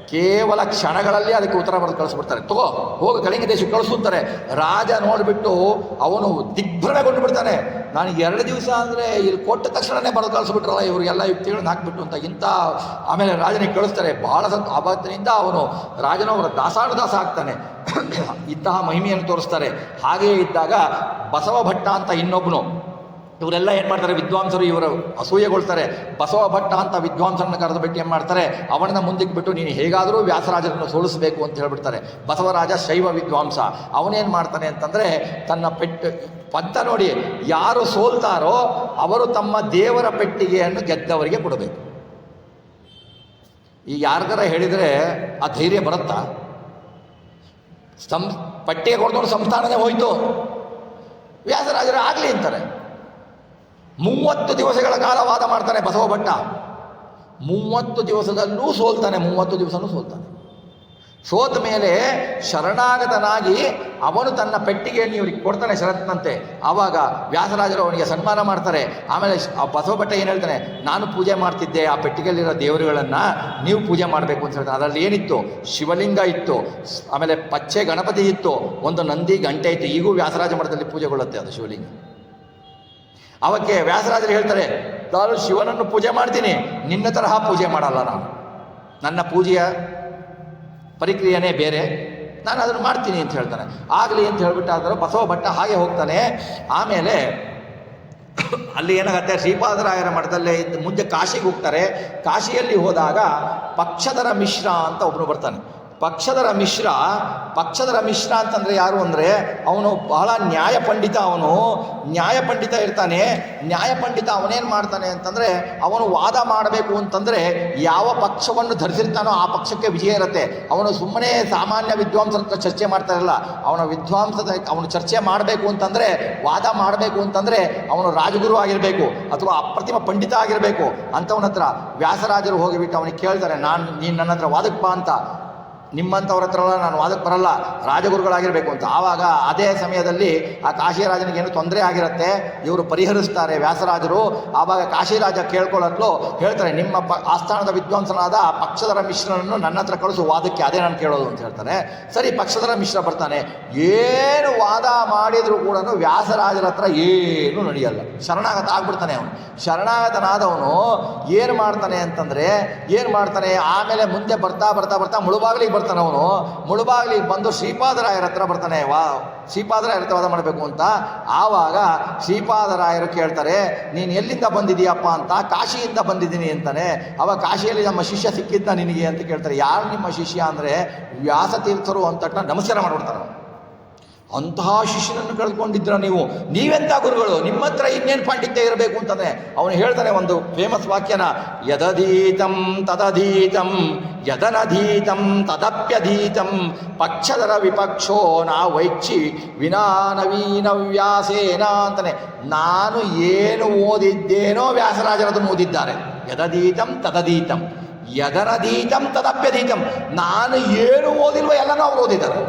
ಕೇವಲ ಕ್ಷಣಗಳಲ್ಲಿ ಅದಕ್ಕೆ ಉತ್ತರ ಬರೆದು ಕಳಿಸ್ಬಿಡ್ತಾರೆ. ಹೋಗಿ ಕಳಿಂಗ ದೇಶಕ್ಕೆ ಕಳಿಸುತ್ತಾರೆ. ರಾಜ ನೋಡಿಬಿಟ್ಟು ಅವನು ದಿಗ್ಭ್ರಮೆಗೊಂಡು ಬಿಡ್ತಾನೆ. ನಾನು 2 ದಿವಸ ಅಂದರೆ ಇಲ್ಲಿ ಕೊಟ್ಟ ತಕ್ಷಣವೇ ಬರೆದು ಕಳಿಸ್ಬಿಟ್ರಲ್ಲ ಇವರಿಗೆಲ್ಲ ಯುಕ್ತಿಗಳನ್ನ ಹಾಕ್ಬಿಟ್ಟು ಅಂತ. ಆಮೇಲೆ ರಾಜನಿಗೆ ಕಳಿಸ್ತಾರೆ. ಬಹಳ ಆಬತ್ತಿನಿಂದ ಅವನು ರಾಜನು ಅವರ ದಾಸಾನುದಾಸ ಆಗ್ತಾನೆ. ಇಂತಹ ಮಹಿಮೆಯನ್ನು ತೋರಿಸ್ತಾರೆ. ಹಾಗೆಯೇ ಇದ್ದಾಗ ಬಸವ ಭಟ್ಟ ಅಂತ ಇನ್ನೊಬ್ಬನು, ಇವರೆಲ್ಲ ಏನು ಮಾಡ್ತಾರೆ, ವಿದ್ವಾಂಸರು ಇವರು ಅಸೂಯೆಗೊಳ್ತಾರೆ. ಬಸವ ಭಟ್ಟ ಅಂತ ವಿದ್ವಾಂಸರನ್ನು ಕರೆದು ಬಿಟ್ಟು ಏನು ಮಾಡ್ತಾರೆ, ಅವನನ್ನ ಮುಂದಕ್ಕೆ ಬಿಟ್ಟು ನೀನು ಹೇಗಾದರೂ ವ್ಯಾಸರಾಜರನ್ನು ಸೋಲಿಸಬೇಕು ಅಂತ ಹೇಳ್ಬಿಡ್ತಾರೆ. ಬಸವರಾಜ ಶೈವ ವಿದ್ವಾಂಸ. ಅವನೇನು ಮಾಡ್ತಾನೆ ಅಂತಂದರೆ, ತನ್ನ ಪಂಥ ನೋಡಿ, ಯಾರು ಸೋಲ್ತಾರೋ ಅವರು ತಮ್ಮ ದೇವರ ಪೆಟ್ಟಿಗೆಯನ್ನು ಗೆದ್ದವರಿಗೆ ಕೊಡಬೇಕು. ಈಗ ಯಾರಿಗಾರ ಹೇಳಿದರೆ ಆ ಧೈರ್ಯ ಬರುತ್ತಾ? ಪಟ್ಟಿಗೆ ಕೊಡ್ಕೊಂಡು ಸಂಸ್ಥಾನನೇ ಹೋಯ್ತು. ವ್ಯಾಸರಾಜರು ಆಗಲಿ ಅಂತಾರೆ. 30 ದಿವಸಗಳ ಕಾಲ ವಾದ ಮಾಡ್ತಾನೆ ಬಸವ ಭಟ್ಟ. 30 ದಿವಸದಲ್ಲೂ ಸೋಲ್ತಾನೆ. 30 ದಿವಸನೂ ಸೋಲ್ತಾನೆ. ಸೋತ ಮೇಲೆ ಶರಣಾಗತನಾಗಿ ಅವನು ತನ್ನ ಪೆಟ್ಟಿಗೆಯನ್ನು ಇವರಿಗೆ ಕೊಡ್ತಾನೆ ಷರತ್ತಿನಂತೆ. ಆವಾಗ ವ್ಯಾಸರಾಜರು ಅವನಿಗೆ ಸನ್ಮಾನ ಮಾಡ್ತಾರೆ. ಆಮೇಲೆ ಬಸವ ಭಟ್ಟ ಏನು ಹೇಳ್ತಾನೆ, ನಾನು ಪೂಜೆ ಮಾಡ್ತಿದ್ದೆ ಆ ಪೆಟ್ಟಿಗೆಯಲ್ಲಿರೋ ದೇವರುಗಳನ್ನು ನೀವು ಪೂಜೆ ಮಾಡಬೇಕು ಅಂತ ಹೇಳ್ತಾನೆ. ಅದರಲ್ಲಿ ಏನಿತ್ತು, ಶಿವಲಿಂಗ ಇತ್ತು, ಆಮೇಲೆ ಪಚ್ಚೆ ಗಣಪತಿ ಇತ್ತು, ಒಂದು ನಂದಿ ಗಂಟೆ ಇತ್ತು. ಈಗೂ ವ್ಯಾಸರಾಜ ಮಠದಲ್ಲಿ ಪೂಜೆಗೊಳ್ಳುತ್ತೆ ಅದು ಶಿವಲಿಂಗ. ಅವಕ್ಕೆ ವ್ಯಾಸರಾಜರು ಹೇಳ್ತಾರೆ, ನಾನು ಶಿವನನ್ನು ಪೂಜೆ ಮಾಡ್ತೀನಿ, ನಿನ್ನ ತರಹ ಪೂಜೆ ಮಾಡಲ್ಲ ನಾನು. ನನ್ನ ಪೂಜೆಯ ಪರಿಕ್ರಿಯೆನೇ ಬೇರೆ, ನಾನು ಅದನ್ನು ಮಾಡ್ತೀನಿ ಅಂತ ಹೇಳ್ತಾನೆ. ಆಗಲಿ ಅಂತ ಹೇಳ್ಬಿಟ್ಟಾದರೂ ಬಸವ ಭಟ್ಟ ಹಾಗೆ ಹೋಗ್ತಾನೆ. ಆಮೇಲೆ ಅಲ್ಲಿ ಏನಾಗುತ್ತೆ, ಶ್ರೀಪಾದರಾಯರ ಮಠದಲ್ಲೇ ಮುಂದೆ ಕಾಶಿಗೆ ಹೋಗ್ತಾರೆ. ಕಾಶಿಯಲ್ಲಿ ಹೋದಾಗ ಪಕ್ಷಧರ ಮಿಶ್ರ ಅಂತ ಒಬ್ಬನು ಬರ್ತಾನೆ. ಪಕ್ಷಧರ ಮಿಶ್ರ ಅಂತಂದರೆ ಯಾರು ಅಂದರೆ, ಅವನು ಬಹಳ ನ್ಯಾಯ ಪಂಡಿತ. ಅವನು ನ್ಯಾಯ ಪಂಡಿತ ಇರ್ತಾನೆ. ನ್ಯಾಯ ಪಂಡಿತ ಅವನೇನು ಮಾಡ್ತಾನೆ ಅಂತಂದರೆ, ಅವನು ವಾದ ಮಾಡಬೇಕು ಅಂತಂದರೆ ಯಾವ ಪಕ್ಷವನ್ನು ಧರಿಸಿರ್ತಾನೋ ಆ ಪಕ್ಷಕ್ಕೆ ವಿಜಯ ಇರುತ್ತೆ. ಅವನು ಸುಮ್ಮನೆ ಸಾಮಾನ್ಯ ವಿದ್ವಾಂಸರ ಚರ್ಚೆ ಮಾಡ್ತಾ ಇರಲ್ಲ. ಅವನು ಚರ್ಚೆ ಮಾಡಬೇಕು ಅಂತಂದರೆ, ವಾದ ಮಾಡಬೇಕು ಅಂತಂದರೆ ಅವನು ರಾಜಗುರು ಆಗಿರಬೇಕು ಅಥವಾ ಅಪ್ರತಿಮ ಪಂಡಿತ ಆಗಿರಬೇಕು. ಅಂಥವನ ಹತ್ರ ವ್ಯಾಸರಾಜರು ಹೋಗಿಬಿಟ್ಟು ಅವನಿಗೆ ಕೇಳ್ತಾರೆ, ನೀನು ನನ್ನ ಹತ್ರ ವಾದಕ್ಕೆ ಬಾ ಅಂತ. ನಿಮ್ಮಂಥವ್ರ ಹತ್ರ ನಾನು ವಾದಕ್ಕೆ ಬರಲ್ಲ, ರಾಜಗುರುಗಳಾಗಿರಬೇಕು ಅಂತ. ಆವಾಗ ಅದೇ ಸಮಯದಲ್ಲಿ ಆ ಕಾಶಿರಾಜನಿಗೆ ಏನು ತೊಂದರೆ ಆಗಿರುತ್ತೆ, ಇವರು ಪರಿಹರಿಸ್ತಾರೆ ವ್ಯಾಸರಾಜರು. ಆವಾಗ ಕಾಶಿರಾಜ ಕೇಳ್ಕೊಳ್ಳತ್ಲು ಹೇಳ್ತಾರೆ, ನಿಮ್ಮ ಆಸ್ಥಾನದ ವಿದ್ವಾಂಸನಾದ ಪಕ್ಷಧರ ಮಿಶ್ರನನ್ನು ನನ್ನ ಹತ್ರ ಕಳಿಸು ವಾದಕ್ಕೆ, ಅದೇ ನಾನು ಕೇಳೋದು ಅಂತ ಹೇಳ್ತಾನೆ. ಸರಿ, ಪಕ್ಷಧರ ಮಿಶ್ರ ಬರ್ತಾನೆ. ಏನು ವಾದ ಮಾಡಿದರೂ ಕೂಡ ವ್ಯಾಸರಾಜರ ಹತ್ರ ಏನೂ ನಡೆಯಲ್ಲ. ಶರಣಾಗತ ಆಗ್ಬಿಡ್ತಾನೆ ಅವನು. ಶರಣಾಗತನಾದವನು ಏನು ಮಾಡ್ತಾನೆ ಅಂತಂದರೆ, ಆಮೇಲೆ ಮುಂದೆ ಬರ್ತಾ ಮುಳುಬಾಗಿಲಿಗೆ ಬರ್ತಾನೆ. ಅವನು ಮುಳುಬಾಗಿಲಿಗೆ ಬಂದು ಶ್ರೀಪಾದರಾಯರ ಹತ್ರ ಬರ್ತಾನೆ. ಶ್ರೀಪಾದರಾಯರ ಹತ್ರ ವಾದ ಮಾಡಬೇಕು ಅಂತ. ಆವಾಗ ಶ್ರೀಪಾದರಾಯರು ಕೇಳ್ತಾರೆ, ನೀನು ಎಲ್ಲಿಂದ ಬಂದಿದೀಯಪ್ಪ ಅಂತ. ಕಾಶಿಯಿಂದ ಬಂದಿದ್ದೀನಿ ಅಂತಾನೆ. ಅವಾಗ ಕಾಶಿಯಲ್ಲಿ ನಮ್ಮ ಶಿಷ್ಯ ಸಿಕ್ಕಿದ್ದ ನಿನಗೆ ಅಂತ ಕೇಳ್ತಾರೆ. ಯಾರು ನಿಮ್ಮ ಶಿಷ್ಯ ಅಂದರೆ, ವ್ಯಾಸತೀರ್ಥರು ಅಂತ ನಮಸ್ಕಾರ ಮಾಡಿಬಿಡ್ತಾರೆ. ಅಂತಹ ಶಿಷ್ಯನನ್ನು ಕಳೆದುಕೊಂಡಿದ್ರ ನೀವೆಂಥ ಗುರುಗಳು, ನಿಮ್ಮ ಹತ್ರ ಇನ್ನೇನು ಪಾಂಡಿತ್ಯ ಇರಬೇಕು ಅಂತಂದರೆ ಅವನು ಹೇಳ್ತಾನೆ ಒಂದು ಫೇಮಸ್ ವಾಕ್ಯನ, ಯದಧೀತಂ ತದಧೀತಂ ಯದನಧೀತಂ ತದಪ್ಯಧೀತಂ ಪಕ್ಷಧರ ವಿಪಕ್ಷೋ ನಾ ವೈಕ್ಷಿ ವಿನಾ ನವೀನ ವ್ಯಾಸೇನ ಅಂತಾನೆ. ನಾನು ಏನು ಓದಿದ್ದೇನೋ ವ್ಯಾಸರಾಜರದನ್ನು ಓದಿದ್ದಾರೆ. ಯದಧೀತಂ ತದಧೀತಂ ಯದನಧೀತಂ ತದಪ್ಯಧೀತಂ. ನಾನು ಏನು ಓದಿಲ್ವೋ ಎಲ್ಲನೂ ಅವ್ರು ಓದಿದ್ದಾರೆ.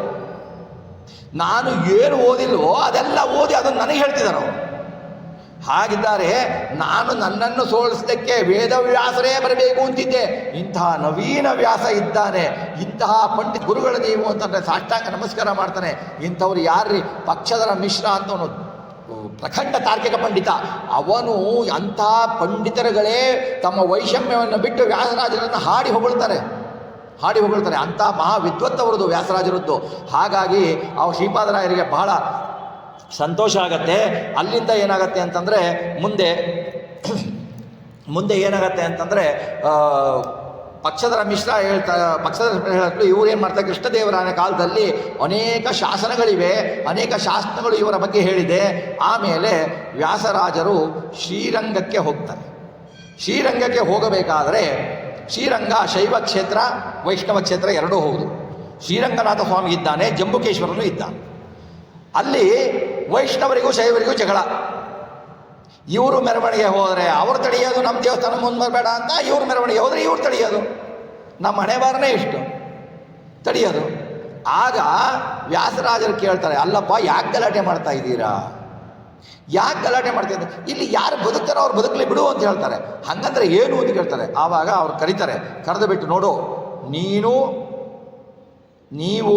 ನಾನು ಏನು ಓದಿಲ್ವೋ ಅದೆಲ್ಲ ಓದಿ ಅದನ್ನು ನನಗೆ ಹೇಳ್ತಿದ್ದಾರೆ ಅವರು. ಹಾಗಿದ್ದಾರೆ. ನಾನು ನನ್ನನ್ನು ಸೋಲಿಸಲಿಕ್ಕೆ ವೇದವ್ಯಾಸರೇ ಬರಬೇಕು ಅಂತಿದ್ದೆ. ಇಂತಹ ನವೀನ ವ್ಯಾಸ ಇದ್ದಾನೆ, ಇಂತಹ ಪಂಡಿತ ಗುರುಗಳು ನೀವು ಅಂತಂದರೆ ಸಾಷ್ಟಾಂಗ ನಮಸ್ಕಾರ ಮಾಡ್ತಾನೆ. ಇಂಥವ್ರು ಯಾರ್ರಿ? ಪಕ್ಷಧರ ಮಿಶ್ರ ಅಂತವನು ಪ್ರಖಂಡ ತಾರ್ಕಿಕ ಪಂಡಿತ. ಅವನು ಅಂತಹ ಪಂಡಿತರುಗಳೇ ತಮ್ಮ ವೈಷಮ್ಯವನ್ನು ಬಿಟ್ಟು ವ್ಯಾಸರಾಜರನ್ನು ಹಾಡಿ ಹೊಗಳ್ತಾರೆ. ಅಂಥ ಮಹಾವಿದ್ವತ್ತವರದು ವ್ಯಾಸರಾಜರದ್ದು. ಹಾಗಾಗಿ ಅವು ಶ್ರೀಪಾದರಾಯರಿಗೆ ಬಹಳ ಸಂತೋಷ ಆಗತ್ತೆ. ಅಲ್ಲಿಂದ ಏನಾಗತ್ತೆ ಅಂತಂದರೆ, ಮುಂದೆ ಏನಾಗತ್ತೆ ಅಂತಂದರೆ, ಪಕ್ಷಧರ ಮಿಶ್ರ ಹೇಳಲು ಇವರು ಏನು ಮಾಡ್ತಾರೆ, ಕೃಷ್ಣದೇವರಾಯನ ಕಾಲದಲ್ಲಿ ಅನೇಕ ಶಾಸನಗಳಿವೆ, ಅನೇಕ ಶಾಸನಗಳು ಇವರ ಬಗ್ಗೆ ಹೇಳಿದೆ. ಆಮೇಲೆ ವ್ಯಾಸರಾಜರು ಶ್ರೀರಂಗಕ್ಕೆ ಹೋಗ್ತಾರೆ. ಶ್ರೀರಂಗಕ್ಕೆ ಹೋಗಬೇಕಾದರೆ, ಶ್ರೀರಂಗ ಶೈವ ಕ್ಷೇತ್ರ ವೈಷ್ಣವ ಕ್ಷೇತ್ರ ಎರಡೂ ಹೌದು. ಶ್ರೀರಂಗನಾಥ ಸ್ವಾಮಿ ಇದ್ದಾನೆ, ಜಂಬುಕೇಶ್ವರನು ಇದ್ದಾನೆ. ಅಲ್ಲಿ ವೈಷ್ಣವರಿಗೂ ಶೈವರಿಗೂ ಜಗಳ. ಇವರು ಮೆರವಣಿಗೆ ಹೋದರೆ ಅವರು ತಡೆಯೋದು, ನಮ್ಮ ದೇವಸ್ಥಾನ ಮುಂದೆ ಬರಬೇಡ ಅಂತ. ಇವರು ಮೆರವಣಿಗೆ ಹೋದರೆ ಇವ್ರು ತಡೆಯೋದು. ನಮ್ಮ ಹಣೆ ಬಾರನೇ ಇಷ್ಟು ತಡೆಯೋದು. ಆಗ ವ್ಯಾಸರಾಜರು ಕೇಳ್ತಾರೆ, ಅಲ್ಲಪ್ಪ ಯಾಕೆ ಗಲಾಟೆ ಮಾಡ್ತಾ ಇದ್ದೀರಾ, ಯಾಕೆ ಗಲಾಟೆ ಮಾಡ್ತಾ ಇದ್ದಾರೆ, ಇಲ್ಲಿ ಯಾರು ಬದುಕ್ತಾರೋ ಅವ್ರು ಬದುಕಲಿ ಬಿಡು ಅಂತ ಹೇಳ್ತಾರೆ. ಹಾಗಂದ್ರೆ ಏನು ಅಂತ ಕೇಳ್ತಾರೆ. ಆವಾಗ ಅವ್ರು ಕರೀತಾರೆ, ಕರೆದು ಬಿಟ್ಟು, ನೋಡು ನೀವು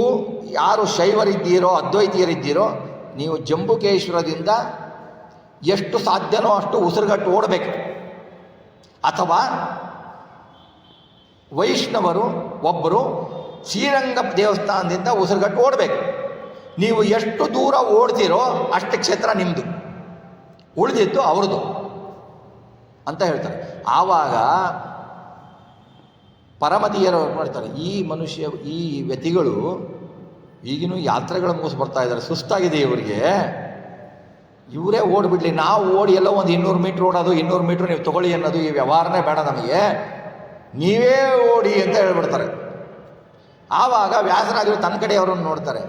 ಯಾರು ಶೈವರಿದ್ದೀರೋ ಅದ್ವೈತಿಯರಿದ್ದೀರೋ, ನೀವು ಜಂಬುಕೇಶ್ವರದಿಂದ ಎಷ್ಟು ಸಾಧ್ಯನೋ ಅಷ್ಟು ಉಸಿರುಗಟ್ಟು ಓಡಬೇಕು, ಅಥವಾ ವೈಷ್ಣವರು ಒಬ್ಬರು ಶ್ರೀರಂಗ ದೇವಸ್ಥಾನದಿಂದ ಉಸಿರುಗಟ್ಟು ಓಡಬೇಕು. ನೀವು ಎಷ್ಟು ದೂರ ಓಡ್ತೀರೋ ಅಷ್ಟು ಕ್ಷೇತ್ರ ನಿಮ್ಮದು, ಉಳಿದಿದ್ದು ಅವ್ರದ್ದು ಅಂತ ಹೇಳ್ತಾರೆ. ಆವಾಗ ಪರಮತಿಯರು ಮಾಡ್ತಾರೆ, ಈ ವ್ಯಕ್ತಿಗಳು ಈಗಿನೂ ಯಾತ್ರೆಗಳ ಮುಗಿಸ್ ಬರ್ತಾ ಇದ್ದಾರೆ, ಸುಸ್ತಾಗಿದೆ ಇವರಿಗೆ, ಇವರೇ ಓಡಿಬಿಡ್ಲಿ, ನಾವು ಓಡಿ ಎಲ್ಲೋ ಒಂದು 200 ಮೀಟ್ರ್ ಓಡೋದು, 200 ಮೀಟ್ರ್ ನೀವು ತೊಗೊಳ್ಳಿ ಅನ್ನೋದು ಈ ವ್ಯವಹಾರನೇ ಬೇಡ ನಮಗೆ, ನೀವೇ ಓಡಿ ಅಂತ ಹೇಳ್ಬಿಡ್ತಾರೆ. ಆವಾಗ ವ್ಯಾಸರಾಜರು ತನ್ನ ಕಡೆಯವರನ್ನು ನೋಡ್ತಾರೆ,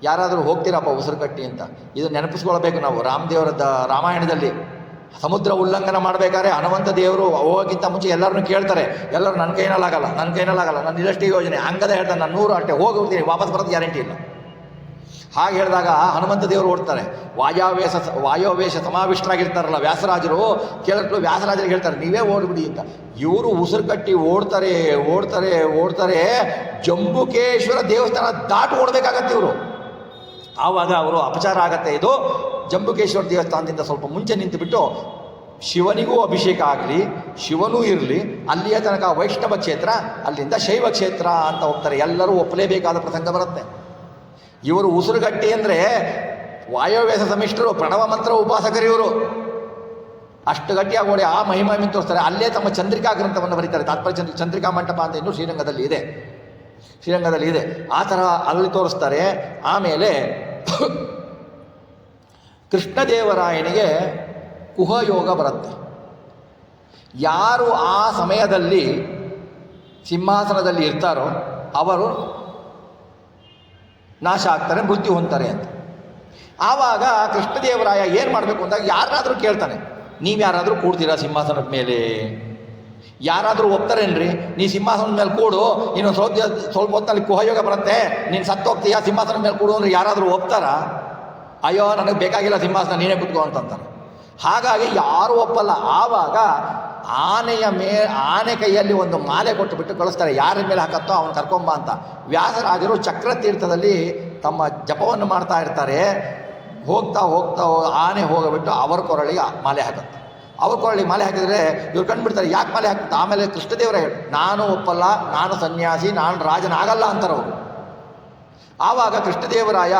ಯಾರಾದರೂ ಹೋಗ್ತೀರಪ್ಪ ಉಸಿರು ಕಟ್ಟಿ ಅಂತ. ಇದು ನೆನಪಿಸ್ಕೊಳ್ಬೇಕು ನಾವು. ರಾಮದೇವರದ ರಾಮಾಯಣದಲ್ಲಿ ಸಮುದ್ರ ಉಲ್ಲಂಘನ ಮಾಡಬೇಕಾದ್ರೆ ಹನುಮಂತ ದೇವರು ಹೋಗೋಕ್ಕಿಂತ ಮುಂಚೆ ಎಲ್ಲರನ್ನೂ ಕೇಳ್ತಾರೆ, ಎಲ್ಲರೂ ನನ್ನ ಕೈನಲ್ಲಾಗಲ್ಲ, ನನ್ನ ಇದಷ್ಟೇ ಯೋಜನೆ ಹಂಗದ ಹೇಳ್ತಾರೆ, ನಾನು 100 ಅಷ್ಟೇ ಹೋಗ್ಬಿಡ್ತೀನಿ, ವಾಪಸ್ ಬರೋದು ಗ್ಯಾರಂಟಿ ಇಲ್ಲ. ಹಾಗೆ ಹೇಳಿದಾಗ ಹನುಮಂತ ದೇವರು ಓಡ್ತಾರೆ. ವಾಯೋವೇಶ ಸಮಾವಿಷ್ಟರಾಗಿರ್ತಾರಲ್ಲ ವ್ಯಾಸರಾಜರು, ಕೇಳಲು ವ್ಯಾಸರಾಜರಿಗೆ ಹೇಳ್ತಾರೆ, ನೀವೇ ಓಡ್ಬಿಡಿ ಅಂತ. ಇವರು ಉಸಿರು ಕಟ್ಟಿ ಓಡ್ತಾರೆ, ಜಂಬುಕೇಶ್ವರ ದೇವಸ್ಥಾನ ದಾಟು ಓಡಬೇಕಾಗತ್ತೆ ಇವರು. ಆವಾಗ ಅವರು ಅಪಚಾರ ಆಗತ್ತೆ. ಇದು ಜಂಬುಕೇಶ್ವರ ದೇವಸ್ಥಾನದಿಂದ ಸ್ವಲ್ಪ ಮುಂಚೆ ನಿಂತುಬಿಟ್ಟು ಶಿವನಿಗೂ ಅಭಿಷೇಕ ಆಗಲಿ, ಶಿವನೂ ಇರಲಿ, ಅಲ್ಲಿಯ ತನಕ ವೈಷ್ಣವ ಕ್ಷೇತ್ರ, ಅಲ್ಲಿಂದ ಶೈವ ಕ್ಷೇತ್ರ ಅಂತ ಹೋಗ್ತಾರೆ. ಎಲ್ಲರೂ ಒಪ್ಪಲೇಬೇಕಾದ ಪ್ರಸಂಗ ಬರುತ್ತೆ. ಇವರು ಉಸಿರುಗಟ್ಟಿ ಅಂದರೆ ವಾಯುವೇಶ ಸಮಿಷ್ಠರು, ಪ್ರಣವ ಮಂತ್ರ ಉಪಾಸಕರು ಇವರು. ಅಷ್ಟು ಗಟ್ಟಿಯಾಗಿ ಓಡಿ ಆ ಮಹಿಮೆಯನ್ನು ತೋರಿಸ್ತಾರೆ. ಅಲ್ಲೇ ತಮ್ಮ ಚಂದ್ರಿಕಾ ಗ್ರಂಥವನ್ನು ಬರೀತಾರೆ. ತಾತ್ಪರ್ಯ ಚಂದ್ರಿಕಾ ಮಂಟಪ ಅಂತ ಇನ್ನೂ ಶ್ರೀರಂಗದಲ್ಲಿ ಇದೆ. ಆ ಥರ ಅಲ್ಲಿ ತೋರಿಸ್ತಾರೆ. ಆಮೇಲೆ ಕೃಷ್ಣದೇವರಾಯನಿಗೆ ಕುಹಯೋಗ ಬರುತ್ತೆ. ಯಾರು ಆ ಸಮಯದಲ್ಲಿ ಸಿಂಹಾಸನದಲ್ಲಿ ಇರ್ತಾರೋ ಅವರು ನಾಶ ಆಗ್ತಾರೆ, ಮೃತ್ಯು ಹೊಂದ್ತಾರೆ ಅಂತ. ಆವಾಗ ಕೃಷ್ಣದೇವರಾಯ ಏನು ಮಾಡಬೇಕು ಅಂದಾಗ ಯಾರಾದರೂ ಕೇಳ್ತಾನೆ, ನೀವು ಯಾರಾದರೂ ಕೂಡ್ತೀರಾ ಸಿಂಹಾಸನದ ಮೇಲೆ? ಯಾರಾದರೂ ಒಪ್ತಾರೇನ್ರಿ, ನೀ ಸಿಂಹಾಸನದ ಮೇಲೆ ಕೂಡು, ಇನ್ನೊಂದು ಸ್ವಲ್ಪ ಹೊತ್ತಿನಲ್ಲಿ ಕುಹಯೋಗ ಬರುತ್ತೆ, ನೀನು ಸತ್ತೋಗ್ತೀಯಾ, ಸಿಂಹಾಸನದ ಮೇಲೆ ಕೂಡು ಅಂದರೆ ಯಾರಾದರೂ ಒಪ್ತಾರಾ? ಅಯ್ಯೋ ನನಗೆ ಬೇಕಾಗಿಲ್ಲ ಸಿಂಹಾಸನ, ನೀನೇ ಕೂತ್ಕೋ ಅಂತಂತಾರೆ. ಹಾಗಾಗಿ ಯಾರೂ ಒಪ್ಪಲ್ಲ. ಆವಾಗ ಆನೆ ಕೈಯಲ್ಲಿ ಒಂದು ಮಾಲೆ ಕೊಟ್ಟುಬಿಟ್ಟು ಕಳಿಸ್ತಾರೆ, ಯಾರ ಮೇಲೆ ಹಾಕತ್ತೋ ಅವನು ಕರ್ಕೊಂಬ ಅಂತ. ವ್ಯಾಸರಾಜರು ಚಕ್ರತೀರ್ಥದಲ್ಲಿ ತಮ್ಮ ಜಪವನ್ನು ಮಾಡ್ತಾ ಇರ್ತಾರೆ. ಹೋಗ್ತಾ ಆನೆ ಹೋಗಿಬಿಟ್ಟು ಅವರ ಕೊರಳಿಗೆ ಮಾಲೆ ಹಾಕುತ್ತೆ. ಅವ್ರ ಕೊರಳಿಗೆ ಮಾಲೆ ಹಾಕಿದರೆ ಇವ್ರು ಕಂಡುಬಿಡ್ತಾರೆ, ಯಾಕೆ ಮಾಲೆ ಹಾಕುತ್ತೆ. ಆಮೇಲೆ ಕೃಷ್ಣದೇವರ ನಾನು ಒಪ್ಪಲ್ಲ, ನಾನು ಸನ್ಯಾಸಿ, ನಾನು ರಾಜನಾಗಲ್ಲ ಅಂತಾರೆ ಅವರು. ಆವಾಗ ಕೃಷ್ಣದೇವರಾಯ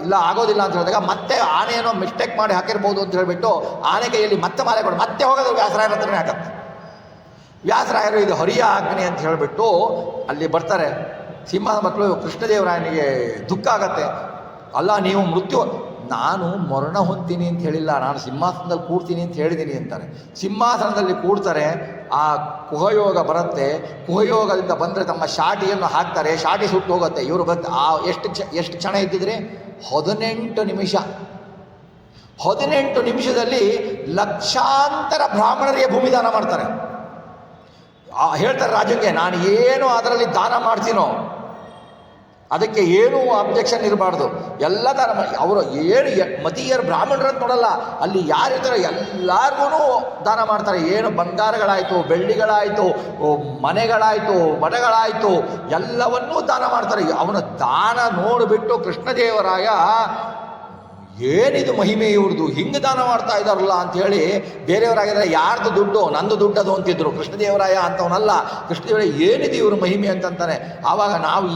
ಇಲ್ಲ ಆಗೋದಿಲ್ಲ ಅಂತ ಹೇಳಿದಾಗ ಮತ್ತೆ ಆನೆಯನ್ನು ಮಿಸ್ಟೇಕ್ ಮಾಡಿ ಹಾಕಿರ್ಬೋದು ಅಂತ ಹೇಳಿಬಿಟ್ಟು ಆನೆ ಕೈಯಲ್ಲಿ ಮತ್ತೆ ಮಾಲೆ ಕೊಡು, ಮತ್ತೆ ಹೋಗೋದು ವ್ಯಾಸರಾಯರ ಹತ್ರನೇ ಹಾಕತ್ತೆ. ವ್ಯಾಸರಾಯರು ಇದು ಹರಿಯ ಆಜ್ಞೆ ಅಂತ ಹೇಳಿಬಿಟ್ಟು ಅಲ್ಲಿ ಬರ್ತಾರೆ. ಸಿಂಹದ ಮಕ್ಕಳು ಕೃಷ್ಣದೇವರಾಯನಿಗೆ ದುಃಖ ಆಗತ್ತೆ. ಅಲ್ಲ, ನೀವು ನಾನು ಮರಣ ಹೊಂತೀನಿ ಅಂತ ಹೇಳಿಲ್ಲ, ನಾನು ಸಿಂಹಾಸನದಲ್ಲಿ ಕೂಡ್ತೀನಿ ಅಂತ ಹೇಳಿದ್ದೀನಿ ಅಂತಾರೆ. ಸಿಂಹಾಸನದಲ್ಲಿ ಕೂಡ್ತಾರೆ. ಆ ಕುಹಯೋಗ ಬರುತ್ತೆ. ಕುಹಯೋಗದಿಂದ ಬಂದರೆ ತಮ್ಮ ಶಾಟಿಯನ್ನು ಹಾಕ್ತಾರೆ, ಶಾಟಿ ಸುಟ್ಟು ಹೋಗುತ್ತೆ. ಇವರು ಎಷ್ಟು ಕ್ಷಣ ಇದ್ದಿದ್ರೆ 18 ನಿಮಿಷ. 18 ನಿಮಿಷದಲ್ಲಿ ಲಕ್ಷಾಂತರ ಬ್ರಾಹ್ಮಣರಿಗೆ ಭೂಮಿದಾನ ಮಾಡ್ತಾರೆ. ಹೇಳ್ತಾರೆ ರಾಜಂಗೆ, ನಾನು ಏನು ಅದರಲ್ಲಿ ದಾನ ಮಾಡ್ತೀನೋ ಅದಕ್ಕೆ ಏನೂ ಅಬ್ಜೆಕ್ಷನ್ ಇರಬಾರ್ದು, ಎಲ್ಲ ದಾನ ಮಾಡಿ. ಅವರು ಮತೀಯರು ಬ್ರಾಹ್ಮಣರು ಅಂತ ನೋಡಲ್ಲ, ಅಲ್ಲಿ ಯಾರಿರ್ತಾರೋ ಎಲ್ಲರಿಗೂ ದಾನ ಮಾಡ್ತಾರೆ. ಏನು ಬಂಗಾರಗಳಾಯಿತು, ಬೆಳ್ಳಿಗಳಾಯಿತು, ಮನೆಗಳಾಯಿತು, ಮಠಗಳಾಯಿತು, ಎಲ್ಲವನ್ನೂ ದಾನ ಮಾಡ್ತಾರೆ. ಅವನ ದಾನ ನೋಡಿಬಿಟ್ಟು ಕೃಷ್ಣದೇವರಾಯ ಏನಿದು ಮಹಿಮೆ ಇವ್ರದ್ದು, ಹಿಂಗೆ ದಾನ ಮಾಡ್ತಾ ಇದ್ದಾರಲ್ಲ ಅಂಥೇಳಿ ಬೇರೆಯವರಾಗಿದ್ದರೆ ಯಾರ್ದು ದುಡ್ಡು, ನಂದು ದುಡ್ಡದು ಅಂತಿದ್ರು. ಕೃಷ್ಣದೇವರಾಯ ಅಂತವನಲ್ಲ. ಕೃಷ್ಣದೇವರಾಯ ಏನಿದೆ ಇವರು ಮಹಿಮೆ ಅಂತಂತಾನೆ. ಆವಾಗ ನಾವು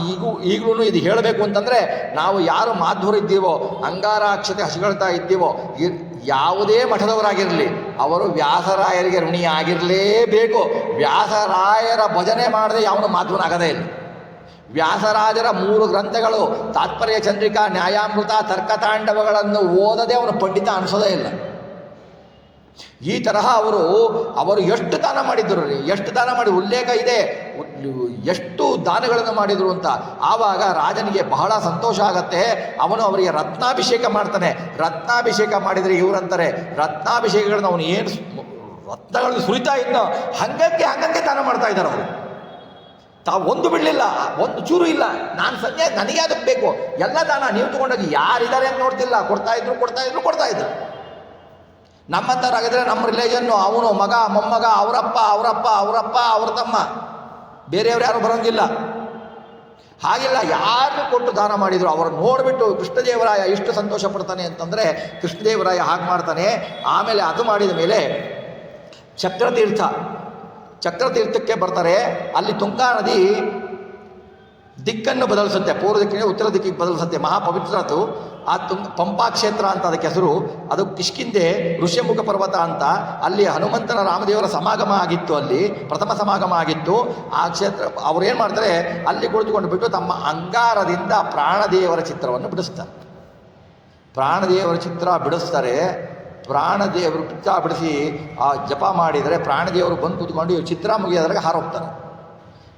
ಈಗಲೂ ಇದು ಹೇಳಬೇಕು ಅಂತಂದರೆ, ನಾವು ಯಾರು ಮಾಧ್ವರಿದ್ದೀವೋ, ಅಂಗಾರಾಕ್ಷತೆ ಹಸಿಗಳ್ತಾ ಇದ್ದೀವೋ, ಯಾವುದೇ ಮಠದವರಾಗಿರಲಿ ಅವರು ವ್ಯಾಸರಾಯರಿಗೆ ಋಣಿ ಆಗಿರಲೇಬೇಕು. ವ್ಯಾಸರಾಯರ ಭಜನೆ ಮಾಡದೆ ಯಾವನು ಮಾಧ್ವನಾಗದೇ ಇಲ್ಲ. ವ್ಯಾಸರಾಜರ 3 ಗ್ರಂಥಗಳು ತಾತ್ಪರ್ಯ ಚಂದ್ರಿಕಾ, ನ್ಯಾಯಾಮೃತ, ತರ್ಕತಾಂಡವಗಳನ್ನು ಓದದೆ ಅವನು ಪಂಡಿತ ಅನಿಸೋದೇ ಇಲ್ಲ. ಈ ತರಹ ಅವರು ಎಷ್ಟು ದಾನ ಮಾಡಿದ್ರು ರೀ, ಎಷ್ಟು ದಾನ ಮಾಡಿ ಉಲ್ಲೇಖ ಇದೆ, ಎಷ್ಟು ದಾನಗಳನ್ನು ಮಾಡಿದರು ಅಂತ. ಆವಾಗ ರಾಜನಿಗೆ ಬಹಳ ಸಂತೋಷ ಆಗತ್ತೆ. ಅವನು ಅವರಿಗೆ ರತ್ನಾಭಿಷೇಕ ಮಾಡ್ತಾನೆ. ರತ್ನಾಭಿಷೇಕ ಮಾಡಿದರೆ ಇವರಂತಾರೆ, ರತ್ನಾಭಿಷೇಕಗಳನ್ನು ಅವನು ಏನು ರತ್ನಗಳನ್ನು ಸುರಿತಾ ಇದ್ನೋ ಹಂಗಂಗೆ ದಾನ ಮಾಡ್ತಾ ಇದ್ದಾರೆ ಅವರು. ತಾವು ಒಂದು ಬಿಡಲಿಲ್ಲ, ಒಂದು ಚೂರು ಇಲ್ಲ. ನಾನು ಸಂಜೆ ನನಗೆ ಅದಕ್ಕೆ ಬೇಕು, ಎಲ್ಲ ದಾನ ನೀವು ತೊಗೊಂಡೋಗಿ ಯಾರಿದ್ದಾರೆ ಅಂತ ನೋಡ್ತಿಲ್ಲ, ಕೊಡ್ತಾ ಇದ್ರು. ನಮ್ಮಂಥವ್ರಾಗಿದ್ರೆ ನಮ್ಮ ರಿಲೇಷನ್ನು, ಅವನು ಮಗ ಮೊಮ್ಮಗ, ಅವರಪ್ಪ ಅವ್ರ ತಮ್ಮ, ಬೇರೆಯವ್ರು ಯಾರು ಬರೋಂಗಿಲ್ಲ. ಹಾಗೆಲ್ಲ ಯಾರು ಕೊಟ್ಟು ದಾನ ಮಾಡಿದರು ಅವ್ರನ್ನ ನೋಡಿಬಿಟ್ಟು ಕೃಷ್ಣದೇವರಾಯ ಎಷ್ಟು ಸಂತೋಷ ಪಡ್ತಾನೆ ಅಂತಂದರೆ, ಕೃಷ್ಣದೇವರಾಯ ಹಾಗೆ ಮಾಡ್ತಾನೆ. ಆಮೇಲೆ ಅದು ಮಾಡಿದ ಮೇಲೆ ಚಕ್ರತೀರ್ಥಕ್ಕೆ ಬರ್ತಾರೆ. ಅಲ್ಲಿ ತುಂಗಾ ನದಿ ದಿಕ್ಕನ್ನು ಬದಲಿಸುತ್ತೆ, ಪೂರ್ವ ದಿಕ್ಕಿಗೆ ಉತ್ತರ ದಿಕ್ಕಿಗೆ ಬದಲಿಸುತ್ತೆ. ಮಹಾಪವಿತ್ರ ಅದು. ಆ ಪಂಪಾ ಕ್ಷೇತ್ರ ಅಂತ ಅದಕ್ಕೆ ಹೆಸರು. ಅದು ಕಿಷ್ಕಿಂದೆ ಋಷ್ಯಮುಖ ಪರ್ವತ ಅಂತ. ಅಲ್ಲಿ ಹನುಮಂತನ ರಾಮದೇವರ ಸಮಾಗಮ ಆಗಿತ್ತು, ಅಲ್ಲಿ ಪ್ರಥಮ ಸಮಾಗಮ ಆಗಿತ್ತು ಆ ಕ್ಷೇತ್ರ. ಅವ್ರು ಏನು ಮಾಡ್ತಾರೆ, ಅಲ್ಲಿ ಕುಳಿತುಕೊಂಡು ಬಿಟ್ಟು ತಮ್ಮ ಅಂಗಾರದಿಂದ ಪ್ರಾಣದೇವರ ಚಿತ್ರವನ್ನು ಬಿಡಿಸ್ತಾರೆ. ಪ್ರಾಣದೇವರ ಚಿತ್ರ ಬಿಡಿಸ್ತಾರೆ. ಪ್ರಾಣದೇವರು ಚಿತ್ರ ಬಿಡಿಸಿ ಆ ಜಪ ಮಾಡಿದರೆ ಪ್ರಾಣದೇವರು ಬಂದು ಕೂತ್ಕೊಂಡು ಚಿತ್ರ ಮುಗಿಯೋದ್ರಾಗ ಹಾರೋಗ್ತಾರೆ.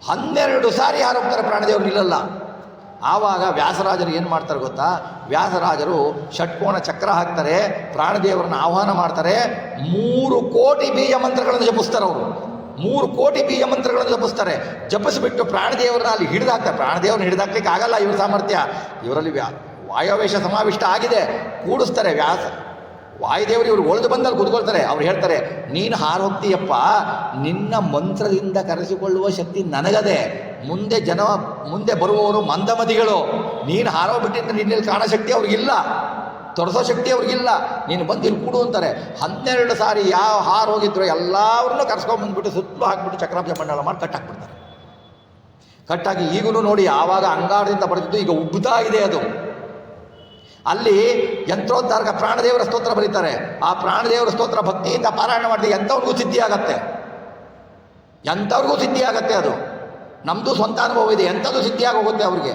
12 ಸಾರಿ ಹಾರೋಗ್ತಾರೆ, ಪ್ರಾಣದೇವರು ನಿಲ್ಲಲ್ಲ. ಆವಾಗ ವ್ಯಾಸರಾಜರು ಏನು ಮಾಡ್ತಾರೆ ಗೊತ್ತಾ, ವ್ಯಾಸರಾಜರು ಷಟ್ಕೋಣ ಚಕ್ರ ಹಾಕ್ತಾರೆ, ಪ್ರಾಣದೇವರನ್ನು ಆಹ್ವಾನ ಮಾಡ್ತಾರೆ. 3 ಕೋಟಿ ಬೀಜ ಮಂತ್ರಗಳನ್ನು ಜಪಿಸ್ತಾರೆ ಅವರು. 3 ಕೋಟಿ ಬೀಜ ಮಂತ್ರಗಳನ್ನು ಜಪಿಸ್ತಾರೆ. ಜಪಿಸಿಬಿಟ್ಟು ಪ್ರಾಣದೇವರನ್ನ ಅಲ್ಲಿ ಹಿಡಿದಾಕ್ತಾರೆ. ಪ್ರಾಣದೇವ್ರನ್ನ ಹಿಡಿದಾಕ್ಲಿಕ್ಕೆ ಆಗಲ್ಲ, ಇವ್ರ ಸಾಮರ್ಥ್ಯ. ಇವರಲ್ಲಿ ವಾಯುವೇಶ ಸಮಾವಿಷ್ಟ ಆಗಿದೆ. ಕೂಡಿಸ್ತಾರೆ. ವಾಯುದೇವರು ಇವರು ಒಳೆದು ಬಂದಲ್ಲಿ ಕೂತ್ಕೊಳ್ತಾರೆ. ಅವ್ರು ಹೇಳ್ತಾರೆ, ನೀನು ಹಾರೋಗ್ತೀಯಪ್ಪ, ನಿನ್ನ ಮಂತ್ರದಿಂದ ಕರೆಸಿಕೊಳ್ಳುವ ಶಕ್ತಿ ನನಗದೆ. ಮುಂದೆ ಬರುವವರು ಮಂದಮತಿಗಳು. ನೀನು ಹಾರೋಗ್ಬಿಟ್ಟಿಂದ ನಿನ್ನಲ್ಲಿ ಕಾಣೋ ಶಕ್ತಿ ಅವ್ರಿಗಿಲ್ಲ, ತೊಡಸೋ ಶಕ್ತಿ ಅವ್ರಿಗಿಲ್ಲ. ನೀನು ಬಂದು ಇಲ್ಲಿ ಕೂಡು ಅಂತಾರೆ. 12 ಸಾರಿ ಯಾವ ಹಾರು ಹೋಗಿದ್ರು ಎಲ್ಲರನ್ನೂ ಕರ್ಸ್ಕೊಂಡ್ಬಂದ್ಬಿಟ್ಟು ಸುತ್ತಲೂ ಹಾಕ್ಬಿಟ್ಟು ಚಕ್ರಾಬ್ಜ ಮಂಡಳ ಮಾಡಿ ಕಟ್ಟಾಕ್ಬಿಡ್ತಾರೆ. ಕಟ್ಟಾಗಿ ಈಗಲೂ ನೋಡಿ, ಆವಾಗ ಅಂಗಾರದಿಂದ ಬರೆದಿದ್ದು ಈಗ ಉಬ್ಬುತ್ತಾ ಇದೆ ಅದು. ಅಲ್ಲಿ ಯಂತ್ರೋದ್ಧಾರಕ ಪ್ರಾಣದೇವರ ಸ್ತೋತ್ರ ಬರೀತಾರೆ. ಆ ಪ್ರಾಣದೇವರ ಸ್ತೋತ್ರ ಭಕ್ತಿಯಿಂದ ಪಾರಾಯಣ ಮಾಡಿದ್ರೆ ಎಂಥವ್ರಿಗೂ ಸಿದ್ಧಿ ಆಗತ್ತೆ. ಅದು ನಮ್ಮದು ಸ್ವಂತ ಅನುಭವ ಇದೆ. ಎಂಥದ್ದು ಸಿದ್ಧಿಯಾಗಿ ಹೋಗುತ್ತೆ ಅವ್ರಿಗೆ.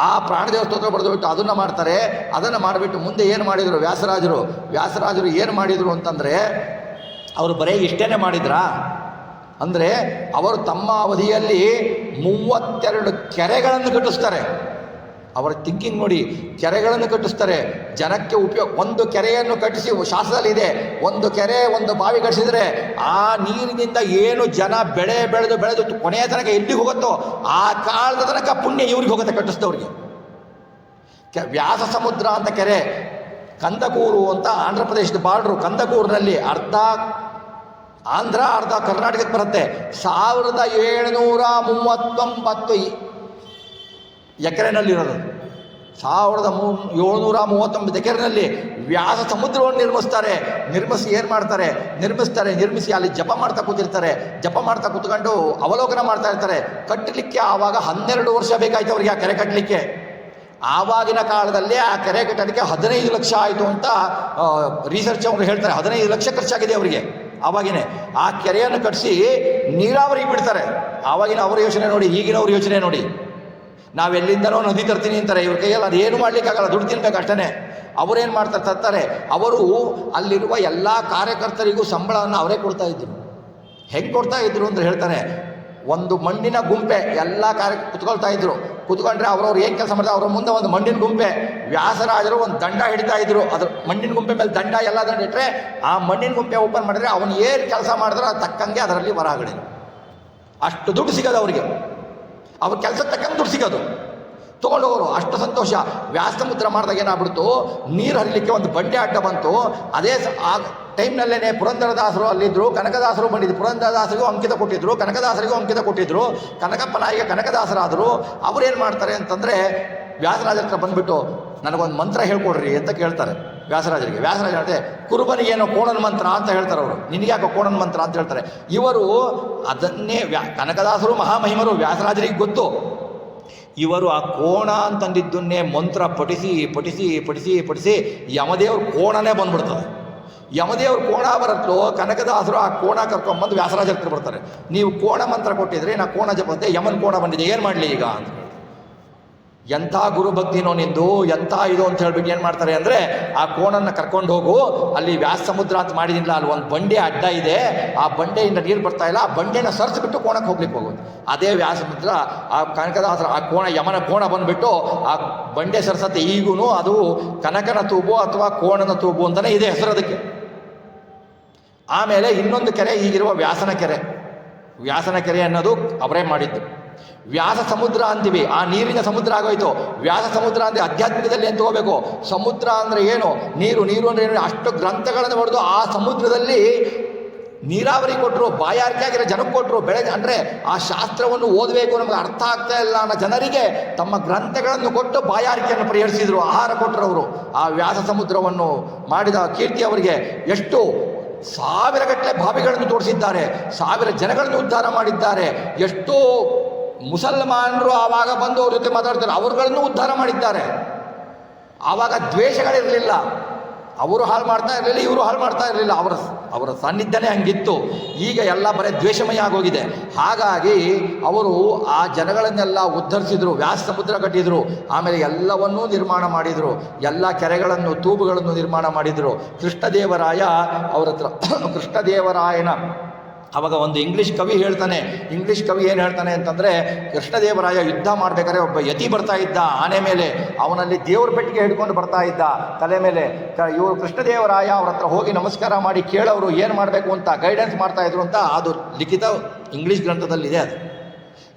ಆ ಪ್ರಾಣದೇವರ ಸ್ತೋತ್ರ ಬರೆದು ಬಿಟ್ಟು ಅದನ್ನು ಮಾಡ್ತಾರೆ. ಅದನ್ನು ಮಾಡಿಬಿಟ್ಟು ಮುಂದೆ ಏನು ಮಾಡಿದರು ವ್ಯಾಸರಾಜರು ಏನು ಮಾಡಿದರು ಅಂತಂದರೆ, ಅವರು ಬರೀ ಇಷ್ಟೇ ಮಾಡಿದ್ರಾ ಅಂದರೆ, ಅವರು ತಮ್ಮ ಅವಧಿಯಲ್ಲಿ 32 ಕೆರೆಗಳನ್ನು ಕಟ್ಟಿಸ್ತಾರೆ. ಅವರ ಥಿಂಕಿಂಗ್ ನೋಡಿ, ಕೆರೆಗಳನ್ನು ಕಟ್ಟಿಸ್ತಾರೆ. ಜನಕ್ಕೆ ಉಪಯೋಗ. ಒಂದು ಕೆರೆಯನ್ನು ಕಟ್ಟಿಸಿ, ಶಾಸ್ತ್ರದಲ್ಲಿದೆ, ಒಂದು ಕೆರೆ ಒಂದು ಬಾವಿ ಕಟ್ಟಿಸಿದರೆ ಆ ನೀರಿನಿಂದ ಏನು ಜನ ಬೆಳೆದು ಕೊನೆಯ ತನಕ ಎಲ್ಲಿಗೆ ಹೋಗುತ್ತೋ ಆ ಕಾಲದ ತನಕ ಪುಣ್ಯ ಇವ್ರಿಗೆ ಹೋಗುತ್ತೆ ಕಟ್ಟಿಸಿದವ್ರಿಗೆ. ವ್ಯಾಸ ಸಮುದ್ರ ಅಂತ ಕೆರೆ, ಕಂದಕೂರು ಅಂತ ಆಂಧ್ರ ಪ್ರದೇಶದ ಬಾರ್ಡ್ರು. ಕಂದಕೂರಿನಲ್ಲಿ ಅರ್ಧ ಆಂಧ್ರ ಅರ್ಧ ಕರ್ನಾಟಕಕ್ಕೆ ಬರುತ್ತೆ. 1739 ಎಕರೆನಲ್ಲಿರೋದು. 1739 ಎಕರೆನಲ್ಲಿ ವ್ಯಾಸ ಸಮುದ್ರವನ್ನು ನಿರ್ಮಿಸಿ ಏನು ಮಾಡ್ತಾರೆ, ನಿರ್ಮಿಸಿ ಅಲ್ಲಿ ಜಪ ಮಾಡ್ತಾ ಕೂತಿರ್ತಾರೆ. ಜಪ ಮಾಡ್ತಾ ಕೂತ್ಕೊಂಡು ಅವಲೋಕನ ಮಾಡ್ತಾ ಇರ್ತಾರೆ. ಕಟ್ಟಲಿಕ್ಕೆ ಆವಾಗ 12 ವರ್ಷ ಬೇಕಾಯ್ತು ಅವರಿಗೆ ಆ ಕೆರೆ ಕಟ್ಟಲಿಕ್ಕೆ. ಆವಾಗಿನ ಕಾಲದಲ್ಲಿ ಆ ಕೆರೆ ಕಟ್ಟಲಿಕ್ಕೆ 15 ಲಕ್ಷ ಆಯಿತು ಅಂತ ರಿಸರ್ಚ್ ಅವರು ಹೇಳ್ತಾರೆ. 15 ಲಕ್ಷ ಖರ್ಚಾಗಿದೆ ಅವರಿಗೆ ಆವಾಗಿನೇ. ಆ ಕೆರೆಯನ್ನು ಕಟ್ಟಿಸಿ ನೀರಾವರಿಗೆ ಬಿಡ್ತಾರೆ. ಆವಾಗಿನ ಅವರ ಯೋಚನೆ ನೋಡಿ, ಈಗಿನವ್ರ ಯೋಚನೆ ನೋಡಿ. ನಾವೆಲ್ಲಿಂದನೋ ನದಿ ತರ್ತೀನಿ ಅಂತಾರೆ. ಇವ್ರ ಕೈಯಲ್ಲಿ ಅದೇನು ಮಾಡಲಿಕ್ಕಾಗಲ್ಲ, ದುಡ್ಡು ತಿನ್ಬೇಕು ಅಷ್ಟೇ. ಅವರೇನು ಮಾಡ್ತಾರೆ, ತರ್ತಾರೆ. ಅವರು ಅಲ್ಲಿರುವ ಎಲ್ಲ ಕಾರ್ಯಕರ್ತರಿಗೂ ಸಂಬಳವನ್ನು ಅವರೇ ಕೊಡ್ತಾ ಇದ್ರು. ಹೆಂಗೆ ಕೊಡ್ತಾ ಇದ್ರು ಅಂತ ಹೇಳ್ತಾರೆ. ಒಂದು ಮಣ್ಣಿನ ಗುಂಪೆ ಎಲ್ಲ ಕುತ್ಕೊಳ್ತಾ ಇದ್ರು. ಕುತ್ಕೊಂಡ್ರೆ ಅವ್ರವ್ರು ಏನು ಕೆಲಸ ಮಾಡ್ತಾರೆ, ಅವ್ರ ಮುಂದೆ ಒಂದು ಮಣ್ಣಿನ ಗುಂಪೆ. ವ್ಯಾಸರಾಜರು ಒಂದು ದಂಡ ಹಿಡಿತಾ ಇದ್ರು. ಅದ್ರ ಮಣ್ಣಿನ ಗುಂಪೆ ಮೇಲೆ ದಂಡ ಎಲ್ಲ ದಂಡ ಇಟ್ಟರೆ ಆ ಮಣ್ಣಿನ ಗುಂಪೆ ಓಪನ್ ಮಾಡಿದ್ರೆ ಅವನು ಏನು ಕೆಲಸ ಮಾಡಿದ್ರೆ ಅದು ತಕ್ಕಂಗೆ ಅದರಲ್ಲಿ ಹೊರಗಡೆ ಅಷ್ಟು ದುಡ್ಡು ಸಿಗೋದು ಅವರಿಗೆ. ಅವ್ರ ಕೆಲಸ ತಕ್ಕಂಗೆ ದುಡ್ಡು ಸಿಗೋದು. ತೊಗೊಂಡೋರು ಅಷ್ಟು ಸಂತೋಷ. ವ್ಯಾಸಮುದ್ರ ಮಾಡಿದಾಗ ಏನಾಗ್ಬಿಡ್ತು, ನೀರು ಹರಿಲಿಕ್ಕೆ ಒಂದು ಬಂಡೆ ಅಡ್ಡ ಬಂತು. ಅದೇ ಆ ಟೈಮ್ನಲ್ಲೇ ಪುರಂದರದಾಸರು ಅಲ್ಲಿದ್ದರು, ಕನಕದಾಸರು ಬಂದಿದ್ರು. ಪುರಂದರದಾಸರಿಗೂ ಅಂಕಿತ ಕೊಟ್ಟಿದ್ರು, ಕನಕದಾಸರಿಗೂ ಅಂಕಿತ ಕೊಟ್ಟಿದ್ರು. ಕನಕಪ್ಪ ನಾಯಿಗೆ ಕನಕದಾಸರಾದರು. ಅವರೇನು ಮಾಡ್ತಾರೆ ಅಂತಂದರೆ, ವ್ಯಾಸರಾಜರ ಹತ್ರ ಬಂದುಬಿಟ್ಟು ನನಗೊಂದು ಮಂತ್ರ ಹೇಳ್ಕೊಡ್ರಿ ಅಂತ ಕೇಳ್ತಾರೆ ವ್ಯಾಸರಾಜರಿಗೆ. ವ್ಯಾಸರಾಜ ಹೇಳ್ತಾರೆ, ಕುರುಬನಿಗೇನೋ ಕೋಣನ ಮಂತ್ರ ಅಂತ ಹೇಳ್ತಾರೆ ಅವರು. ನಿನಗ್ಯಾಕೋ ಕೋಣನ ಮಂತ್ರ ಅಂತ ಹೇಳ್ತಾರೆ. ಇವರು ಅದನ್ನೇ ಕನಕದಾಸರು ಮಹಾಮಹಿಮರು, ವ್ಯಾಸರಾಜರಿಗೆ ಗೊತ್ತು. ಇವರು ಆ ಕೋಣ ಅಂತಂದಿದ್ದನ್ನೇ ಮಂತ್ರ ಪಠಿಸಿ ಯಮದೇವ್ರ ಕೋಣನೇ ಬಂದ್ಬಿಡ್ತದೆ. ಯಮದೇವ್ರ ಕೋಣ ಬರತ್ಲು, ಕನಕದಾಸರು ಆ ಕೋಣ ಕರ್ಕೊಂಡ್ಬಂದು ವ್ಯಾಸರಾಜ ಹತ್ರ ಬರ್ತಾರೆ. ನೀವು ಕೋಣ ಮಂತ್ರ ಕೊಟ್ಟಿದ್ರೆ ನಾ ಕೋಣ ಜಪಂತೆ, ಯಮನ್ ಕೋಣ ಬಂದಿದೆ, ಏನು ಮಾಡಲಿ ಈಗ ಅಂತ. ಎಂಥ ಗುರುಭಕ್ತಿನೋ ನಿಂದು, ಎಂಥ ಇದು ಅಂತ ಹೇಳ್ಬಿಟ್ಟು ಏನು ಮಾಡ್ತಾರೆ ಅಂದರೆ, ಆ ಕೋಣನ್ನು ಕರ್ಕೊಂಡು ಹೋಗು, ಅಲ್ಲಿ ವ್ಯಾಸ ಸಮುದ್ರ ಅಂತ ಮಾಡಿದಿಲ್ಲ, ಅಲ್ಲಿ ಒಂದು ಬಂಡೆ ಅಡ್ಡ ಇದೆ, ಆ ಬಂಡೆಯಿಂದ ನೀರು ಬರ್ತಾ ಇಲ್ಲ, ಆ ಬಂಡೆನ ಸರಿಸಿಬಿಟ್ಟು ಕೋಣಕ್ಕೆ ಹೋಗ್ಲಿಕ್ಕೆ ಹೋಗೋದು. ಅದೇ ವ್ಯಾಸ ಸಮುದ್ರ. ಆ ಕನಕದಾಸರ ಆ ಕೋಣ, ಯಮನ ಕೋಣ ಬಂದುಬಿಟ್ಟು ಆ ಬಂಡೆ ಸರಸತ್ತೆ. ಈಗೂ ಅದು ಕನಕನ ತೂಬು ಅಥವಾ ಕೋಣನ ತೂಬು ಅಂತಲೇ ಇದೆ ಹೆಸರು ಅದಕ್ಕೆ. ಆಮೇಲೆ ಇನ್ನೊಂದು ಕೆರೆ ಈಗಿರುವ ವ್ಯಾಸನ ಕೆರೆ ಅನ್ನೋದು ಅವರೇ ಮಾಡಿದ್ದು. ವ್ಯಾಸ ಸಮುದ್ರ ಅಂತೀವಿ, ಆ ನೀರಿನ ಸಮುದ್ರ ಆಗೋಯ್ತು. ವ್ಯಾಸ ಸಮುದ್ರ ಅಂದರೆ ಆಧ್ಯಾತ್ಮಿಕದಲ್ಲಿ ಅಂತ ಹೋಗಬೇಕು. ಸಮುದ್ರ ಅಂದರೆ ಏನು? ನೀರು. ನೀರು ಅಂದರೆ ಏನು? ಅಷ್ಟು ಗ್ರಂಥಗಳನ್ನು ಹೊಡೆದು ಆ ಸಮುದ್ರದಲ್ಲಿ ನೀರಾವರಿ ಕೊಟ್ಟರು, ಬಾಯಾರಿಕೆ ಆಗಿರೋ ಜನಕ್ಕೆ ಕೊಟ್ಟರು. ಅಂದರೆ ಆ ಶಾಸ್ತ್ರವನ್ನು ಓದಬೇಕು, ನಮಗೆ ಅರ್ಥ ಆಗ್ತಾ ಇಲ್ಲ ಅನ್ನೋ ಜನರಿಗೆ ತಮ್ಮ ಗ್ರಂಥಗಳನ್ನು ಕೊಟ್ಟು ಬಾಯಾರಿಕೆಯನ್ನು ಪರಿಹರಿಸಿದರು, ಆಹಾರ ಕೊಟ್ಟರು ಅವರು. ಆ ವ್ಯಾಸ ಸಮುದ್ರವನ್ನು ಮಾಡಿದ ಕೀರ್ತಿ ಅವರಿಗೆ. ಎಷ್ಟು ಸಾವಿರಗಟ್ಟಲೆ ಬಾವಿಗಳನ್ನು ತೋರಿಸಿದ್ದಾರೆ, ಸಾವಿರ ಜನಗಳನ್ನು ಉದ್ಧಾರ ಮಾಡಿದ್ದಾರೆ. ಎಷ್ಟೋ ಮುಸಲ್ಮಾನರು ಆವಾಗ ಬಂದು ಅವ್ರ ಜೊತೆ ಮಾತಾಡ್ತಾರೆ, ಅವರುಗಳನ್ನು ಉದ್ಧಾರ ಮಾಡಿದ್ದಾರೆ. ಆವಾಗ ದ್ವೇಷಗಳಿರಲಿಲ್ಲ, ಅವರು ಹಾಳು ಮಾಡ್ತಾ ಇರಲಿಲ್ಲ, ಇವರು ಹಾಳು ಮಾಡ್ತಾ ಇರಲಿಲ್ಲ. ಅವರ ಸಾನ್ನಿಧ್ಯನೇ ಹಂಗಿತ್ತು. ಈಗ ಎಲ್ಲ ಬರೀ ದ್ವೇಷಮಯ ಆಗೋಗಿದೆ. ಹಾಗಾಗಿ ಅವರು ಆ ಜನಗಳನ್ನೆಲ್ಲ ಉದ್ಧರಿಸಿದರು, ವ್ಯಾಸ ಸಮುದ್ರ ಕಟ್ಟಿದರು, ಆಮೇಲೆ ಎಲ್ಲವನ್ನೂ ನಿರ್ಮಾಣ ಮಾಡಿದರು, ಎಲ್ಲ ಕೆರೆಗಳನ್ನು ತೂಬುಗಳನ್ನು ನಿರ್ಮಾಣ ಮಾಡಿದರು. ಕೃಷ್ಣದೇವರಾಯ ಅವರ ಹತ್ರ ಕೃಷ್ಣದೇವರಾಯನ ಅವಾಗ ಒಂದು ಇಂಗ್ಲೀಷ್ ಕವಿ ಹೇಳ್ತಾನೆ. ಇಂಗ್ಲೀಷ್ ಕವಿ ಏನು ಹೇಳ್ತಾನೆ ಅಂತಂದರೆ, ಕೃಷ್ಣದೇವರಾಯ ಯುದ್ಧ ಮಾಡಬೇಕಾದ್ರೆ ಒಬ್ಬ ಯತಿ ಬರ್ತಾ ಇದ್ದ ಆನೆ ಮೇಲೆ, ಅವನಲ್ಲಿ ದೇವ್ರ ಪೆಟ್ಟಿಗೆ ಹಿಡ್ಕೊಂಡು ಬರ್ತಾ ಇದ್ದ ತಲೆ ಮೇಲೆ. ಇವರು ಕೃಷ್ಣದೇವರಾಯ ಅವ್ರ ಹತ್ರ ಹೋಗಿ ನಮಸ್ಕಾರ ಮಾಡಿ ಕೇಳೋರು ಏನು ಮಾಡಬೇಕು ಅಂತ ಗೈಡೆನ್ಸ್ ಮಾಡ್ತಾಯಿದ್ರು ಅಂತ ಅದು ಲಿಖಿತ ಇಂಗ್ಲೀಷ್ ಗ್ರಂಥದಲ್ಲಿದೆ. ಅದು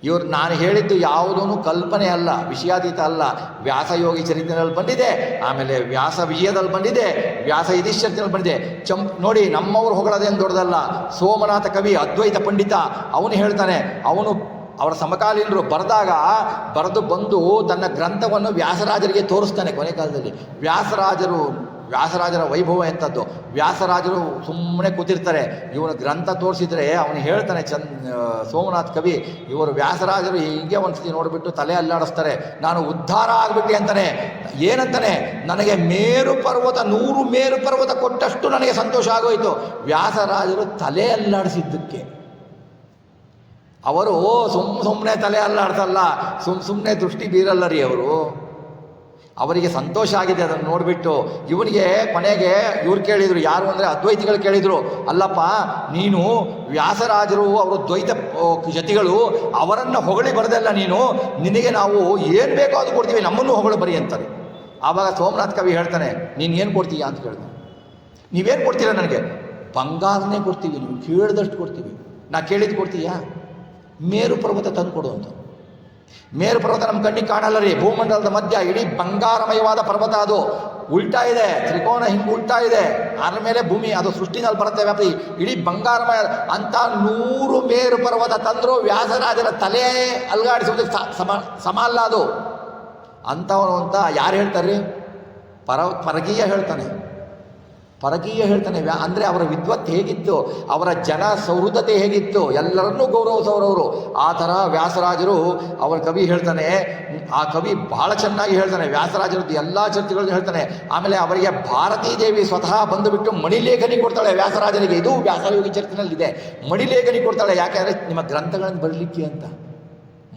ಇವರು ನಾನು ಹೇಳಿದ್ದು ಯಾವುದೂ ಕಲ್ಪನೆ ಅಲ್ಲ, ವಿಷಯಾತೀತ ಅಲ್ಲ. ವ್ಯಾಸಯೋಗಿ ಚರಿತ್ರೆಯಲ್ಲಿ ಬಂದಿದೆ, ಆಮೇಲೆ ವ್ಯಾಸ ವಿಜಯದಲ್ಲಿ ಬಂದಿದೆ, ವ್ಯಾಸ ಇದಿಶ್ಚರಿತ್ರೆಯಲ್ಲಿ ಬಂದಿದೆ. ನೋಡಿ, ನಮ್ಮವರು ಹೊಗಳೋದೇನು ದೊಡ್ಡದಲ್ಲ. ಸೋಮನಾಥ ಕವಿ ಅದ್ವೈತ ಪಂಡಿತ, ಅವನು ಹೇಳ್ತಾನೆ, ಅವನು ಅವರ ಸಮಕಾಲೀನರು ಬರೆದು ಬಂದು ತನ್ನ ಗ್ರಂಥವನ್ನು ವ್ಯಾಸರಾಜರಿಗೆ ತೋರಿಸ್ತಾನೆ. ಕೊನೆ ಕಾಲದಲ್ಲಿ ವ್ಯಾಸರಾಜರ ವೈಭವ ಎಂಥದ್ದು. ವ್ಯಾಸರಾಜರು ಸುಮ್ಮನೆ ಕೂತಿರ್ತಾರೆ, ಇವನ ಗ್ರಂಥ ತೋರಿಸಿದ್ರೆ ಅವನು ಹೇಳ್ತಾನೆ, ಸೋಮನಾಥ್ ಕವಿ, ಇವರು ವ್ಯಾಸರಾಜರು ಹೀಗೆ ಒಂದ್ಸತಿ ನೋಡಿಬಿಟ್ಟು ತಲೆ ಅಲ್ಲಾಡಿಸ್ತಾರೆ, ನಾನು ಉದ್ಧಾರ ಆಗಿಬಿಟ್ಟೆ ಅಂತಾನೆ. ಏನಂತಾನೆ, ನನಗೆ 100 ಮೇರು ಪರ್ವತ ಕೊಟ್ಟಷ್ಟು ನನಗೆ ಸಂತೋಷ ಆಗೋಯ್ತು. ವ್ಯಾಸರಾಜರು ತಲೆ ಅಲ್ಲಾಡಿಸಿದ್ದಕ್ಕೆ. ಅವರು ಸುಮ್ಮನೆ ತಲೆ ಅಲ್ಲಾಡ್ಸಲ್ಲ, ಸುಮ್ಮನೆ ದೃಷ್ಟಿ ಬೀರಲ್ಲ ರೀ ಅವರು. ಅವರಿಗೆ ಸಂತೋಷ ಆಗಿದೆ ಅದನ್ನು ನೋಡಿಬಿಟ್ಟು. ಇವನಿಗೆ ಕೊನೆಗೆ ಇವ್ರು ಕೇಳಿದರು, ಯಾರು ಅಂದರೆ ಅದ್ವೈತಿಗಳು ಕೇಳಿದರು, ಅಲ್ಲಪ್ಪ ನೀನು ವ್ಯಾಸರಾಜರು ಅವರು ದ್ವೈತ ಜತಿಗಳು, ಅವರನ್ನು ಹೊಗಳಿ ಬರದಲ್ಲ ನೀನು, ನಿನಗೆ ನಾವು ಏನು ಬೇಕೋ ಅದು ಕೊಡ್ತೀವಿ, ನಮ್ಮನ್ನು ಹೊಗಳು ಬರಿ ಅಂತಾರೆ. ಆವಾಗ ಸೋಮನಾಥ್ ಕವಿ ಹೇಳ್ತಾನೆ, ನೀನು ಏನು ಕೊಡ್ತೀಯಾ ಅಂತ ಕೇಳ್ತಾನೆ. ನೀವೇನು ಕೊಡ್ತೀರಾ ನನಗೆ? ಬಂಗಾರನೇ ಕೊಡ್ತೀವಿ, ನೀವು ಕೇಳಿದಷ್ಟು ಕೊಡ್ತೀವಿ. ನಾ ಕೇಳಿದ್ದು ಕೊಡ್ತೀಯಾ? ಮೇರು ಪರ್ವತ ತಂದು ಕೊಡು ಅಂತ. ಮೇರು ಪರ್ವತ ನಮ್ಮ ಕಣ್ಣಿಗೆ ಕಾಣಲ್ಲ ರೀ, ಭೂಮಂಡಲದ ಮಧ್ಯ ಇಡೀ ಬಂಗಾರಮಯವಾದ ಪರ್ವತ. ಅದು ಉಲ್ಟಾ ಇದೆ, ತ್ರಿಕೋನ ಹಿಂಗೆ ಉಲ್ಟಾ ಇದೆ, ಅದ್ರ ಮೇಲೆ ಭೂಮಿ, ಅದು ಸೃಷ್ಟಿನಲ್ಲಿ ಬರುತ್ತೆ ವ್ಯಾಪ್ತಿ. ಇಡೀ ಬಂಗಾರಮಯ ಅಂತ 100 ಮೇರು ಪರ್ವತ ತಂದರೂ ವ್ಯಾಸರಾಜರ ತಲೆ ಅಲ್ಗಾಡಿಸೋದಕ್ಕೆ ಸಮ ಅಲ್ಲ ಅದು. ಅಂಥವನು ಅಂತ ಯಾರು ಹೇಳ್ತಾರೆ? ಪರಕೀಯ ಹೇಳ್ತಾನೆ. ಅಂದರೆ ಅವರ ವಿದ್ವತ್ ಹೇಗಿತ್ತು, ಅವರ ಜನ ಸೌಹೃದತೆ ಹೇಗಿತ್ತು, ಎಲ್ಲರನ್ನೂ ಗೌರವಿಸೋರವರು. ಆ ಥರ ವ್ಯಾಸರಾಜರು, ಅವರ ಕವಿ ಹೇಳ್ತಾನೆ, ಆ ಕವಿ ಬಹಳ ಚೆನ್ನಾಗಿ ಹೇಳ್ತಾನೆ, ವ್ಯಾಸರಾಜರದ್ದು ಎಲ್ಲ ಚರ್ಚೆಗಳನ್ನು ಹೇಳ್ತಾನೆ. ಆಮೇಲೆ ಅವರಿಗೆ ಭಾರತೀ ದೇವಿ ಸ್ವತಃ ಬಂದುಬಿಟ್ಟು ಮಣಿಲೇಖನಿ ಕೊಡ್ತಾಳೆ ವ್ಯಾಸರಾಜರಿಗೆ. ಇದು ವ್ಯಾಸಯೋಗಿ ಚರಿತ್ರೆಯಲ್ಲಿದೆ. ಮಣಿಲೇಖನಿ ಕೊಡ್ತಾಳೆ, ಯಾಕೆಂದರೆ ನಿಮ್ಮ ಗ್ರಂಥಗಳನ್ನು ಬರಲಿಕ್ಕೆ ಅಂತ.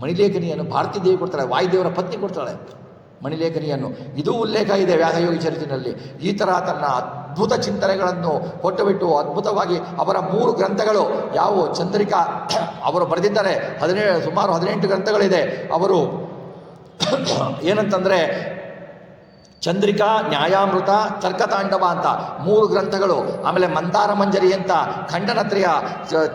ಮಣಿಲೇಖನಿಯನ್ನು ಭಾರತೀ ದೇವಿ ಕೊಡ್ತಾಳೆ, ವಾಯುದೇವರ ಪತ್ನಿ ಕೊಡ್ತಾಳೆ ಮಣಿಲೇಖನಿಯನ್ನು. ಇದು ಉಲ್ಲೇಖ ಇದೆ ವ್ಯಾಸಯೋಗಿ ಚರಿತ್ರೆಯಲ್ಲಿ. ಈ ಥರ ತನ್ನ ಅದ್ಭುತ ಚಿಂತನೆಗಳನ್ನು ಕೊಟ್ಟುಬಿಟ್ಟು ಅದ್ಭುತವಾಗಿ ಅವರ 3 ಗ್ರಂಥಗಳು ಯಾವುವು? ಚಂದ್ರಿಕಾ ಅವರು ಬರೆದಿದ್ದಾರೆ, ಸುಮಾರು 18 ಗ್ರಂಥಗಳಿದೆ. ಅವರು ಏನಂತಂದರೆ ಚಂದ್ರಿಕಾ, ನ್ಯಾಯಾಮೃತ, ತರ್ಕತಾಂಡವ ಅಂತ 3 ಗ್ರಂಥಗಳು. ಆಮೇಲೆ ಮಂದಾರ ಮಂಜರಿ ಅಂತ ಖಂಡನತ್ರಯ,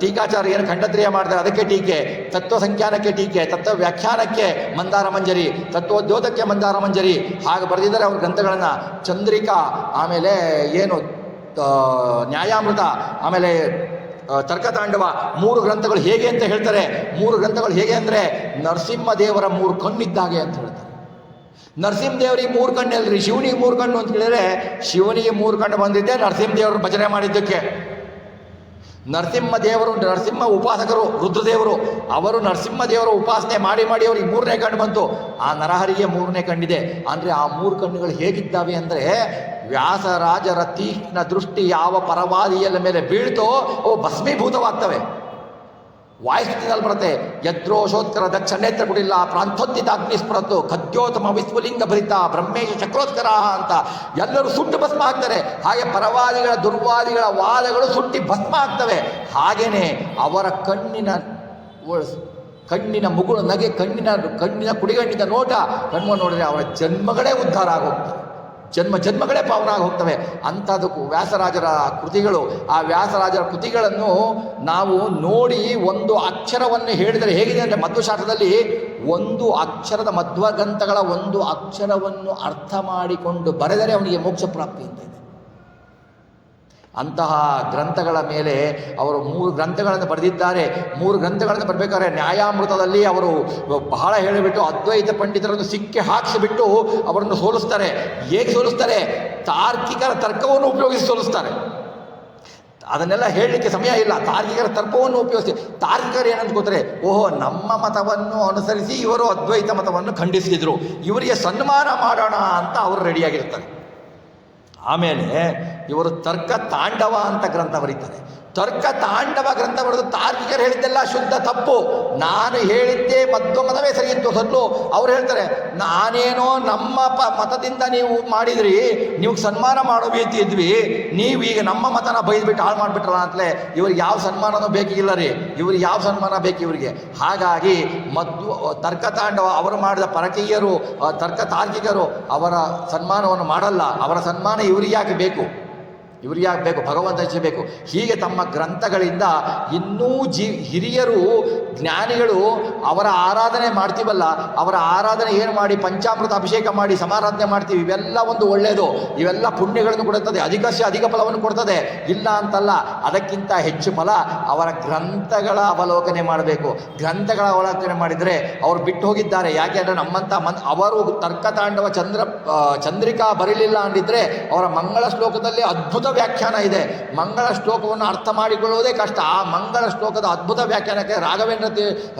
ಟೀಕಾಚಾರ್ಯ ಏನು ಖಂಡತ್ರಯ ಮಾಡಿದರೆ ಅದಕ್ಕೆ ಟೀಕೆ, ತತ್ವ ಸಂಖ್ಯಾನಕ್ಕೆ ಟೀಕೆ, ತತ್ವ ವ್ಯಾಖ್ಯಾನಕ್ಕೆ ಮಂದಾರ ಮಂಜರಿ, ತತ್ವೋದ್ಯೋತಕ್ಕೆ ಮಂದಾರ ಮಂಜರಿ, ಹಾಗೆ ಬರೆದಿದ್ದಾರೆ ಅವ್ರ ಗ್ರಂಥಗಳನ್ನು. ಚಂದ್ರಿಕಾ, ಆಮೇಲೆ ಏನು ನ್ಯಾಯಾಮೃತ, ಆಮೇಲೆ ತರ್ಕತಾಂಡವ, 3 ಗ್ರಂಥಗಳು ಹೇಗೆ ಅಂತ ಹೇಳ್ತಾರೆ. 3 ಗ್ರಂಥಗಳು ಹೇಗೆ ಅಂದರೆ ನರಸಿಂಹದೇವರ 3 ಕಣ್ಣಿದ್ದಾಗೆ ಅಂತ ಹೇಳ್ತಾರೆ. ನರಸಿಂಹದೇವರಿಗೆ 3 ಕಣ್ಣಲ್ರಿ, ಶಿವನಿಗೆ 3 ಕಣ್ಣು ಅಂತ ಹೇಳಿದರೆ, ಶಿವನಿಗೆ 3 ಕಣ್ಣು ಬಂದಿದ್ದೆ ನರಸಿಂಹದೇವರು ಭಜನೆ ಮಾಡಿದ್ದಕ್ಕೆ. ನರಸಿಂಹ ಉಪಾಸಕರು ರುದ್ರದೇವರು, ಅವರು ನರಸಿಂಹದೇವರ ಉಪಾಸನೆ ಮಾಡಿ ಅವ್ರಿಗೆ 3ನೇ ಕಣ್ಣು ಬಂತು. ಆ ನರಹರಿಗೆ 3ನೇ ಕಣ್ಣಿದೆ. ಅಂದರೆ ಆ 3 ಕಣ್ಣುಗಳು ಹೇಗಿದ್ದಾವೆ ಅಂದರೆ, ವ್ಯಾಸರಾಜರ ತೀಕ್ಷ್ಣ ದೃಷ್ಟಿ ಯಾವ ಪರವಾದಿಯ ಮೇಲೆ ಬೀಳ್ತೋ ಅವು ಭಸ್ಮೀಭೂತವಾಗ್ತವೆ. ವಾಯುಸ್ಥಿತಿನಲ್ಲಿ ಬರುತ್ತೆ, ಯದ್ರೋಷೋತ್ಕರ ದಕ್ಷ ನೇತ್ರ ಕುಡಿಲ್ಲ ಪ್ರಾಂತೋದ್ದಿತಾಗ್ನಿ ಸ್ಫುರತ್ತು ಖದ್ಯೋತಮ ವಿಸ್ಫುಲಿಂಗ ಭರಿತ ಬ್ರಹ್ಮೇಶ ಚಕ್ರೋತ್ಕರ ಅಂತ ಎಲ್ಲರೂ ಸುಟ್ಟು ಭಸ್ಮ ಆಗ್ತಾರೆ. ಹಾಗೆ ಪರವಾದಿಗಳ ದುರ್ವಾದಿಗಳ ವಾದಗಳು ಸುಟ್ಟಿ ಭಸ್ಮ ಆಗ್ತವೆ. ಹಾಗೇನೆ ಅವರ ಕಣ್ಣಿನ ಮುಗುಳು ನಗೆ, ಕಣ್ಣಿನ ಕುಡಿಗಣ್ಣಿನ ನೋಟ, ಕಣ್ಣು ನೋಡಿದರೆ ಅವರ ಜನ್ಮಗಳೇ ಉದ್ಧಾರ ಆಗೋಗ್ತವೆ. ಜನ್ಮ ಜನ್ಮಗಳೇ ಪಾವನ ಆಗಿ ಹೋಗ್ತವೆ. ಅಂಥದಕ್ಕೂ ವ್ಯಾಸರಾಜರ ಕೃತಿಗಳು, ಆ ವ್ಯಾಸರಾಜರ ಕೃತಿಗಳನ್ನು ನಾವು ನೋಡಿ ಒಂದು ಅಕ್ಷರವನ್ನು ಹೇಳಿದರೆ ಹೇಗಿದೆ ಅಂದರೆ, ಮಧ್ವಶಾಸ್ತ್ರದಲ್ಲಿ ಒಂದು ಅಕ್ಷರದ ಮಧ್ವಗ್ರಂಥಗಳ ಒಂದು ಅಕ್ಷರವನ್ನು ಅರ್ಥ ಮಾಡಿಕೊಂಡು ಬರೆದರೆ ಅವನಿಗೆ ಮೋಕ್ಷ ಪ್ರಾಪ್ತಿ ಅಂತ ಇದೆ. ಅಂತಹ ಗ್ರಂಥಗಳ ಮೇಲೆ ಅವರು 3 ಗ್ರಂಥಗಳನ್ನು ಬರೆದಿದ್ದಾರೆ. 3 ಗ್ರಂಥಗಳನ್ನು ಬರಬೇಕಾದ್ರೆ ನ್ಯಾಯಾಮೃತದಲ್ಲಿ ಅವರು ಬಹಳ ಹೇಳಿಬಿಟ್ಟು ಅದ್ವೈತ ಪಂಡಿತರನ್ನು ಸಿಕ್ಕಿ ಹಾಕಿಸಿಬಿಟ್ಟು ಅವರನ್ನು ಸೋಲಿಸ್ತಾರೆ. ಹೇಗೆ ಸೋಲಿಸ್ತಾರೆ? ತಾರ್ಕಿಕರ ತರ್ಕವನ್ನು ಉಪಯೋಗಿಸಿ ಸೋಲಿಸ್ತಾರೆ. ಅದನ್ನೆಲ್ಲ ಹೇಳಲಿಕ್ಕೆ ಸಮಯ ಇಲ್ಲ. ತಾರ್ಕಿಕರ ತರ್ಕವನ್ನು ಉಪಯೋಗಿಸಿ, ತಾರ್ಕಿಕರು ಏನಂದ್ಕೋತಾರೆ, ಓಹೋ ನಮ್ಮ ಮತವನ್ನು ಅನುಸರಿಸಿ ಇವರು ಅದ್ವೈತ ಮತವನ್ನು ಖಂಡಿಸಿದ್ರು, ಇವರಿಗೆ ಸನ್ಮಾನ ಮಾಡೋಣ ಅಂತ ಅವರು ರೆಡಿಯಾಗಿರ್ತಾರೆ. ಆಮೇಲೆ ಇವರು ತರ್ಕ ತಾಂಡವ ಅಂತ ಗ್ರಂಥ ಬರೀತಾರೆ. ತರ್ಕ ತಾಂಡವ ಗ್ರಂಥ ಬರೆದು ತಾರ್ಕಿಕರು ಹೇಳಿದ್ದೆಲ್ಲ ಶುದ್ಧ ತಪ್ಪು, ನಾನು ಹೇಳಿದ್ದೇ ಮಧ್ವ ಮತವೇ ಸರಿ ಇತ್ತು ಸಲ್ಲು. ಅವ್ರು ಹೇಳ್ತಾರೆ, ನಾನೇನೋ ನಮ್ಮ ಮತದಿಂದ ನೀವು ಮಾಡಿದ್ರಿ, ನೀವು ಸನ್ಮಾನ ಮಾಡೋ ರೀತಿ ಇದ್ವಿ, ನೀವೀಗ ನಮ್ಮ ಮತನ ಬೈದ್ಬಿಟ್ಟು ಹಾಳು ಮಾಡಿಬಿಟ್ರಲ್ಲ ಅಂತಲೇ. ಇವ್ರಿಗೆ ಯಾವ ಸನ್ಮಾನನೂ ಬೇಕಿಲ್ಲ ರೀ, ಇವ್ರಿಗೆ ಯಾವ ಸನ್ಮಾನ ಬೇಕು ಇವರಿಗೆ? ಹಾಗಾಗಿ ತರ್ಕ ತಾಂಡವ ಅವರು ಮಾಡಿದ ಪರಕೀಯರು, ತರ್ಕ ತಾರ್ಕಿಕರು ಅವರ ಸನ್ಮಾನವನ್ನು ಮಾಡಲ್ಲ. ಅವರ ಸನ್ಮಾನ ಇವ್ರಿಗೆ ಯಾಕೆ ಬೇಕು? ಇವ್ರಿಗೆ ಯಾಕೆ ಬೇಕು? ಭಗವಂತ ಬೇಕು. ಹೀಗೆ ತಮ್ಮ ಗ್ರಂಥಗಳಿಂದ ಇನ್ನೂ ಹಿರಿಯರು ಜ್ಞಾನಿಗಳು ಅವರ ಆರಾಧನೆ ಮಾಡ್ತೀವಲ್ಲ, ಅವರ ಆರಾಧನೆ ಏನು ಮಾಡಿ ಪಂಚಾಮೃತ ಅಭಿಷೇಕ ಮಾಡಿ ಸಮಾರಾಧನೆ ಮಾಡ್ತೀವಿ, ಇವೆಲ್ಲ ಒಂದು ಒಳ್ಳೆಯದು, ಇವೆಲ್ಲ ಪುಣ್ಯಗಳನ್ನು ಕೊಡುತ್ತದೆ, ಅಧಿಕ ಫಲವನ್ನು ಕೊಡ್ತದೆ, ಇಲ್ಲ ಅಂತಲ್ಲ. ಅದಕ್ಕಿಂತ ಹೆಚ್ಚು ಫಲ ಅವರ ಗ್ರಂಥಗಳ ಅವಲೋಕನೆ ಮಾಡಬೇಕು. ಗ್ರಂಥಗಳ ಅವಲೋಕನೆ ಮಾಡಿದರೆ ಅವರು ಬಿಟ್ಟು ಹೋಗಿದ್ದಾರೆ. ಯಾಕೆ ಅಂದರೆ ನಮ್ಮಂಥ ಅವರು ತರ್ಕತಾಂಡವ ಚಂದ್ರಿಕಾ ಬರೀಲಿಲ್ಲ ಅಂದಿದ್ರೆ ಅವರ ಮಂಗಳ ಶ್ಲೋಕದಲ್ಲಿ ಅದ್ಭುತ ವ್ಯಾಖ್ಯಾನ ಇದೆ. ಮಂಗಳ ಶ್ಲೋಕವನ್ನು ಅರ್ಥ ಮಾಡಿಕೊಳ್ಳುವುದೇ ಕಷ್ಟ. ಆ ಮಂಗಳ ಶ್ಲೋಕದ ಅದ್ಭುತ ವ್ಯಾಖ್ಯಾನಕ್ಕೆ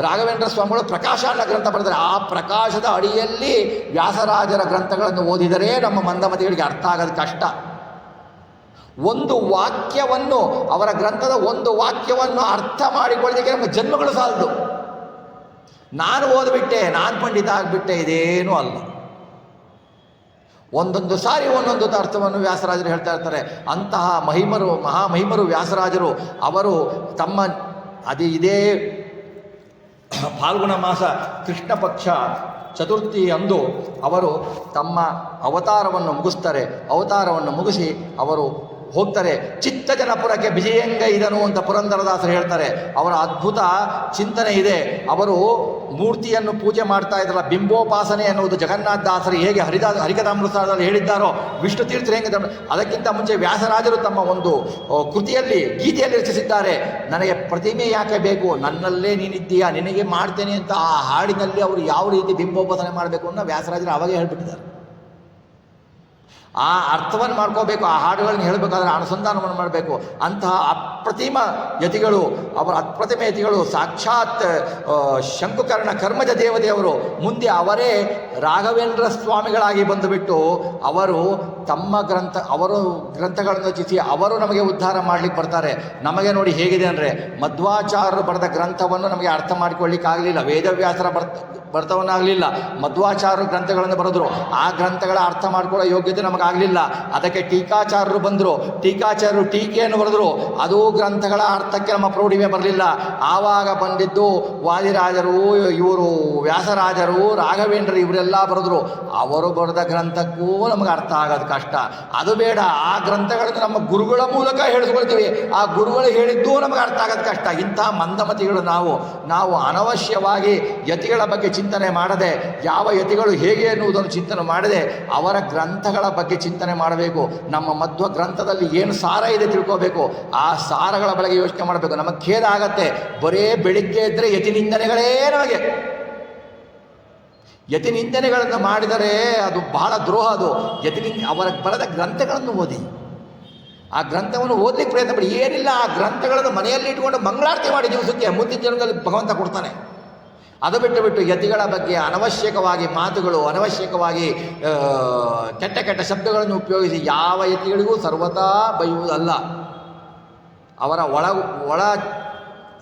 ರಾಘವೇಂದ್ರ ಸ್ವಾಮಿಗಳು ಪ್ರಕಾಶ ಅನ್ನೋ ಗ್ರಂಥ ಬರೆದರೆ, ಆ ಪ್ರಕಾಶದ ಅಡಿಯಲ್ಲಿ ವ್ಯಾಸರಾಜರ ಗ್ರಂಥಗಳನ್ನು ಓದಿದರೆ ನಮ್ಮ ಮಂದಮತಿಗಳಿಗೆ ಅರ್ಥ ಆಗೋದು ಕಷ್ಟ. ಒಂದು ವಾಕ್ಯವನ್ನು, ಅವರ ಗ್ರಂಥದ ಒಂದು ವಾಕ್ಯವನ್ನು ಅರ್ಥ ಮಾಡಿಕೊಳ್ಳೋದಕ್ಕೆ ನಮ್ಮ ಜನ್ಮಗಳು ಸಾಲದು. ನಾನು ಓದ್ಬಿಟ್ಟೆ, ನಾನು ಪಂಡಿತ ಆಗಿಬಿಟ್ಟೆ, ಇದೇನೂ ಅಲ್ಲ. ಒಂದೊಂದು ಸಾರಿ ಒಂದೊಂದು ಅರ್ಥವನ್ನು ವ್ಯಾಸರಾಜರು ಹೇಳ್ತಾ ಇರ್ತಾರೆ. ಅಂತಹ ಮಹಾಮಹಿಮರು ವ್ಯಾಸರಾಜರು. ಅವರು ತಮ್ಮ ಇದೇ ಫಾಲ್ಗುಣ ಮಾಸ ಕೃಷ್ಣ ಪಕ್ಷ ಚತುರ್ಥಿ ಅಂದು ಅವರು ತಮ್ಮ ಅವತಾರವನ್ನು ಮುಗಿಸ್ತಾರೆ. ಅವತಾರವನ್ನು ಮುಗಿಸಿ ಅವರು ಹೋಗ್ತಾರೆ. ಚಿತ್ತಜನಪುರಕ್ಕೆ ವಿಜಯಂಗೈದನು ಅಂತ ಪುರಂದರದಾಸರು ಹೇಳ್ತಾರೆ. ಅವರ ಅದ್ಭುತ ಚಿಂತನೆ ಇದೆ. ಅವರು ಮೂರ್ತಿಯನ್ನು ಪೂಜೆ ಮಾಡ್ತಾ ಇದ್ರಲ್ಲ, ಬಿಂಬೋಪಾಸನೆ ಅನ್ನುವುದು ಜಗನ್ನಾಥದಾಸರು ಹೇಗೆ ಹರಿಕಥಾಮೃತದಲ್ಲಿ ಹೇಳಿದ್ದಾರೋ, ವಿಷ್ಣು ತೀರ್ಥರು ಹೇಗೆ, ಅದಕ್ಕಿಂತ ಮುಂಚೆ ವ್ಯಾಸರಾಜರು ತಮ್ಮ ಒಂದು ಕೃತಿಯಲ್ಲಿ ಗೀತೆಯಲ್ಲಿ ರಚಿಸಿದ್ದಾರೆ. ನನಗೆ ಪ್ರತಿಮೆ ಯಾಕೆ ಬೇಕು, ನನ್ನಲ್ಲೇ ನೀನಿದ್ದೀಯಾ, ನಿನಗೆ ಮಾಡ್ತೇನೆ ಅಂತ ಆ ಹಾಡಿನಲ್ಲಿ ಅವರು ಯಾವ ರೀತಿ ಬಿಂಬೋಪಾಸನೆ ಮಾಡಬೇಕು ಅನ್ನೋ ವ್ಯಾಸರಾಜರು ಅವಾಗೇ ಹೇಳ್ಬಿಟ್ಟಿದ್ದಾರೆ. ಆ ಅರ್ಥವನ್ನು ಮಾಡ್ಕೋಬೇಕು. ಆ ಹಾಡುಗಳನ್ನು ಹೇಳಬೇಕಾದ್ರೆ ಅನುಸಂಧಾನವನ್ನು ಮಾಡಬೇಕು. ಅಂತಹ ಅಪ್ರತಿಮ ಯತಿಗಳು, ಅವರ ಅಪ್ರತಿಮ ಯತಿಗಳು ಸಾಕ್ಷಾತ್ ಶಂಕುಕರ್ಣ ಕರ್ಮಜ ದೇವತೆಯವರು. ಮುಂದೆ ಅವರೇ ರಾಘವೇಂದ್ರ ಸ್ವಾಮಿಗಳಾಗಿ ಬಂದುಬಿಟ್ಟು ಅವರು ತಮ್ಮ ಗ್ರಂಥಗಳನ್ನು ರಚಿಸಿ ಅವರು ನಮಗೆ ಉದ್ಧಾರ ಮಾಡಲಿಕ್ಕೆ ಬರ್ತಾರೆ. ನಮಗೆ ನೋಡಿ ಹೇಗಿದೆ ಅಂದರೆ, ಮಧ್ವಾಚಾರ್ಯರು ಬರೆದ ಗ್ರಂಥವನ್ನು ನಮಗೆ ಅರ್ಥ ಮಾಡಿಕೊಳ್ಳಿಕ್ಕಾಗಲಿಲ್ಲ, ವೇದವ್ಯಾಸರ ಬರ್ತವನ್ನಾಗಲಿಲ್ಲ. ಮಧ್ವಾಚಾರ್ಯರು ಗ್ರಂಥಗಳನ್ನು ಬರೆದರು, ಆ ಗ್ರಂಥಗಳ ಅರ್ಥ ಮಾಡಿಕೊಳ್ಳೋ ಯೋಗ್ಯತೆ ನಮಗಾಗಲಿಲ್ಲ. ಅದಕ್ಕೆ ಟೀಕಾಚಾರ್ಯರು ಬಂದರು, ಟೀಕಾಚಾರ್ಯರು ಟೀಕೆಯನ್ನು ಬರೆದರು, ಅದು ಗ್ರಂಥಗಳ ಅರ್ಥಕ್ಕೆ ನಮ್ಮ ಪ್ರೌಢಿಮೆ ಬರಲಿಲ್ಲ. ಆವಾಗ ಬಂದಿದ್ದು ವಾದಿರಾಜರು, ಇವರು ವ್ಯಾಸರಾಜರು, ರಾಘವೇಂದ್ರರು, ಇವರೆಲ್ಲ ಬರೆದರು. ಅವರು ಬರೆದ ಗ್ರಂಥಕ್ಕೂ ನಮಗೆ ಅರ್ಥ ಆಗೋದು ಕಷ್ಟ. ಅದು ಬೇಡ, ಆ ಗ್ರಂಥಗಳನ್ನು ನಮ್ಮ ಗುರುಗಳ ಮೂಲಕ ಹೇಳಿಸ್ಕೊಳ್ತೀವಿ, ಆ ಗುರುಗಳು ಹೇಳಿದ್ದೂ ನಮಗೆ ಅರ್ಥ ಆಗೋದು ಕಷ್ಟ. ಇಂಥ ಮಂದಮತಿಗಳು ನಾವು ಅನವಶ್ಯವಾಗಿ ಯತಿಗಳ ಬಗ್ಗೆ ಚಿಂತನೆ ಮಾಡದೆ, ಯಾವ ಯತಿಗಳು ಹೇಗೆ ಎನ್ನುವುದನ್ನು ಚಿಂತನೆ ಮಾಡದೆ ಅವರ ಗ್ರಂಥಗಳ ಬಗ್ಗೆ ಚಿಂತನೆ ಮಾಡಬೇಕು. ನಮ್ಮ ಮಧ್ವ ಗ್ರಂಥದಲ್ಲಿ ಏನು ಸಾರ ಇದೆ ತಿಳ್ಕೋಬೇಕು, ಆ ಸಾರಗಳ ಬಗ್ಗೆ ಯೋಚನೆ ಮಾಡಬೇಕು. ನಮಗೆ ಖೇದ ಆಗತ್ತೆ, ಬರೇ ಬೆಳಿಗ್ಗೆ ಇದ್ದರೆ ಯತಿ ನಿಂದನೆಗಳೇ ನಮಗೆ. ಯತಿ ನಿಂದನೆಗಳನ್ನು ಮಾಡಿದರೆ ಅದು ಬಹಳ ದ್ರೋಹ. ಅದು ಅವರ ಬರೆದ ಗ್ರಂಥಗಳನ್ನು ಓದಿ, ಆ ಗ್ರಂಥವನ್ನು ಓದಲಿಕ್ಕೆ ಪ್ರಯತ್ನ ಪಡಿ. ಏನಿಲ್ಲ, ಆ ಗ್ರಂಥಗಳನ್ನು ಮನೆಯಲ್ಲಿ ಇಟ್ಕೊಂಡು ಮಂಗಳಾರತಿ ಮಾಡಿ ದಿವಸಕ್ಕೆ ಮುಂದಿನ ಜನ್ಮದಲ್ಲಿ ಭಗವಂತ ಕೊಡ್ತಾನೆ. ಅದು ಬಿಟ್ಟು ಯತಿಗಳ ಬಗ್ಗೆ ಅನವಶ್ಯಕವಾಗಿ ಮಾತುಗಳು, ಅನವಶ್ಯಕವಾಗಿ ಕೆಟ್ಟ ಶಬ್ದಗಳನ್ನು ಉಪಯೋಗಿಸಿ ಯಾವ ಯತಿಗಳಿಗೂ ಸರ್ವತಾ ಬೈಯುವುದಲ್ಲ. ಅವರ ಒಳ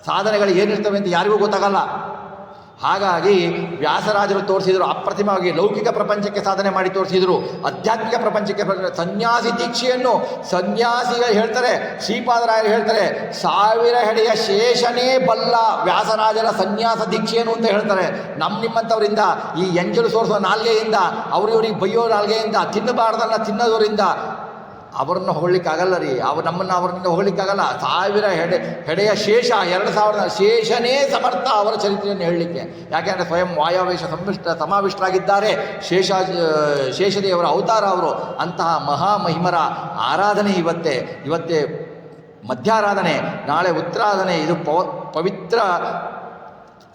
ಸಾಧನೆಗಳು ಏನಿರ್ತವೆ ಅಂತ ಯಾರಿಗೂ ಗೊತ್ತಾಗಲ್ಲ. ಹಾಗಾಗಿ ವ್ಯಾಸರಾಜರು ತೋರಿಸಿದರು ಅಪ್ರತಿಮವಾಗಿ ಲೌಕಿಕ ಪ್ರಪಂಚಕ್ಕೆ ಸಾಧನೆ ಮಾಡಿ ತೋರಿಸಿದರು, ಆಧ್ಯಾತ್ಮಿಕ ಪ್ರಪಂಚಕ್ಕೆ ಸನ್ಯಾಸಿ ದೀಕ್ಷೆಯನ್ನು ಸನ್ಯಾಸಿಗಳು ಹೇಳ್ತಾರೆ, ಶ್ರೀಪಾದರಾಯರು ಹೇಳ್ತಾರೆ 1000 ಹೆಡೆಯ ಶೇಷನೇ ಬಲ್ಲ ವ್ಯಾಸರಾಜರ ಸನ್ಯಾಸ ದೀಕ್ಷೆಯನ್ನು ಅಂತ ಹೇಳ್ತಾರೆ. ನಿಮ್ಮಂಥವರಿಂದ ಈ ಎಂಜಲು ಸೋರಿಸೋ ನಾಲ್ಗೆಯಿಂದ ಇವ್ರಿಗೆ ಬೈಯೋ ನಾಲ್ಗೆಯಿಂದ ತಿನ್ನಬಾರ್ದನ್ನ ತಿನ್ನೋದರಿಂದ ಅವ್ರನ್ನ ಹೊಗಳಿಕ್ಕಾಗಲ್ಲ ರೀ. ಅವ್ರನ್ನ ಹೊಗಳಿಕ್ಕಾಗಲ್ಲ. 1000 ಹೆಡೆಯ ಶೇಷ 2000 ಶೇಷನೇ ಸಮರ್ಥ ಅವರ ಚರಿತ್ರೆಯನ್ನು ಹೇಳಲಿಕ್ಕೆ. ಯಾಕೆಂದರೆ ಸ್ವಯಂ ವಾಯಾವೇಶ ಸಮಾವಿಷ್ಟರಾಗಿದ್ದಾರೆ. ಶೇಷದೇವರ ಅವತಾರ ಅವರು. ಅಂತಹ ಮಹಾಮಹಿಮರ ಆರಾಧನೆ ಇವತ್ತೇ ಮಧ್ಯಾರಾಧನೆ, ನಾಳೆ ಉತ್ತರಾಧನೆ. ಇದು ಪವಿತ್ರ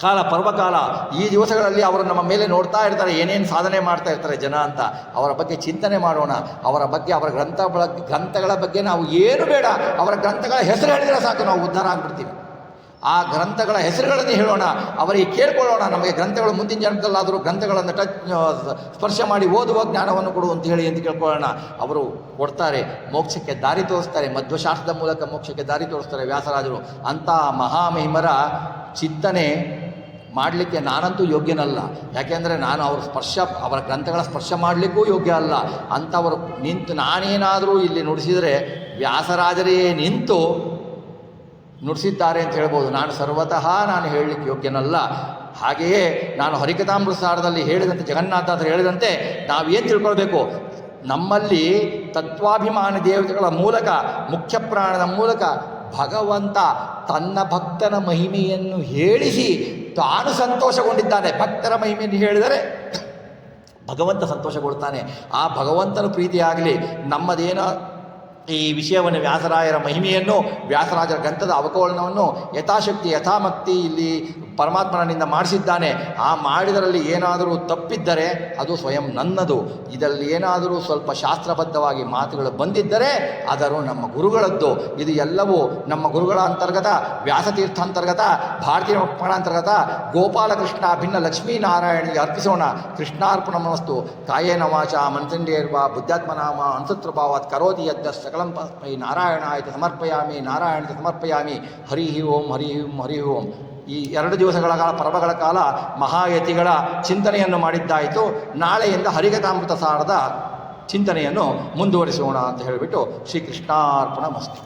ಕಾಲ, ಪರ್ವಕಾಲ. ಈ ದಿವಸಗಳಲ್ಲಿ ಅವರು ನಮ್ಮ ಮೇಲೆ ನೋಡ್ತಾ ಇರ್ತಾರೆ, ಏನೇನು ಸಾಧನೆ ಮಾಡ್ತಾ ಇರ್ತಾರೆ ಜನ ಅಂತ. ಅವರ ಬಗ್ಗೆ ಚಿಂತನೆ ಮಾಡೋಣ. ಅವರ ಬಗ್ಗೆ, ಅವರ ಗ್ರಂಥಗಳ ಬಗ್ಗೆ ನಾವು ಏನು ಬೇಡ, ಅವರ ಗ್ರಂಥಗಳ ಹೆಸರು ಹೇಳಿದರೆ ಸಾಕು, ನಾವು ಉದ್ಧಾರ ಆಗಿಬಿಡ್ತೀವಿ. ಆ ಗ್ರಂಥಗಳ ಹೆಸರುಗಳನ್ನು ಹೇಳೋಣ, ಅವರಿಗೆ ಕೇಳ್ಕೊಳ್ಳೋಣ. ನಮಗೆ ಗ್ರಂಥಗಳು ಮುಂದಿನ ಜನ್ಮದಲ್ಲಾದರೂ ಗ್ರಂಥಗಳನ್ನು ಸ್ಪರ್ಶ ಮಾಡಿ ಓದುವ ಜ್ಞಾನವನ್ನು ಕೊಡು ಅಂತ ಹೇಳಿ ಅಂತ ಕೇಳ್ಕೊಳ್ಳೋಣ. ಅವರು ಕೊಡ್ತಾರೆ, ಮೋಕ್ಷಕ್ಕೆ ದಾರಿ ತೋರಿಸ್ತಾರೆ. ಮಧ್ವಶಾಸ್ತ್ರದ ಮೂಲಕ ಮೋಕ್ಷಕ್ಕೆ ದಾರಿ ತೋರಿಸ್ತಾರೆ ವ್ಯಾಸರಾಜರು. ಅಂತಹ ಮಹಾಮಹಿಮರ ಚಿಂತನೆ ಮಾಡಲಿಕ್ಕೆ ನಾನಂತೂ ಯೋಗ್ಯನಲ್ಲ. ಯಾಕೆಂದರೆ ನಾನು ಅವರ ಗ್ರಂಥಗಳ ಸ್ಪರ್ಶ ಮಾಡಲಿಕ್ಕೂ ಯೋಗ್ಯ ಅಲ್ಲ. ಅಂಥವರು ನಿಂತು ನಾನೇನಾದರೂ ಇಲ್ಲಿ ನುಡಿಸಿದರೆ ವ್ಯಾಸರಾಜರೇ ನಿಂತು ನುಡಿಸಿದ್ದಾರೆ ಅಂತ ಹೇಳ್ಬೋದು. ಸರ್ವತಃ ನಾನು ಹೇಳಲಿಕ್ಕೆ ಯೋಗ್ಯನಲ್ಲ. ಹಾಗೆಯೇ ನಾನು ಹರಿಕಥಾಮೃತ ಸಾರದಲ್ಲಿ ಹೇಳಿದಂತೆ, ಜಗನ್ನಾಥಾಚಾರ್ಯರು ಹೇಳಿದಂತೆ ನಾವೇನು ತಿಳ್ಕೊಳ್ಬೇಕು, ನಮ್ಮಲ್ಲಿ ತತ್ವಾಭಿಮಾನಿ ದೇವತೆಗಳ ಮೂಲಕ, ಮುಖ್ಯ ಪ್ರಾಣದ ಮೂಲಕ ಭಗವಂತ ತನ್ನ ಭಕ್ತನ ಮಹಿಮೆಯನ್ನು ಹೇಳಿಸಿ ತಾನು ಸಂತೋಷಗೊಂಡಿದ್ದಾನೆ. ಭಕ್ತರ ಮಹಿಮೆಯನ್ನು ಹೇಳಿದರೆ ಭಗವಂತ ಸಂತೋಷಗೊಳ್ತಾನೆ. ಆ ಭಗವಂತನ ಪ್ರೀತಿಯಾಗಲಿ. ನಮ್ಮದೇನೋ ಈ ವಿಷಯವನ್ನು, ವ್ಯಾಸರಾಯರ ಮಹಿಮೆಯನ್ನು, ವ್ಯಾಸರಾಜರ ಗ್ರಂಥದ ಅವಕಲನವನ್ನು ಯಥಾಶಕ್ತಿ ಯಥಾಮಕ್ತಿ ಇಲ್ಲಿ ಪರಮಾತ್ಮನಿಂದ ಮಾಡಿಸಿದ್ದಾನೆ. ಆ ಮಾಡಿದರಲ್ಲಿ ಏನಾದರೂ ತಪ್ಪಿದ್ದರೆ ಅದು ಸ್ವಯಂ ನನ್ನದು. ಇದರಲ್ಲಿ ಏನಾದರೂ ಸ್ವಲ್ಪ ಶಾಸ್ತ್ರಬದ್ಧವಾಗಿ ಮಾತುಗಳು ಬಂದಿದ್ದರೆ ಅದರ ನಮ್ಮ ಗುರುಗಳದ್ದು. ಇದು ಎಲ್ಲವೂ ನಮ್ಮ ಗುರುಗಳ ಅಂತರ್ಗತ, ವ್ಯಾಸತೀರ್ಥಾಂತರ್ಗತ, ಭಾರತೀಯ ಮಕ್ಕಳಾಂತರ್ಗತ ಗೋಪಾಲಕೃಷ್ಣ ಭಿನ್ನ ಲಕ್ಷ್ಮೀನಾರಾಯಣಿಗೆ ಅರ್ಪಿಸೋಣ. ಕೃಷ್ಣಾರ್ಪಣಮಸ್ತು. ಕಾಯೇನ ವಾಚಾ ಮನಸೇಂದ್ರಿಯರ್ವಾ ಬುದ್ಧಾತ್ಮನಾಮ ಅನುಸೃತೃಭಾವಾತ್ ಕರೋತಿ ಯಜ್ಞ ಸಕಲಂ ತಸ್ಮೈ ನಾರಾಯಣಾಯ ಸಮರ್ಪಯಾಮಿ, ನಾರಾಯಣ ಸಮರ್ಪಯಾಮಿ. ಹರಿ ಓಂ, ಹರಿ ಓಂ, ಹರಿ ಓಂ. ಈ 2 ದಿವಸಗಳ ಕಾಲ, ಪರ್ವಗಳ ಕಾಲ ಮಹಾಯತಿಗಳ ಚಿಂತನೆಯನ್ನು ಮಾಡಿದ್ದಾಯಿತು. ನಾಳೆಯಿಂದ ಹರಿಕಥಾಮೃತ ಸಾರದ ಚಿಂತನೆಯನ್ನು ಮುಂದುವರಿಸೋಣ ಅಂತ ಹೇಳಿಬಿಟ್ಟು ಶ್ರೀಕೃಷ್ಣಾರ್ಪಣ ಮಸ್ತು.